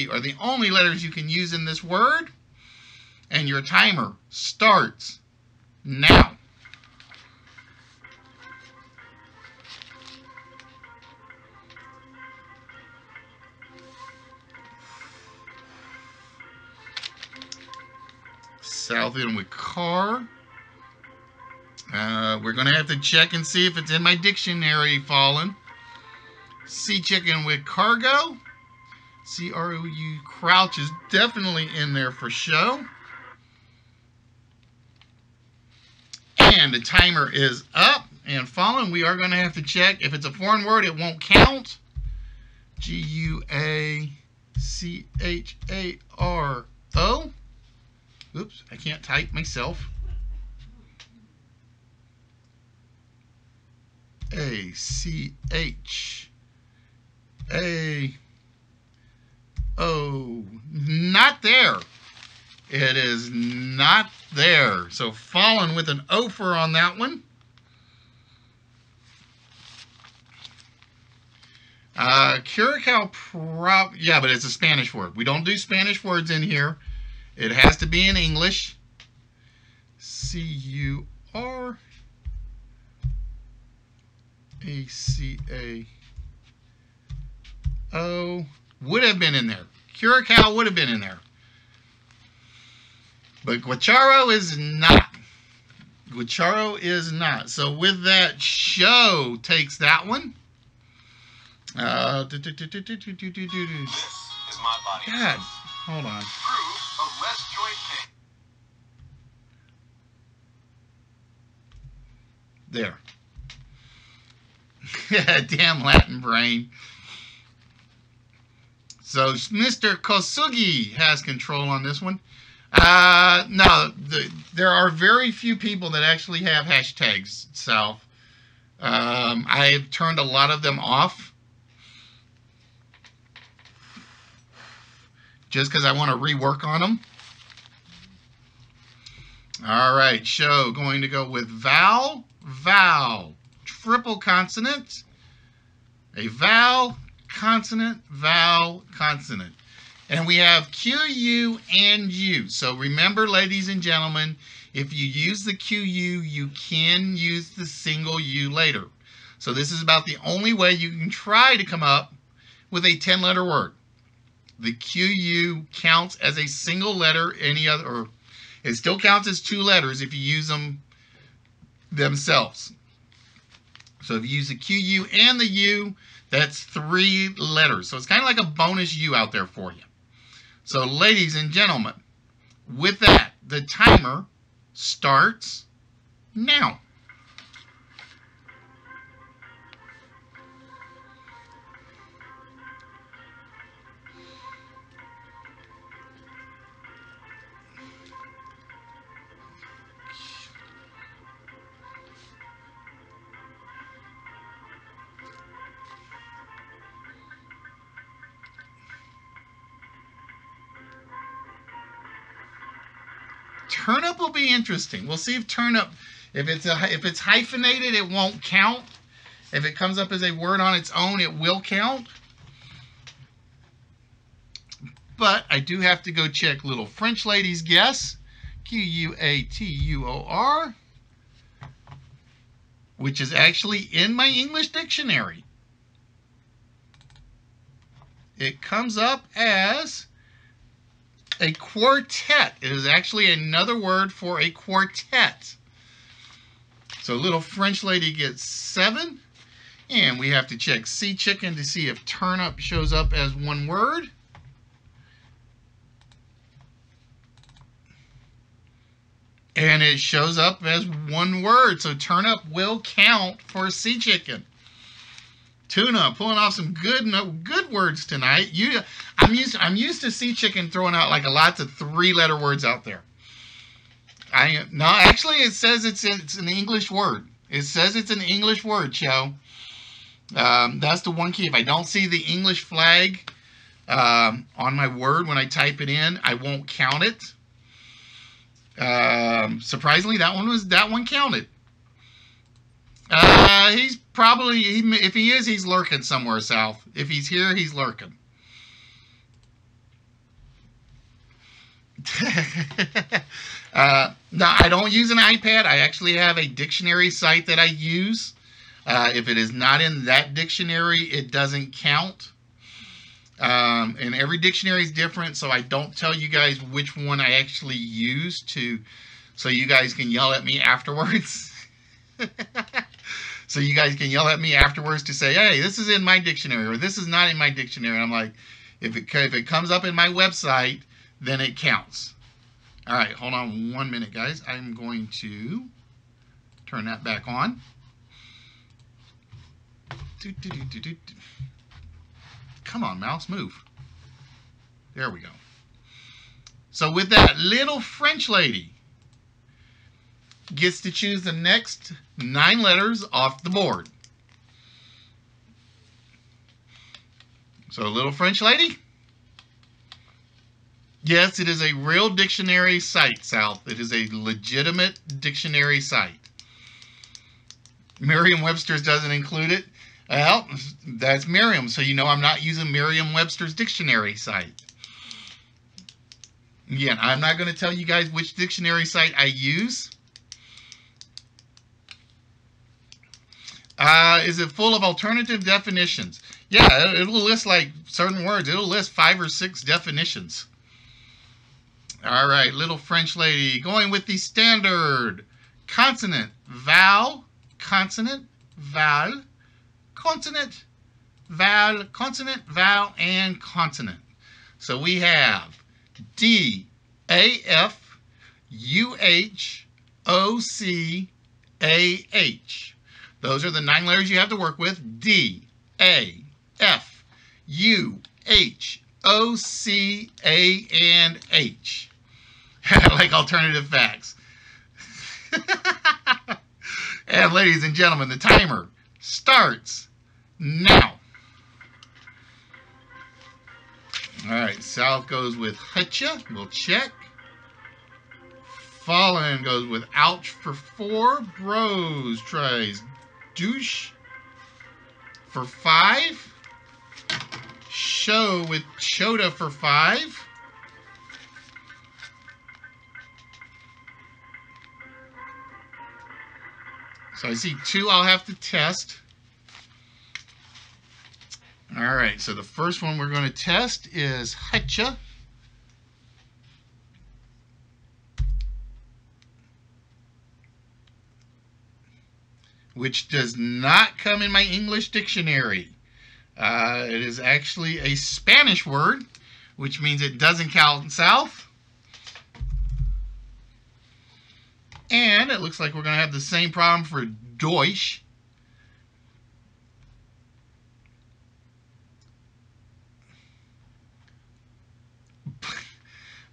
are the only letters you can use in this word. And your timer starts now. South in with car. We're going to have to check and see if it's in my dictionary, Fallen. Sea Chicken with cargo. C-R-O-U, crouch is definitely in there for show. And the timer is up and falling. We are going to have to check. If it's a foreign word, it won't count. G-U-A-C-H-A-R-O. Oops, I can't type myself. A-C-H-A-O. Not there. It is not there. So fallen with an offer on that one. Curacao, yeah, but it's a Spanish word. We don't do Spanish words in here. It has to be in English. C-U-R-A-C-A-O. Would have been in there. Curacao would have been in there. But Guacharo is not. Guacharo is not. So with that, show takes that one. This is my body. God, hold on. Proof of less joint pain. There. Damn Latin brain. So Mr. Kosugi has control on this one. No, there are very few people that actually have hashtags, Sal. I've turned a lot of them off. Just because I want to rework on them. All right, show going to go with vowel, vowel, triple consonant, a vowel, consonant, vowel, consonant. And we have Q, U, and U. So remember, ladies and gentlemen, if you use the QU, you can use the single U later. So this is about the only way you can try to come up with a 10-letter word. The QU counts as a single letter, or it still counts as 2 letters if you use them themselves. So if you use the QU and the U, that's 3 letters. So it's kind of like a bonus U out there for you. So ladies and gentlemen, with that, the timer starts now. Turnip will be interesting. We'll see if turnip, if it's hyphenated, it won't count. If it comes up as a word on its own, it will count. But I do have to go check little French lady's guess. Q-U-A-T-U-O-R, which is actually in my English dictionary. It comes up as a quartet. It is actually another word for a quartet. So little French lady gets 7. And we have to check sea chicken to see if turnip shows up as one word. And it shows up as one word. So turnip will count for sea chicken. Tuna, pulling off some good words tonight. I'm used to sea chicken throwing out like lots of 3-letter words out there. No, actually it says it's an English word. It says it's an English word, Joe. That's the one key. If I don't see the English flag on my word when I type it in, I won't count it. Surprisingly, that one counted. He's probably, if he is, he's lurking somewhere south. If he's here, he's lurking. No, I don't use an iPad. I actually have a dictionary site that I use. If it is not in that dictionary, it doesn't count. And every dictionary is different, so I don't tell you guys which one I actually use so you guys can yell at me afterwards. So you guys can yell at me afterwards to say, hey, this is in my dictionary, or this is not in my dictionary. And I'm like, If it comes up in my website, then it counts. All right, hold on 1 minute, guys. I'm going to turn that back on. Come on, mouse, move. There we go. So with that, little French lady gets to choose the next 9 letters off the board. So little French lady? Yes, it is a real dictionary site, South. It is a legitimate dictionary site. Merriam-Webster's doesn't include it. Well, that's Merriam, so you know I'm not using Merriam-Webster's dictionary site. Again, I'm not going to tell you guys which dictionary site I use. Is it full of alternative definitions? Yeah, it'll list like certain words. It'll list 5 or 6 definitions. All right, little French lady. Going with the standard consonant, vowel, consonant, vowel, consonant, vowel, consonant, vowel, and consonant. So we have D, A, F, U, H, O, C, A, H. Those are the 9 letters you have to work with. D, A, F, U, H, O, C, A, and H. Like alternative facts. And ladies and gentlemen, the timer starts now. All right, South goes with hutcha. We'll check. Fallen goes with ouch for 4. Bros tries douche for 5. Show with chota for 5. So I see 2 I'll have to test. All right, so the first one we're going to test is hutcha. Which does not come in my English dictionary. It is actually a Spanish word, which means it doesn't count South. And it looks like we're going to have the same problem for Deutsch.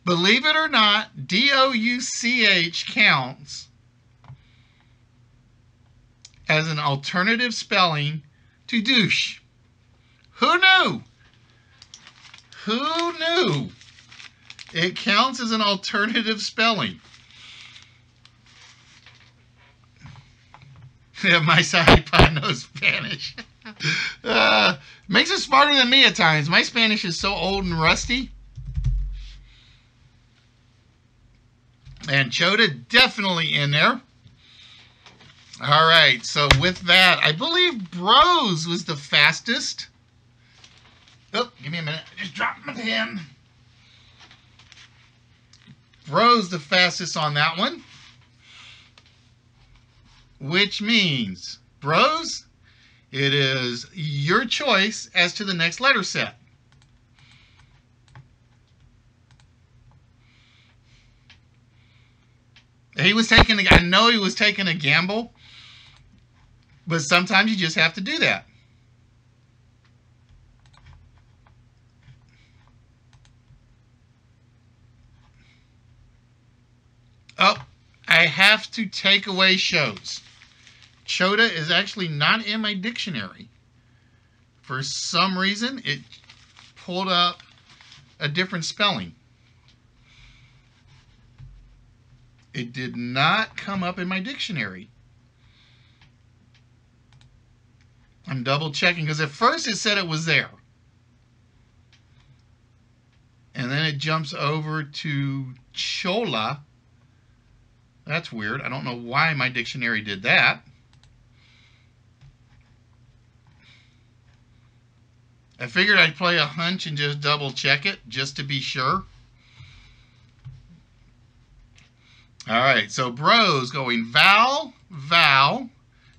Believe it or not, D-O-U-C-H counts as an alternative spelling to douche. Who knew? Who knew? It counts as an alternative spelling. Yeah, my side pie knows Spanish. Makes it smarter than me at times. My Spanish is so old and rusty. And chota definitely in there. All right, so with that, I believe bros was the fastest. Oh, give me a minute. I just dropped my pen. Bros the fastest on that one. Which means, bros, it is your choice as to the next letter set. I know he was taking a gamble, but sometimes you just have to do that. Oh, I have to take away shows. Chota is actually not in my dictionary. For some reason, it pulled up a different spelling. It did not come up in my dictionary. I'm double checking because at first it said it was there. And then it jumps over to chola. That's weird. I don't know why my dictionary did that. I figured I'd play a hunch and just double check it just to be sure. All right, so bros going vowel, vowel,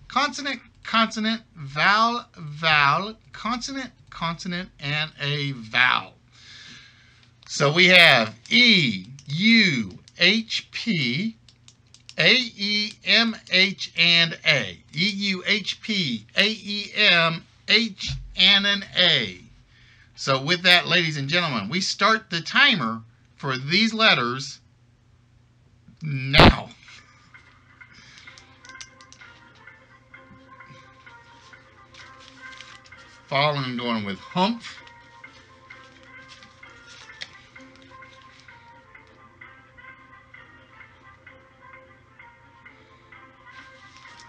consonant, consonant, vowel, vowel, consonant, consonant, and a vowel. So we have E, U, H, P, A, E, M, H, and A. E, U, H, P, A, E, M, H, and an A. So with that, ladies and gentlemen, we start the timer for these letters now. Following, going with humph.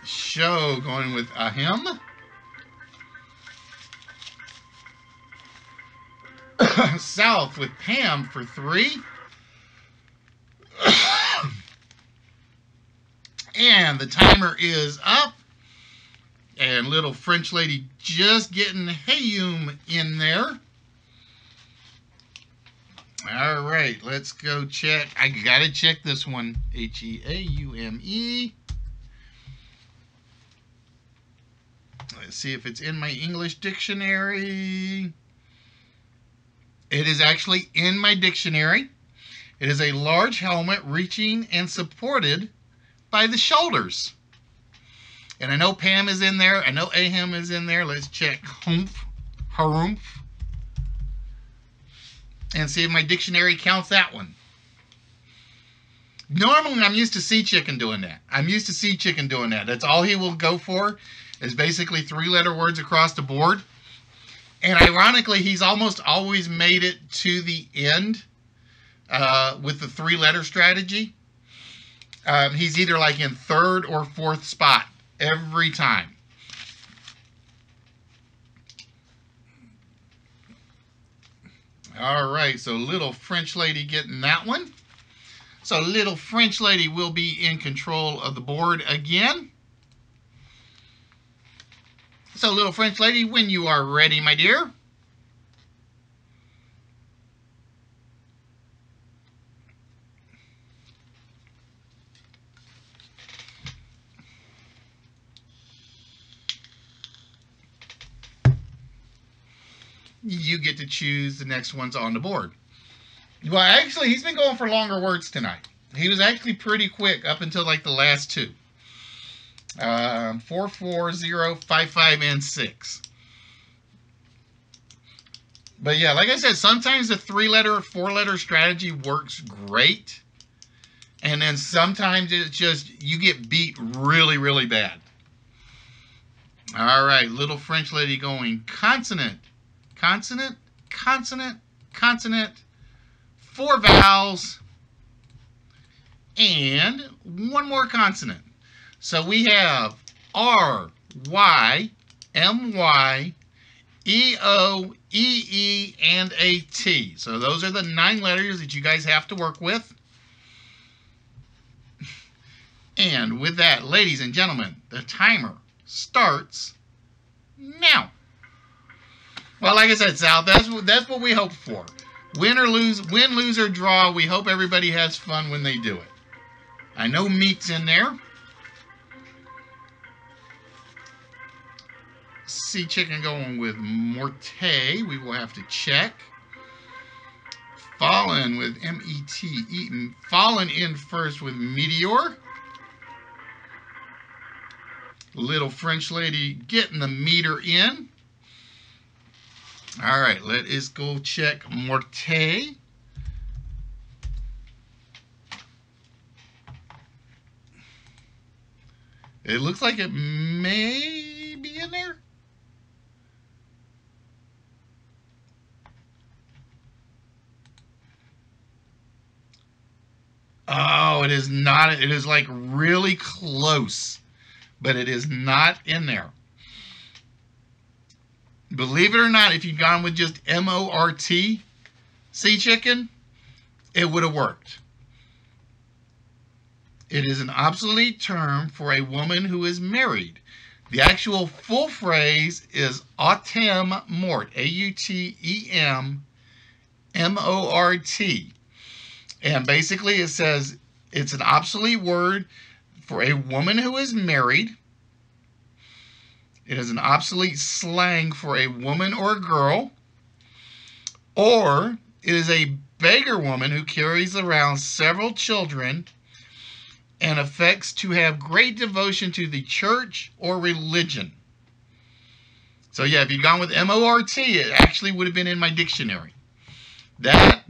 Show, going with ahem. South with Pam for 3. And the timer is up. And little French lady just getting Heyum in there. All right, let's go check. I gotta check this one. H-E-A-U-M-E. Let's see if it's in my English dictionary. It is actually in my dictionary. It is a large helmet reaching and supported by the shoulders. And I know Pam is in there. I know Ahem is in there. Let's check humph, harumph, and see if my dictionary counts that one. Normally, I'm used to Sea Chicken doing that. That's all he will go for, is basically 3-letter words across the board. And ironically, he's almost always made it to the end with the 3-letter strategy. He's either like in 3rd or 4th spot every time. All right, so little French lady getting that one. So little French lady will be in control of the board again. So little French lady, when you are ready, my dear. You get to choose the next ones on the board. Well, actually, he's been going for longer words tonight. He was actually pretty quick up until like the last 2. 4, 4, 0, 5, 5, and 6. But yeah, like I said, sometimes the 3-letter or 4-letter strategy works great. And then sometimes it's just, you get beat really, really bad. All right, little French lady going consonant, consonant, consonant, consonant, 4 vowels, and 1 more consonant. So we have R, Y, M, Y, E, O, E, E, and a T. So those are the 9 letters that you guys have to work with. And with that, ladies and gentlemen, the timer starts now. Well, like I said, Sal, that's what we hope for. Win, lose, or draw, we hope everybody has fun when they do it. I know meat's in there. Sea Chicken going with Morte. We will have to check. Fallen with M-E-T, Eaton. Fallen in first with Meteor. Little French lady getting the meter in. All right, let us go check Morte. It looks like it may be in there. Oh, it is not. It is like really close, but it is not in there. Believe it or not, if you'd gone with just M-O-R-T, Sea Chicken, it would have worked. It is an obsolete term for a woman who is married. The actual full phrase is autem mort, A-U-T-E-M M-O-R-T. And basically it says it's an obsolete word for a woman who is married It is an obsolete slang for a woman or a girl. Or it is a beggar woman who carries around several children and affects to have great devotion to the church or religion. So yeah, if you'd gone with M-O-R-T, it actually would have been in my dictionary. That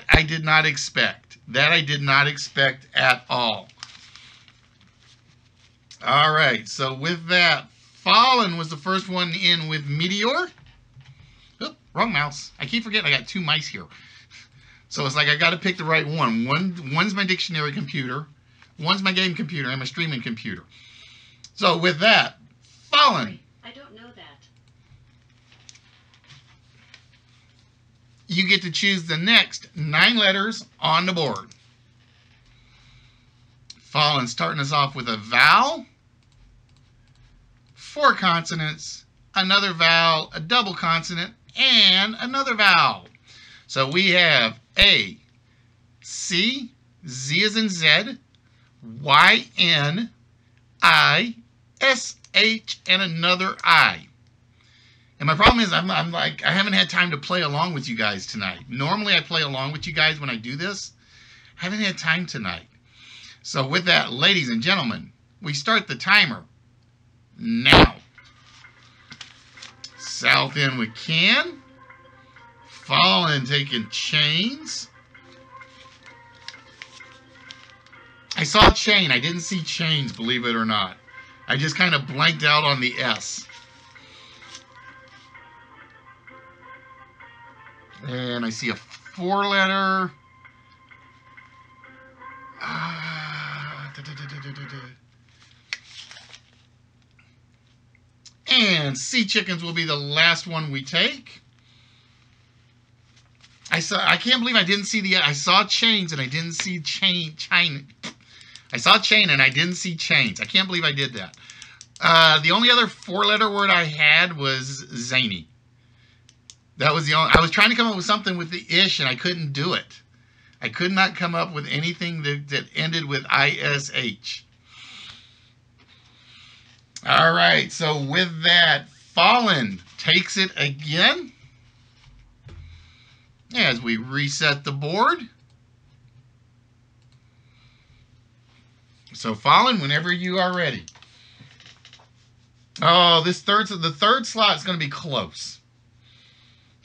I did not expect. That I did not expect at all. All right, so with that, Fallen was the first one in with Meteor. Oop, wrong mouse. I keep forgetting I got two mice here. So it's like I got to pick the right one. One's my dictionary computer. One's my game computer and my streaming computer. So with that, Fallen. I don't know that. You get to choose the next 9 letters on the board. Fallen starting us off with a vowel, 4 consonants, another vowel, a double consonant, and another vowel. So we have A, C, Z as in Z, Y, N, I, S, H, and another I. And my problem is I'm like, I haven't had time to play along with you guys tonight. Normally I play along with you guys when I do this. I haven't had time tonight. So with that, ladies and gentlemen, we start the timer now. South end with can. Fallen taking chains. I saw chain. I didn't see chains, believe it or not. I just kind of blanked out on the S. And I see a 4-letter. And sea chickens will be the last one we take. I can't believe I didn't see I saw chains and I didn't see chain. I saw chain and I didn't see chains. I can't believe I did that. The only other 4-letter word I had was zany. That was the only. I was trying to come up with something with the ish and I couldn't do it. I could not come up with anything that ended with ISH. All right, so with that, Fallen takes it again. As we reset the board. So Fallen, whenever you are ready. Oh, the third slot is going to be close.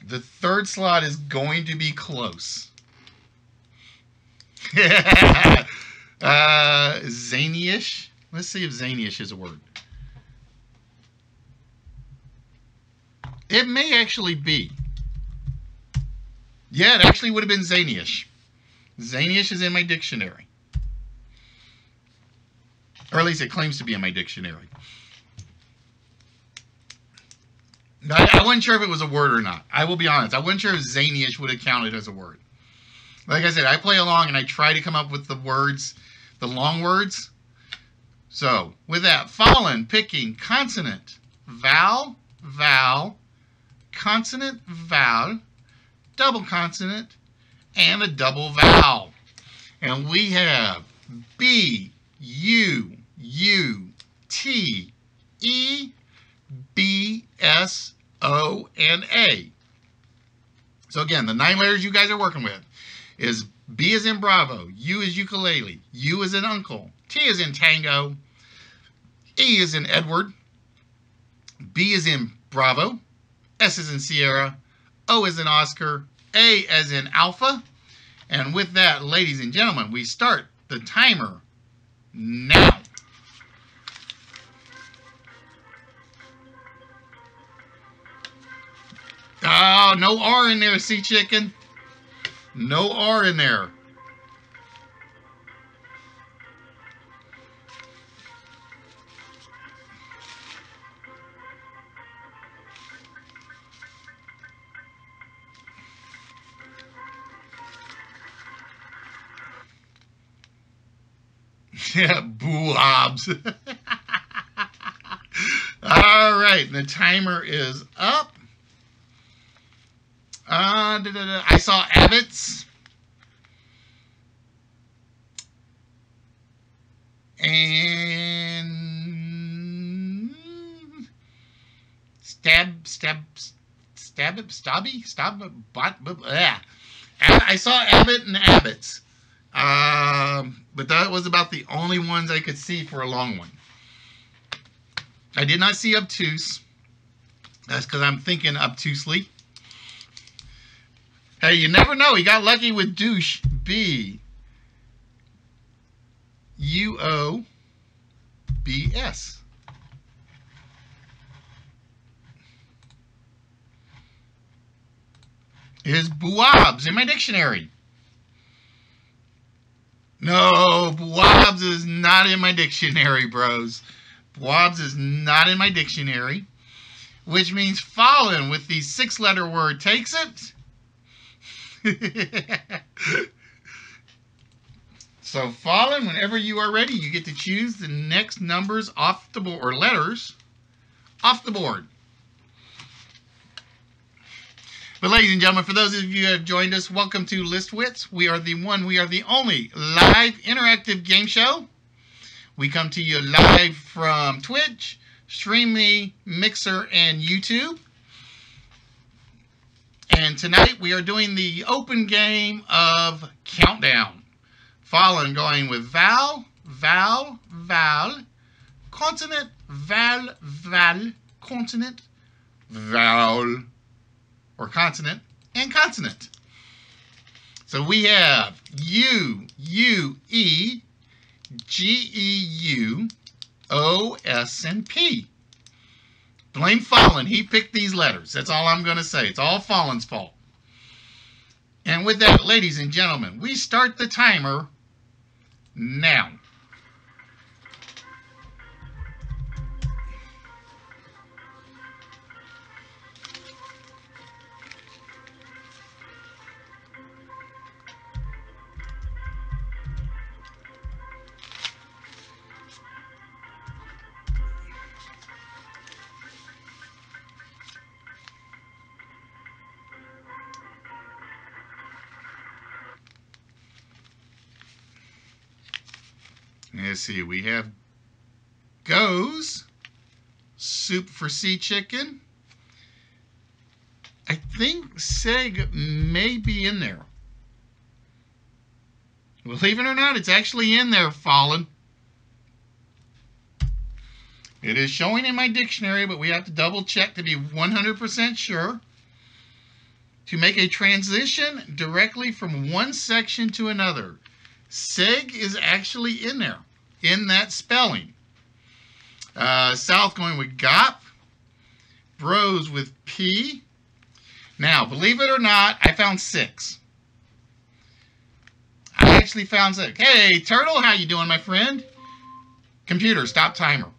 The third slot is going to be close. Zanyish. Let's see if zanyish is a word. It may actually be. Yeah, it actually would have been zanyish. Zanyish is in my dictionary. Or at least it claims to be in my dictionary. I wasn't sure if it was a word or not. I will be honest. I wasn't sure if zanyish would have counted as a word. Like I said, I play along and I try to come up with the words, the long words. So, with that, Fallen picking consonant, vowel, vowel, consonant, vowel, double consonant, and a double vowel. And we have B, U, U, T, E, B, S, O, and A. So again, the 9 letters you guys are working with is B as in Bravo, U as ukulele, U as in uncle, T as in tango, E as in Edward, B as in Bravo, S as in Sierra, O as in Oscar, A as in Alpha. And with that, ladies and gentlemen, we start the timer now. Oh, no R in there, sea chicken. No R in there. Yeah, boo-hobs. All right, the timer is up. I saw Abbott's. And I saw Abbott and Abbott's. But that was about the only ones I could see for a long one. I did not see obtuse. That's because I'm thinking obtusely. Hey, you never know. He got lucky with douche. B-U-O-B-S. Is buabs in my dictionary? No, buabs is not in my dictionary, bros. Buabs is not in my dictionary, which means fallen with the 6-letter word takes it. So fallen, whenever you are ready, you get to choose the next numbers off the board, or letters off the board. But ladies and gentlemen, for those of you who have joined us, welcome to List Wits. We are the only live interactive game show. We come to you live from Twitch, StreamMe, Mixer, and YouTube. And tonight we are doing the open game of Countdown. Fallen going with vowel, vowel, vowel, consonant, vowel, vowel, consonant, vowel, or consonant, and consonant. So we have U, U, E, G, E, U, O, S, and P. Blame Fallen. He picked these letters. That's all I'm going to say. It's all Fallen's fault. And with that, ladies and gentlemen, we start the timer now. Let's see, we have goes, soup for sea chicken. I think seg may be in there. Believe it or not, it's actually in there, Fallen. It is showing in my dictionary, but we have to double check to be 100% sure. To make a transition directly from one section to another. Seg is actually in there, in that spelling. South going with GOP. Bros with P. Now, believe it or not, I found 6. I actually found 6. Hey, Turtle, how you doing, my friend? Computer, stop timer.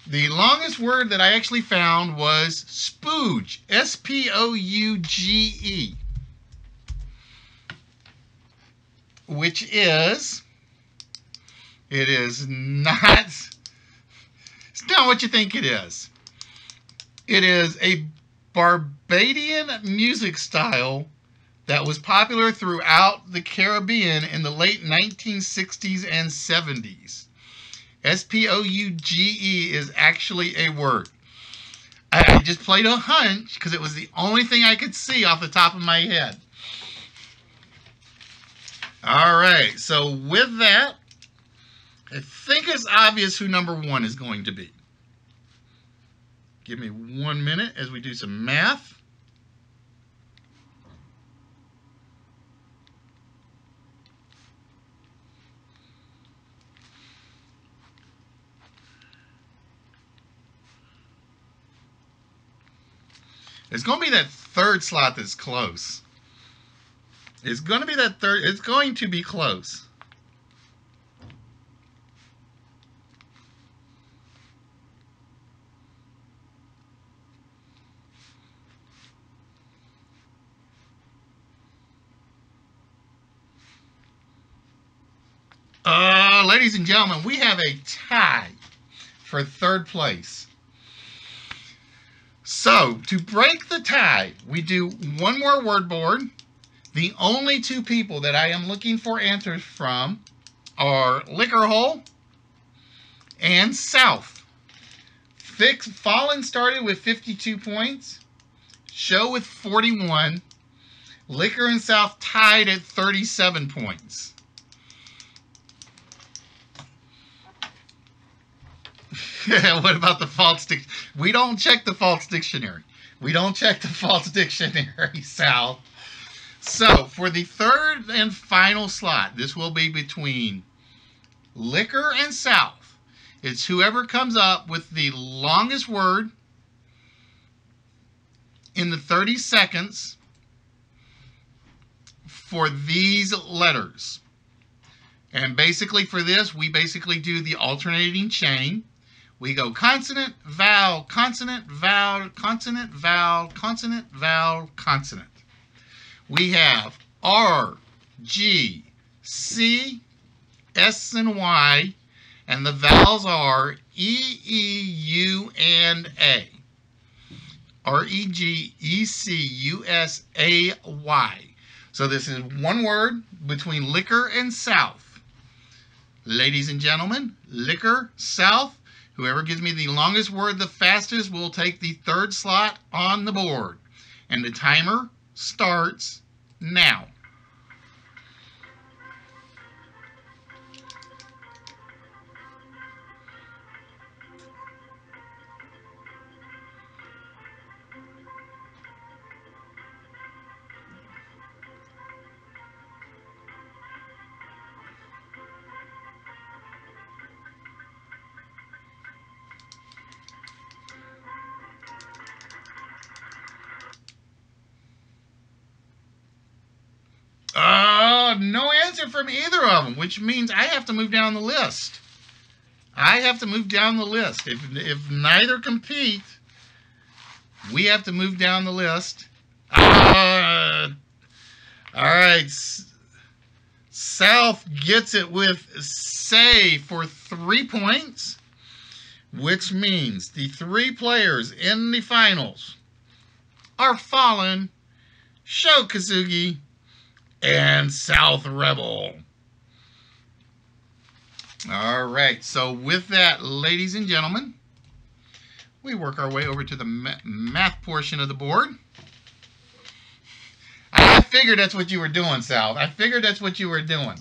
The longest word that I actually found was spooge. S-P-O-U-G-E. Which is, it is not, it's not what you think it is. It is a Barbadian music style that was popular throughout the Caribbean in the late 1960s and 70s. S-P-O-U-G-E is actually a word. I just played a hunch because it was the only thing I could see off the top of my head. All right, so with that, I think it's obvious who number 1 is going to be. Give me 1 minute as we do some math. It's going to be that third slot that's close. It's going to be that third. It's going to be close. Ladies and gentlemen, we have a tie for third place. So, to break the tie, we do one more word board. The only 2 people that I am looking for answers from are Liquor Hole and South. Fallen started with 52 points. Show with 41. Liquor and South tied at 37 points. What about the false dictionary? We don't check the false dictionary. We don't check the false dictionary, Sal. So, for the third and final slot, this will be between Liquor and South. It's whoever comes up with the longest word in the 30 seconds for these letters. And basically for this, we basically do the alternating chain. We go consonant, vowel, consonant, vowel, consonant, vowel, consonant, vowel, consonant. We have R, G, C, S, and Y, and the vowels are E, E, U, and A. R, E, G, E, C, U, S, A, Y. So this is one word between Liquor and South. Ladies and gentlemen, Liquor, South. Whoever gives me the longest word the fastest will take the third slot on the board. And the timer starts now. No answer from either of them, which means I have to move down the list. I have to move down the list. If neither compete, we have to move down the list. All right. South gets it with say for 3 points, which means the 3 players in the finals are Fallen, Sho Kazugi, and South Rebel. All right, so with that, ladies and gentlemen, we work our way over to the math portion of the board. I figured that's what you were doing, South. I figured that's what you were doing.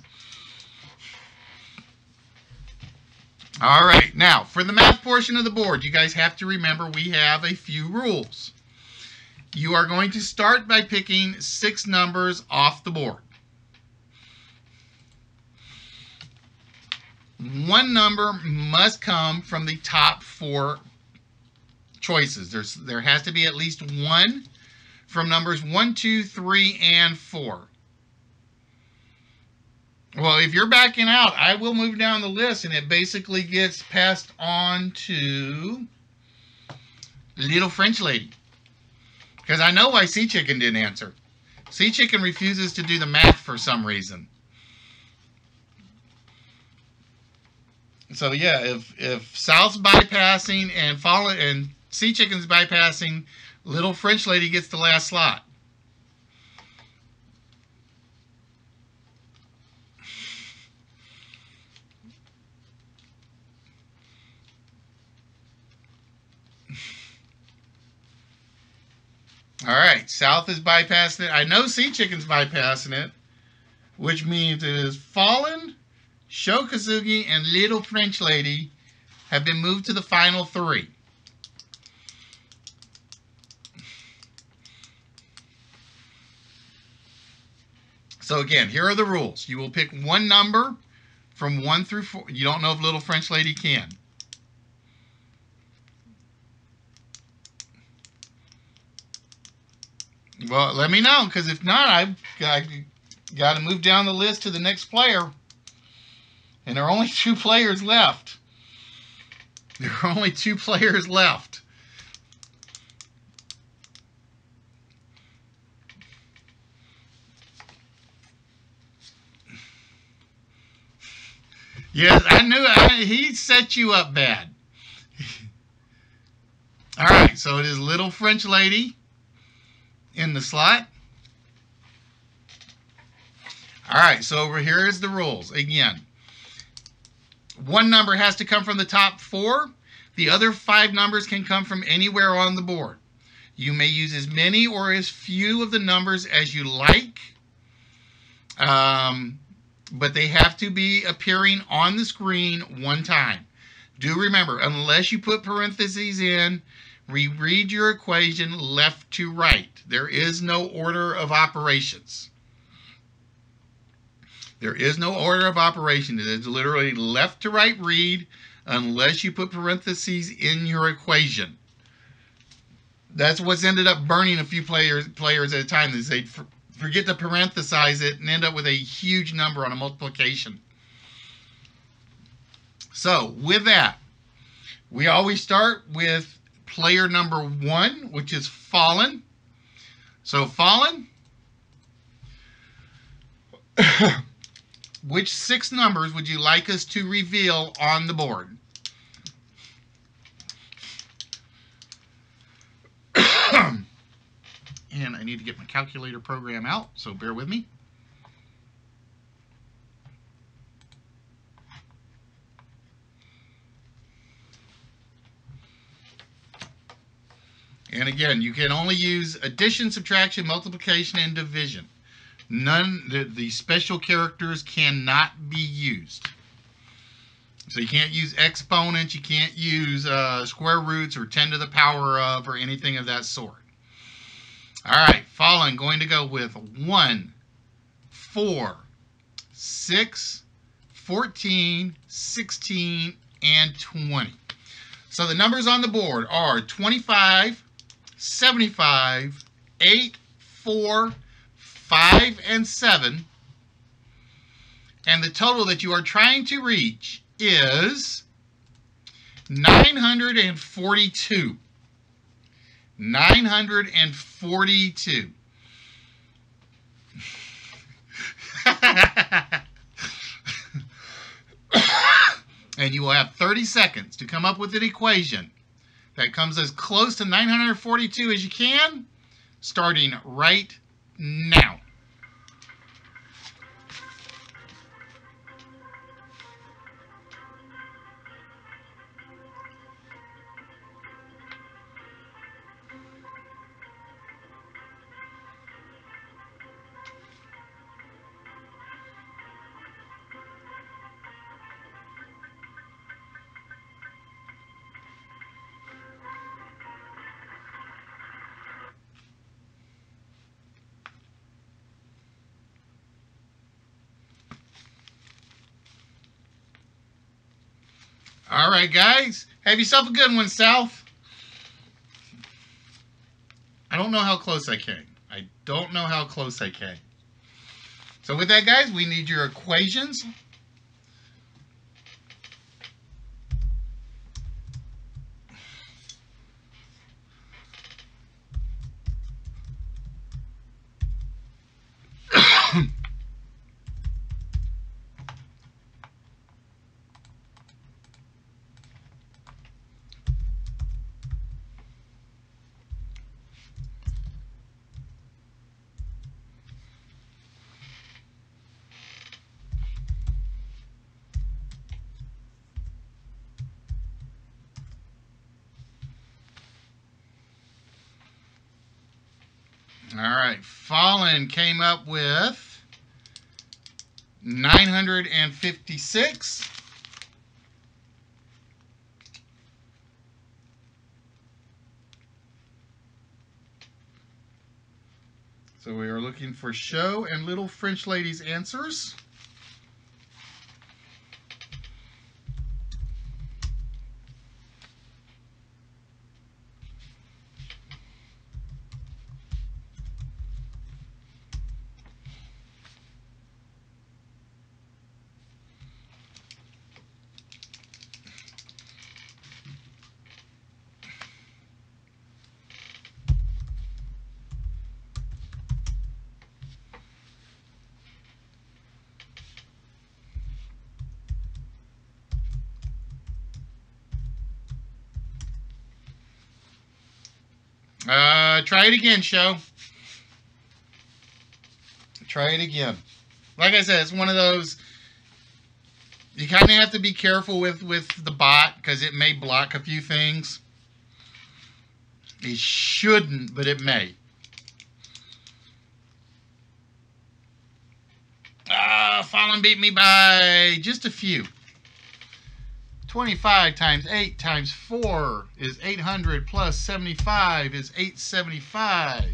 All right, now, for the math portion of the board, you guys have to remember we have a few rules. You are going to start by picking 6 numbers off the board. 1 number must come from the top 4 choices. There has to be at least 1 from numbers 1, 2, 3, and 4. Well, if you're backing out, I will move down the list, and it basically gets passed on to Little French Lady. Because I know why Sea Chicken didn't answer. Sea Chicken refuses to do the math for some reason. So yeah, if South's bypassing and Sea Chicken's bypassing, Little French Lady gets the last slot. All right, South is bypassing it. I know Sea Chicken's bypassing it, which means it is Fallen, Sho Kazugi, and Little French Lady have been moved to the final 3. So again, here are the rules. You will pick 1 number from 1 through 4. You don't know if Little French Lady can. Well, let me know, because if not, I've got to move down the list to the next player. And there are only 2 players left. There are only 2 players left. Yes, I knew he set you up bad. All right, so it is Little French Lady in the slot. All right, so over here is the rules. Again, 1 number has to come from the top 4. The other 5 numbers can come from anywhere on the board. You may use as many or as few of the numbers as you like, but they have to be appearing on the screen one time. Do remember, unless you put parentheses in, reread your equation left to right. There is no order of operations. There is no order of operation. It is literally left to right read unless you put parentheses in your equation. That's what's ended up burning a few players at a time. They forget to parenthesize it and end up with a huge number on a multiplication. So with that, we always start with player number 1, which is Fallen. So Fallen, which 6 numbers would you like us to reveal on the board? And I need to get my calculator program out, so bear with me. And again, you can only use addition, subtraction, multiplication, and division. The special characters cannot be used. So you can't use exponents, you can't use square roots or 10 to the power of or anything of that sort. All right, Fallen, going to go with 1, 4, 6, 14, 16, and 20. So the numbers on the board are 25, 75, 8, 4, 5, and 7. And the total that you are trying to reach is 942. 942. And you will have 30 seconds to come up with an equation that comes as close to 942 as you can, starting right now. All right, guys. Have yourself a good one, South. I don't know how close I came. I don't know how close I came. So with that, guys, we need your equations. All right, Fallen came up with 956. So we are looking for Show and Little French Lady's answers. Try it again, Show. Try it again. Like I said, it's one of those, You kind of have to be careful with the bot because it may block a few things. It shouldn't, but it may. Fallen beat me by just a few. 25 times 8 times 4 is 800 plus 75 is 875.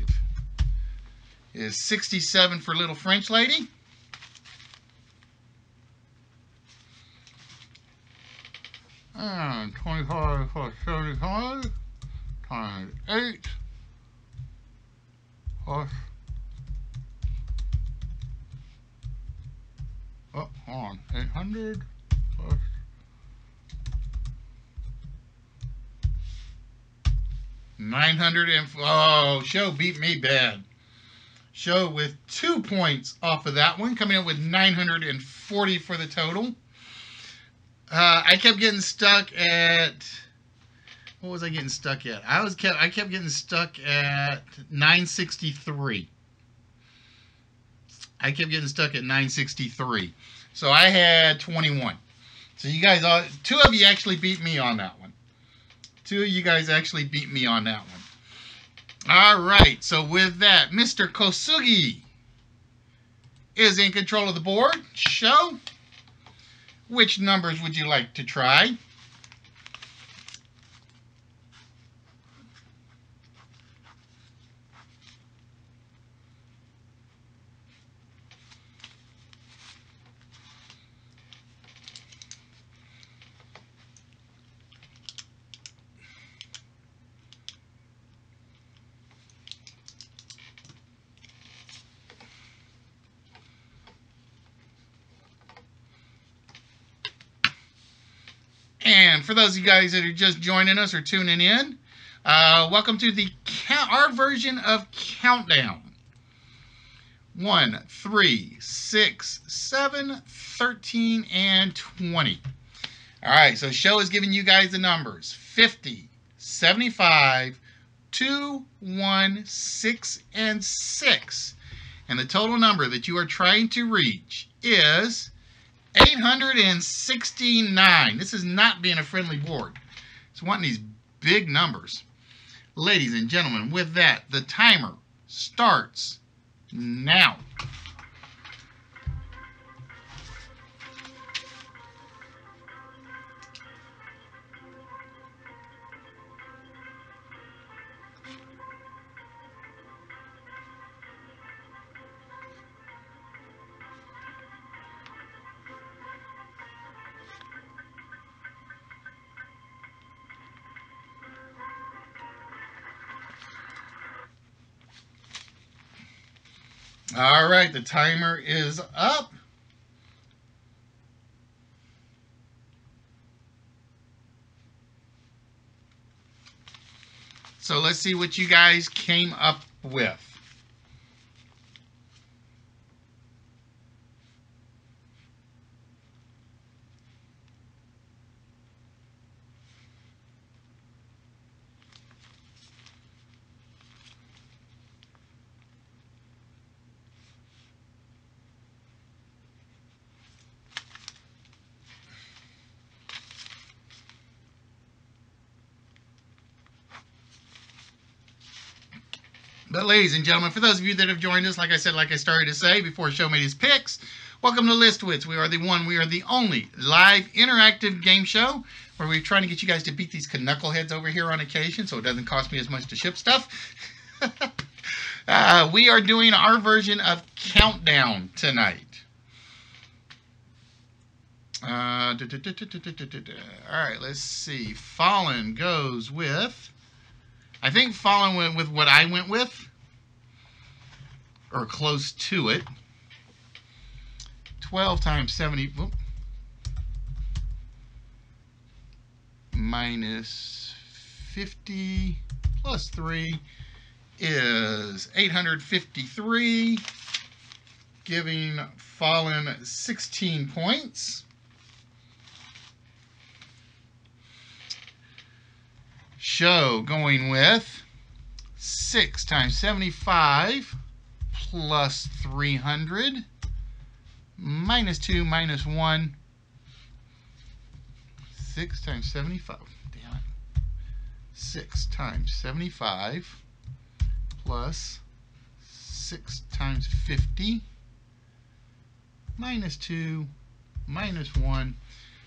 Is 67 for little French lady. And 25 plus 75 times 8 plus... Oh, hold on. 800 plus... Oh, Show beat me bad. Show with 2 points off of that one, coming up with 940 for the total. I kept getting stuck at... What was I getting stuck at? I kept getting stuck at 963. I kept getting stuck at 963. So I had 21. So you guys, two of you actually beat me on that one. Two of you guys actually beat me on that one. All right. So with that, Mr. Kosugi is in control of the board. Show. Which numbers would you like to try? And for those of you guys that are just joining us or tuning in, welcome to our version of Countdown. 1, 3, 6, 7, 13, and 20. All right, so Show is giving you guys the numbers 50, 75, 2, 1, 6, and 6. And the total number that you are trying to reach is 869. This is not being a friendly board. It's wanting these big numbers. Ladies and gentlemen, with that, the timer starts now. All right, the timer is up. So let's see what you guys came up with. But ladies and gentlemen, for those of you that have joined us, like I said, like I started to say before Show made his picks, welcome to List Wits. We are the only live interactive game show where we're trying to get you guys to beat these knuckleheads over here on occasion so it doesn't cost me as much to ship stuff. We are doing our version of Countdown tonight. All right, let's see. Fallen goes with... I think Fallen went with what I went with, or close to it. 12 times 70, whoop, minus 50 plus 3 is 853, giving Fallen 16 points. Show going with 6 times 75 plus 300 minus 2 minus 1 6 times 75. Damn it. 6 times 75 plus 6 times 50 minus 2 minus 1.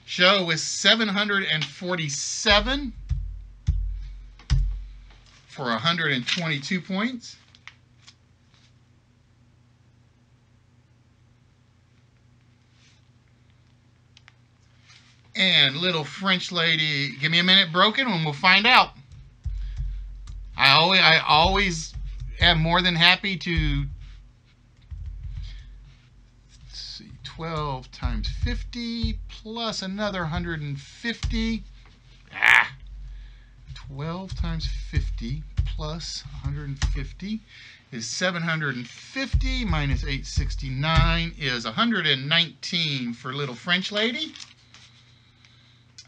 Show is 747 for 122 points. And little French lady, give me a minute, broken, and we'll find out. I always am more than happy to. Let's see, 12 times 50 plus another 150. 12 times 50 plus 150 is 750 minus 869 is 119 for little French lady.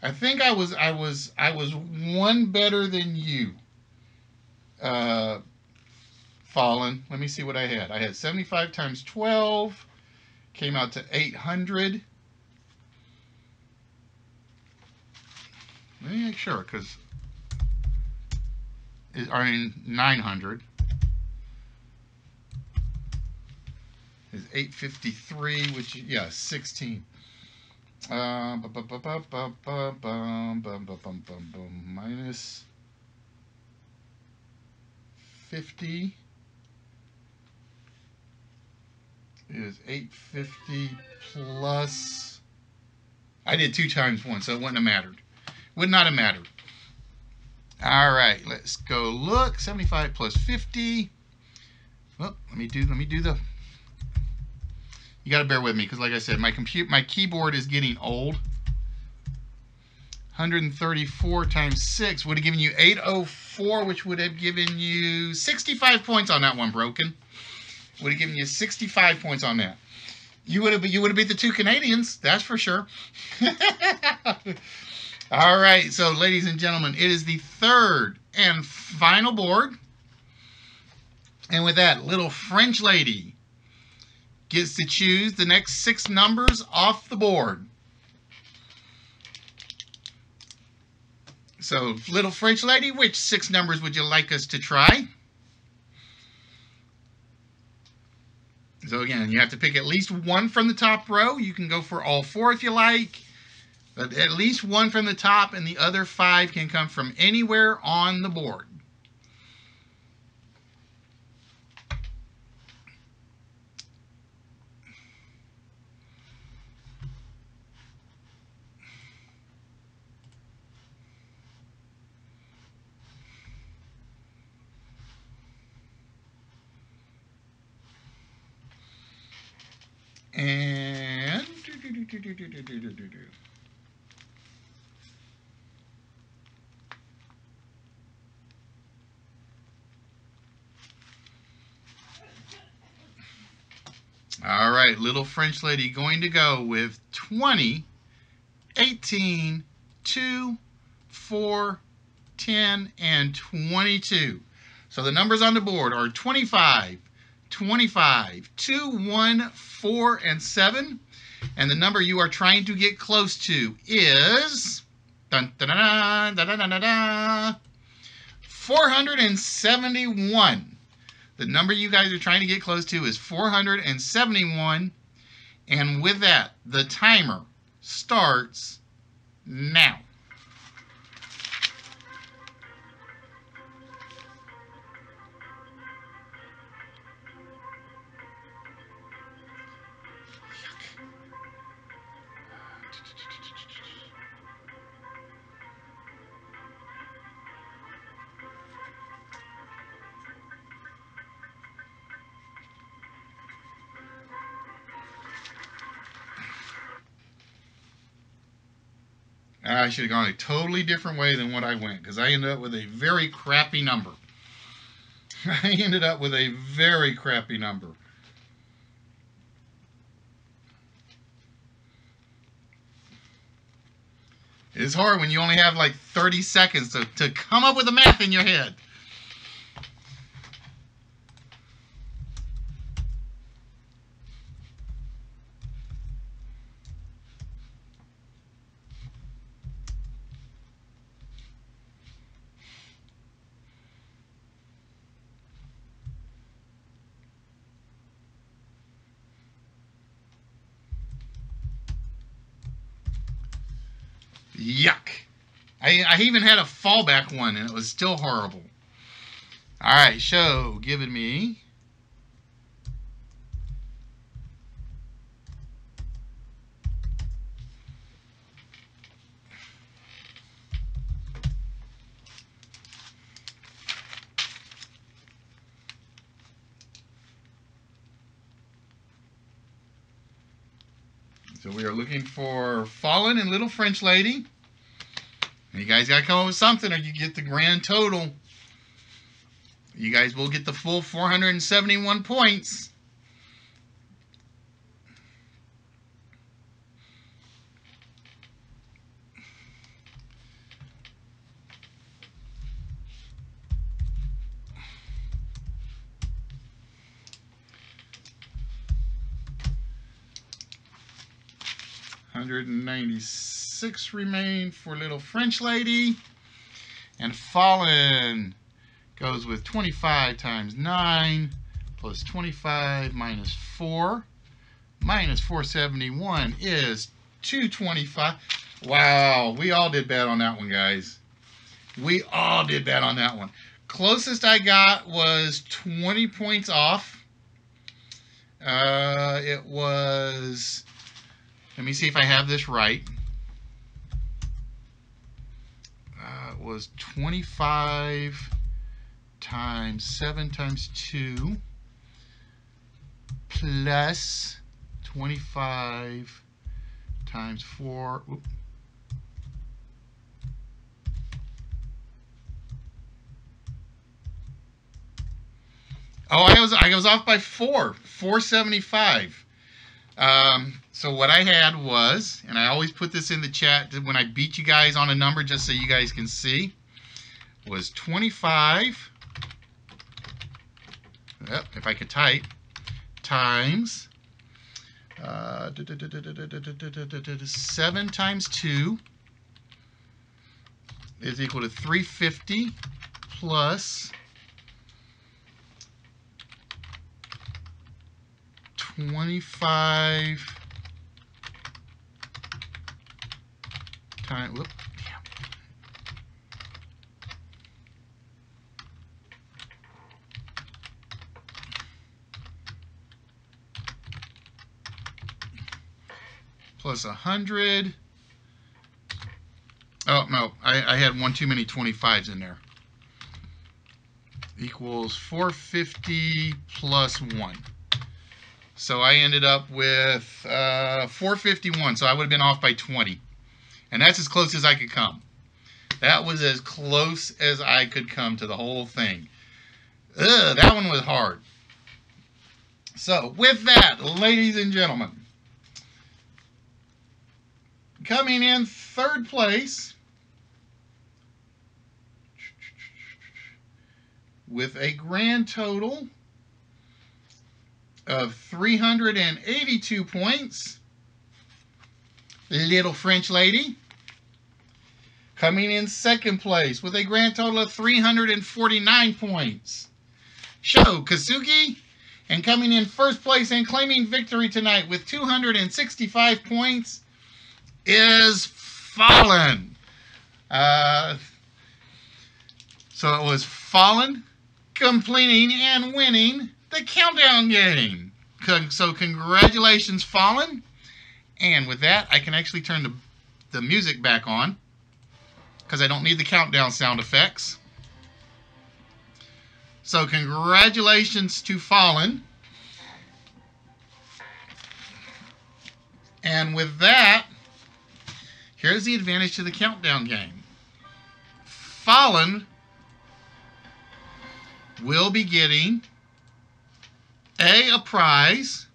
I think I was one better than you, Fallen. Let me see what I had. I had 75 times 12, came out to 800. Let me make sure, because I mean 900 is 853, which yeah, 16. Minus 50 is 850 plus. I did 2 times 1, so it wouldn't have mattered. Would not have mattered. All right, let's go look. 75 plus 50. Well, let me do the. You got to bear with me because, like I said, my keyboard is getting old. 134 times 6 would have given you 804, which would have given you 65 points on that one, broken. Would have given you 65 points on that. You would have beat the 2 Canadians, that's for sure. All right, so ladies and gentlemen, it is the 3rd and final board. And with that, little French lady gets to choose the next 6 numbers off the board. So, little French lady, which 6 numbers would you like us to try? So again, you have to pick at least 1 from the top row. You can go for all 4 if you like. But at least 1 from the top, and the other 5 can come from anywhere on the board. And all right, little French lady going to go with 20, 18, 2, 4, 10, and 22. So the numbers on the board are 25, 25, 2, 1, 4, and 7. And the number you are trying to get close to is 471. The number you guys are trying to get close to is 471. And with that, the timer starts now. I should have gone a totally different way than what I went, because I ended up with a very crappy number. I ended up with a very crappy number. It's hard when you only have like 30 seconds to come up with the math in your head. Yuck. I even had a fallback one, and it was still horrible. All right, show giving me... So we are looking for Fallen and Little French Lady. You guys got to come up with something or you get the grand total. You guys will get the full 471 points. $196 remain for Little French Lady. And Fallen goes with 25 times 9 plus 25 minus 4. Minus 471 is 225. Wow, we all did bad on that one, guys. We all did bad on that one. Closest I got was 20 points off. It was... Let me see if I have this right. It was 25 times 7 times 2 plus 25 times 4. Oop. Oh, I was off by 475. So what I had was, and I always put this in the chat when I beat you guys on a number just so you guys can see, was 25, if I could type, times 7 times 2 is equal to 350 plus 25 times, whoop, damn. Plus 100. Oh, no, I had one too many 25s in there. Equals 450 plus 1. So I ended up with 451, so I would have been off by 20. And that's as close as I could come. That was as close as I could come to the whole thing. Ugh, that one was hard. So with that, ladies and gentlemen, coming in third place with a grand total of 382 points, Little French Lady. Coming in second place with a grand total of 349 points, Sho Kazuki. And coming in first place and claiming victory tonight with 265 points is Fallen. So it was Fallen completing and winning the countdown game. So congratulations, Fallen. And with that, I can actually turn the music back on because I don't need the countdown sound effects. So congratulations to Fallen. And with that, here's the advantage to the countdown game. Fallen will be getting A, a prize,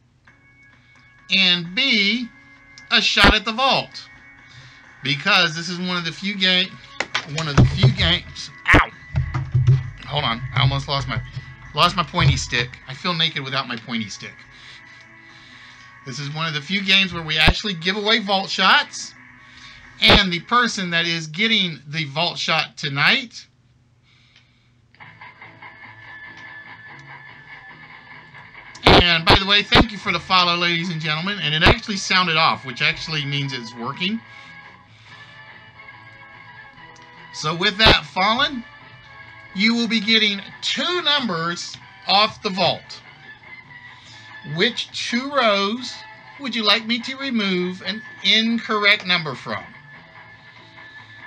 and B, a shot at the vault. Because this is one of the few games. Ow! Hold on, I almost lost my pointy stick. I feel naked without my pointy stick. This is one of the few games where we actually give away vault shots. And the person that is getting the vault shot tonight and by the way, thank you for the follow, ladies and gentlemen. And it actually sounded off, which actually means it's working. So with that fallen, you will be getting 2 numbers off the vault. Which 2 rows would you like me to remove an incorrect number from?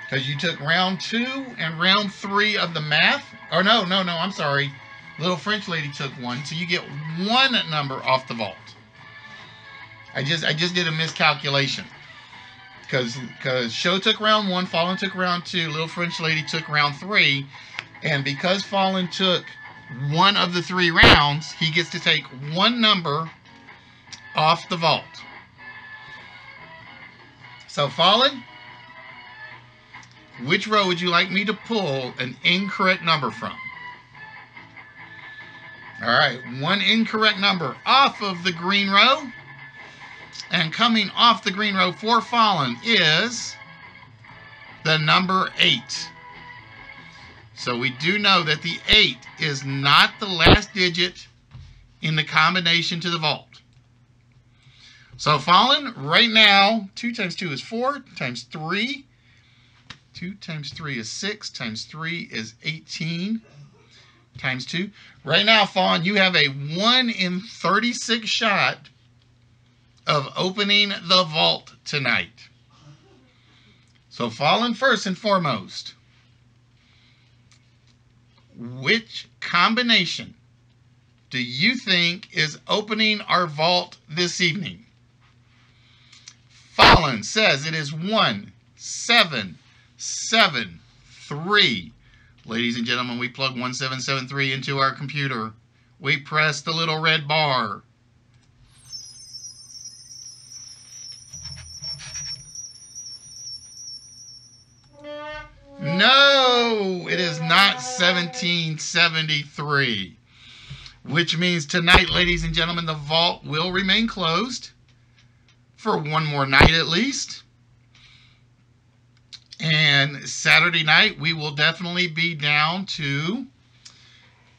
Because you took round 2 and round 3 of the math. Or no, I'm sorry. Little French lady took 1, so you get 1 number off the vault. I just did a miscalculation. Because Show took round 1, Fallen took round 2, Little French lady took round 3, and because Fallen took 1 of the 3 rounds, he gets to take 1 number off the vault. So Fallen, which row would you like me to pull an incorrect number from? Alright, 1 incorrect number off of the green row. And coming off the green row for Fallen is the number 8. So we do know that the 8 is not the last digit in the combination to the vault. So Fallen, right now, 2 times 2 is 4, times 3. 2 times 3 is 6, times 3 is 18, times 2. Right now, Fallen, you have a 1 in 36 shot of opening the vault tonight. So Fallen, first and foremost, which combination do you think is opening our vault this evening? Fallen says it is 1, 7, 7, 3. Ladies and gentlemen, we plug 1773 into our computer. We press the little red bar. No, it is not 1773. Which means tonight, ladies and gentlemen, the vault will remain closed for 1 more night at least. And Saturday night, we will definitely be down to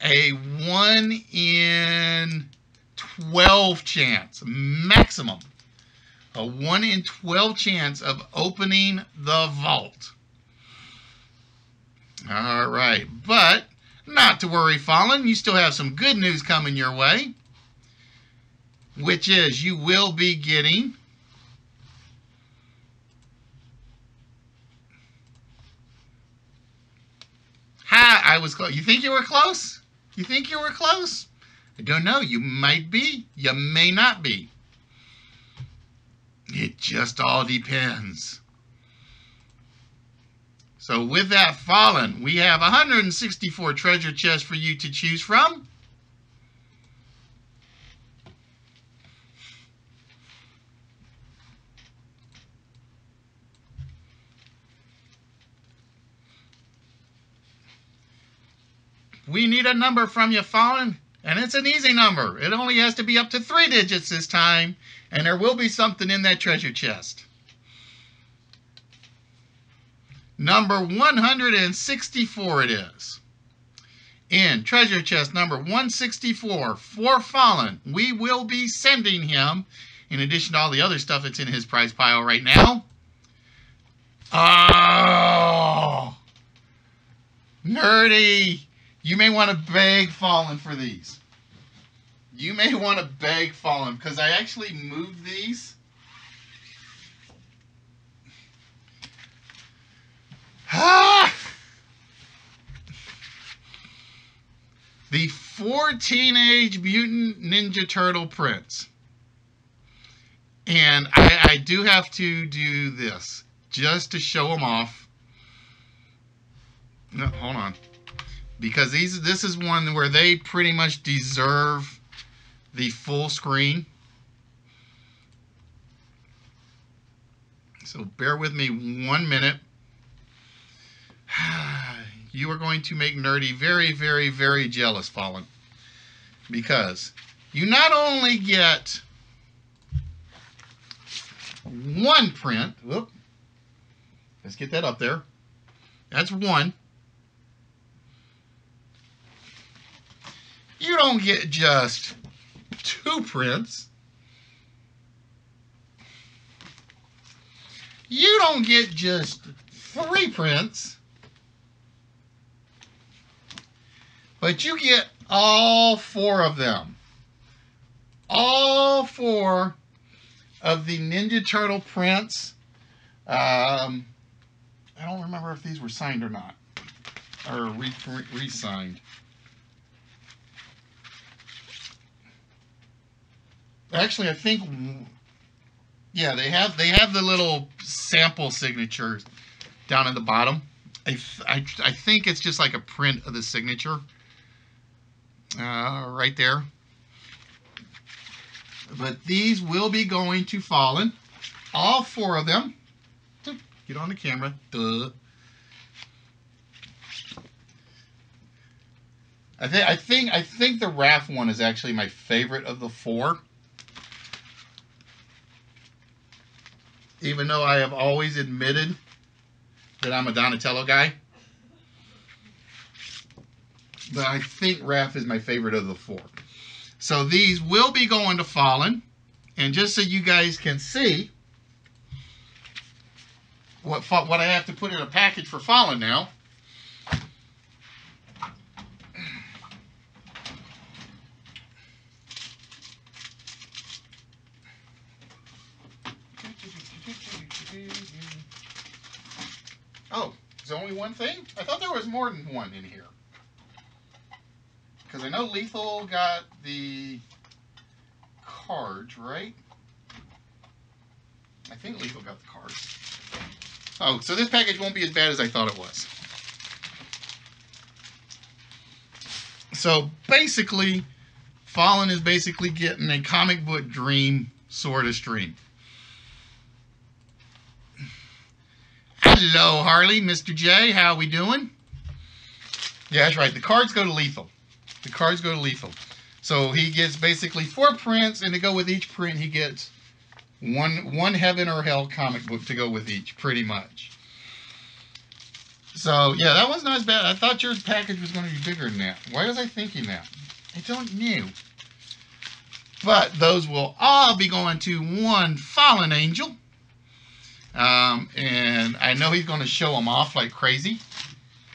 a 1 in 12 chance, maximum. A 1 in 12 chance of opening the vault. All right, but not to worry, Fallen. You still have some good news coming your way, which is you will be getting I was close. You think you were close? You think you were close? I don't know. You might be. You may not be. It just all depends. So with that, Fallen, we have 164 treasure chests for you to choose from. We need a number from you, Fallen, and it's an easy number. It only has to be up to 3 digits this time, and there will be something in that treasure chest. Number 164 it is. In treasure chest number 164 for Fallen, we will be sending him, in addition to all the other stuff that's in his prize pile right now. Oh! Nerdy! You may want to beg Fallen for these. You may want to beg Fallen, because I actually moved these. The 4 Teenage Mutant Ninja Turtle prints. And I do have to do this, just to show them off. No, hold on. Because this is one where they pretty much deserve the full screen. So bear with me 1 minute. You are going to make Nerdy very, very, very jealous, Fallen. Because you not only get 1 print. Whoop. Let's get that up there. That's 1. You don't get just 2 prints. You don't get just 3 prints. But you get all 4 of them. All 4 of the Ninja Turtle prints. I don't remember if these were signed or not. Or re-signed. Actually, I think... Yeah, they have the little sample signatures down at the bottom. I think it's just like a print of the signature right there. But these will be going to Fallen. All 4 of them. Get on the camera. Duh. I think the Raph one is actually my favorite of the 4. Even though I have always admitted that I'm a Donatello guy. But I think Raph is my favorite of the 4. So these will be going to Fallen. And just so you guys can see what I have to put in a package for Fallen now. Oh, is there only one thing? I thought there was more than one in here. Because I know Lethal got the cards, right? I think Lethal got the cards. Oh, so this package won't be as bad as I thought it was. So basically, Fallen is basically getting a comic book dream sort of stream. Hello, Harley, Mr. J, how we doing? Yeah, that's right. The cards go to Lethal. The cards go to Lethal. So he gets basically 4 prints, and to go with each print, he gets one Heaven or Hell comic book to go with each, pretty much. So, yeah, that was not as bad. I thought your package was going to be bigger than that. Why was I thinking that? I don't know. But those will all be going to one Fallen Angel. And I know he's going to show them off like crazy.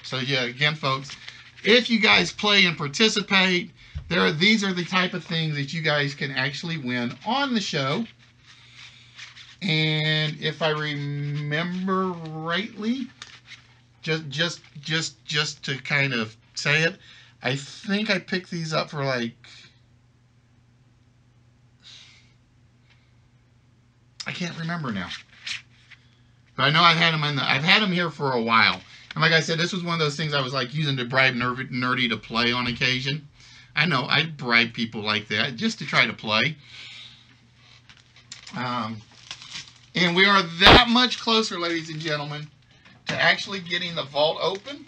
So yeah, again, folks, if you guys play and participate, these are the type of things that you guys can actually win on the show. And if I remember rightly, just to kind of say it, I think I picked these up for like, I can't remember now. But I know I've had them here for a while. And like I said, this was one of those things I was like using to bribe Nerdy to play on occasion. I know, I'd bribe people like that just to try to play. And we are that much closer, ladies and gentlemen, to actually getting the vault open.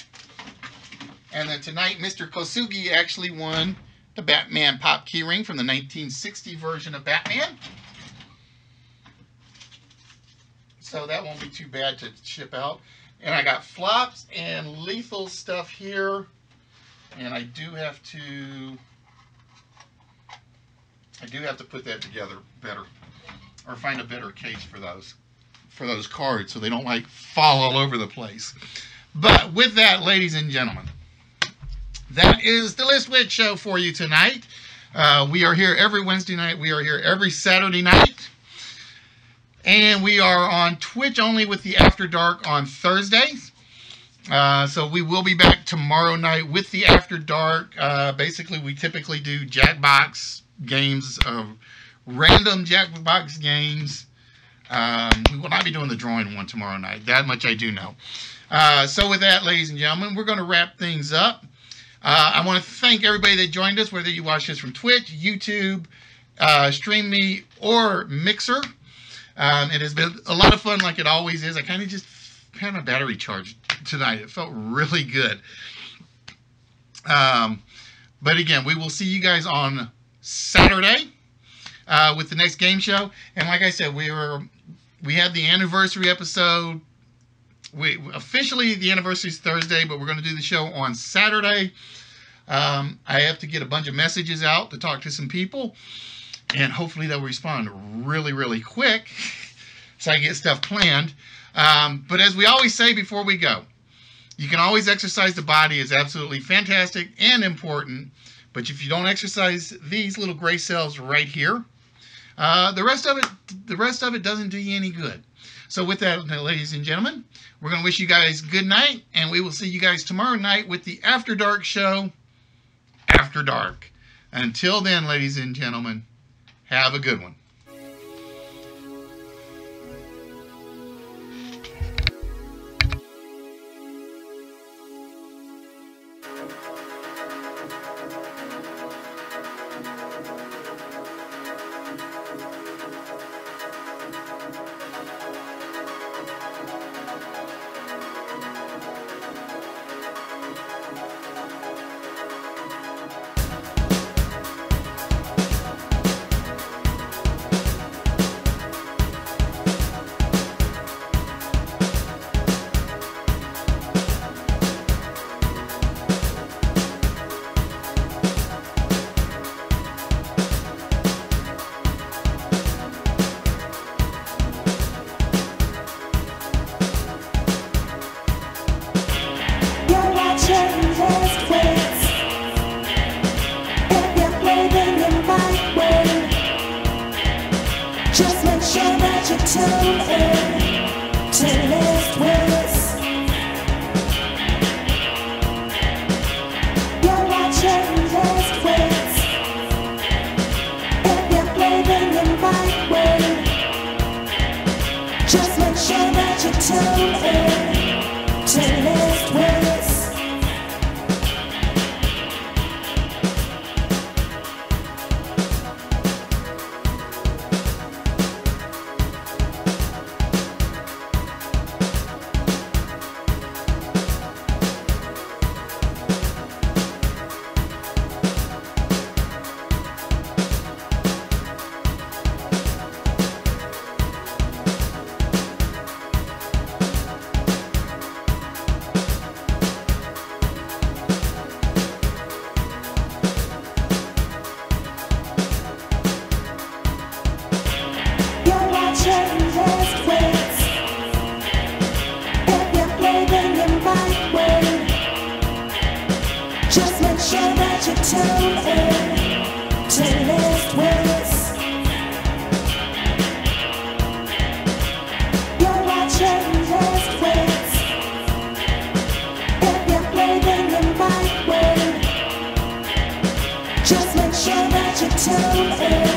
And then tonight, Mr. Kosugi actually won the Batman Pop Keyring from the 1960 version of Batman. So that won't be too bad to ship out. And I got flops and Lethal stuff here. And I do have to put that together better. Or find a better case for those cards so they don't like fall all over the place. But with that, ladies and gentlemen, that is the List Wit Show for you tonight. We are here every Wednesday night. We are here every Saturday night. And we are on Twitch only with the After Dark on Thursdays. So we will be back tomorrow night with the After Dark. Basically, we typically do Jackbox games, random Jackbox games. We will not be doing the drawing one tomorrow night. That much I do know. So with that, ladies and gentlemen, we're going to wrap things up. I want to thank everybody that joined us, whether you watch this from Twitch, YouTube, Stream Me, or Mixer. It has been a lot of fun like it always is. I kind of just had my battery charged tonight. It felt really good. But again, we will see you guys on Saturday with the next game show. And like I said, we had the anniversary episode. Officially, the anniversary is Thursday, but we're going to do the show on Saturday. I have to get a bunch of messages out to talk to some people. And hopefully they'll respond really, really quick so I get stuff planned. But as we always say before we go, You can always exercise the body. It's absolutely fantastic and important. But if you don't exercise these little gray cells right here, the rest of it doesn't do you any good. So with that, ladies and gentlemen, we're going to wish you guys good night, and we will see you guys tomorrow night with the After Dark show, After Dark. Until then, ladies and gentlemen, have a good one. You're watching Wits. If you're playing your mind way, just make sure that you tune in to Wits. You're watching Wits. If you're playing your mind way, just make sure that you tune in to Wits. You're watching Wits. If you're playing your mind way, just make sure that you tune in to Wits. You're watching Wits. If you're playing your mind way, just make sure that you tune in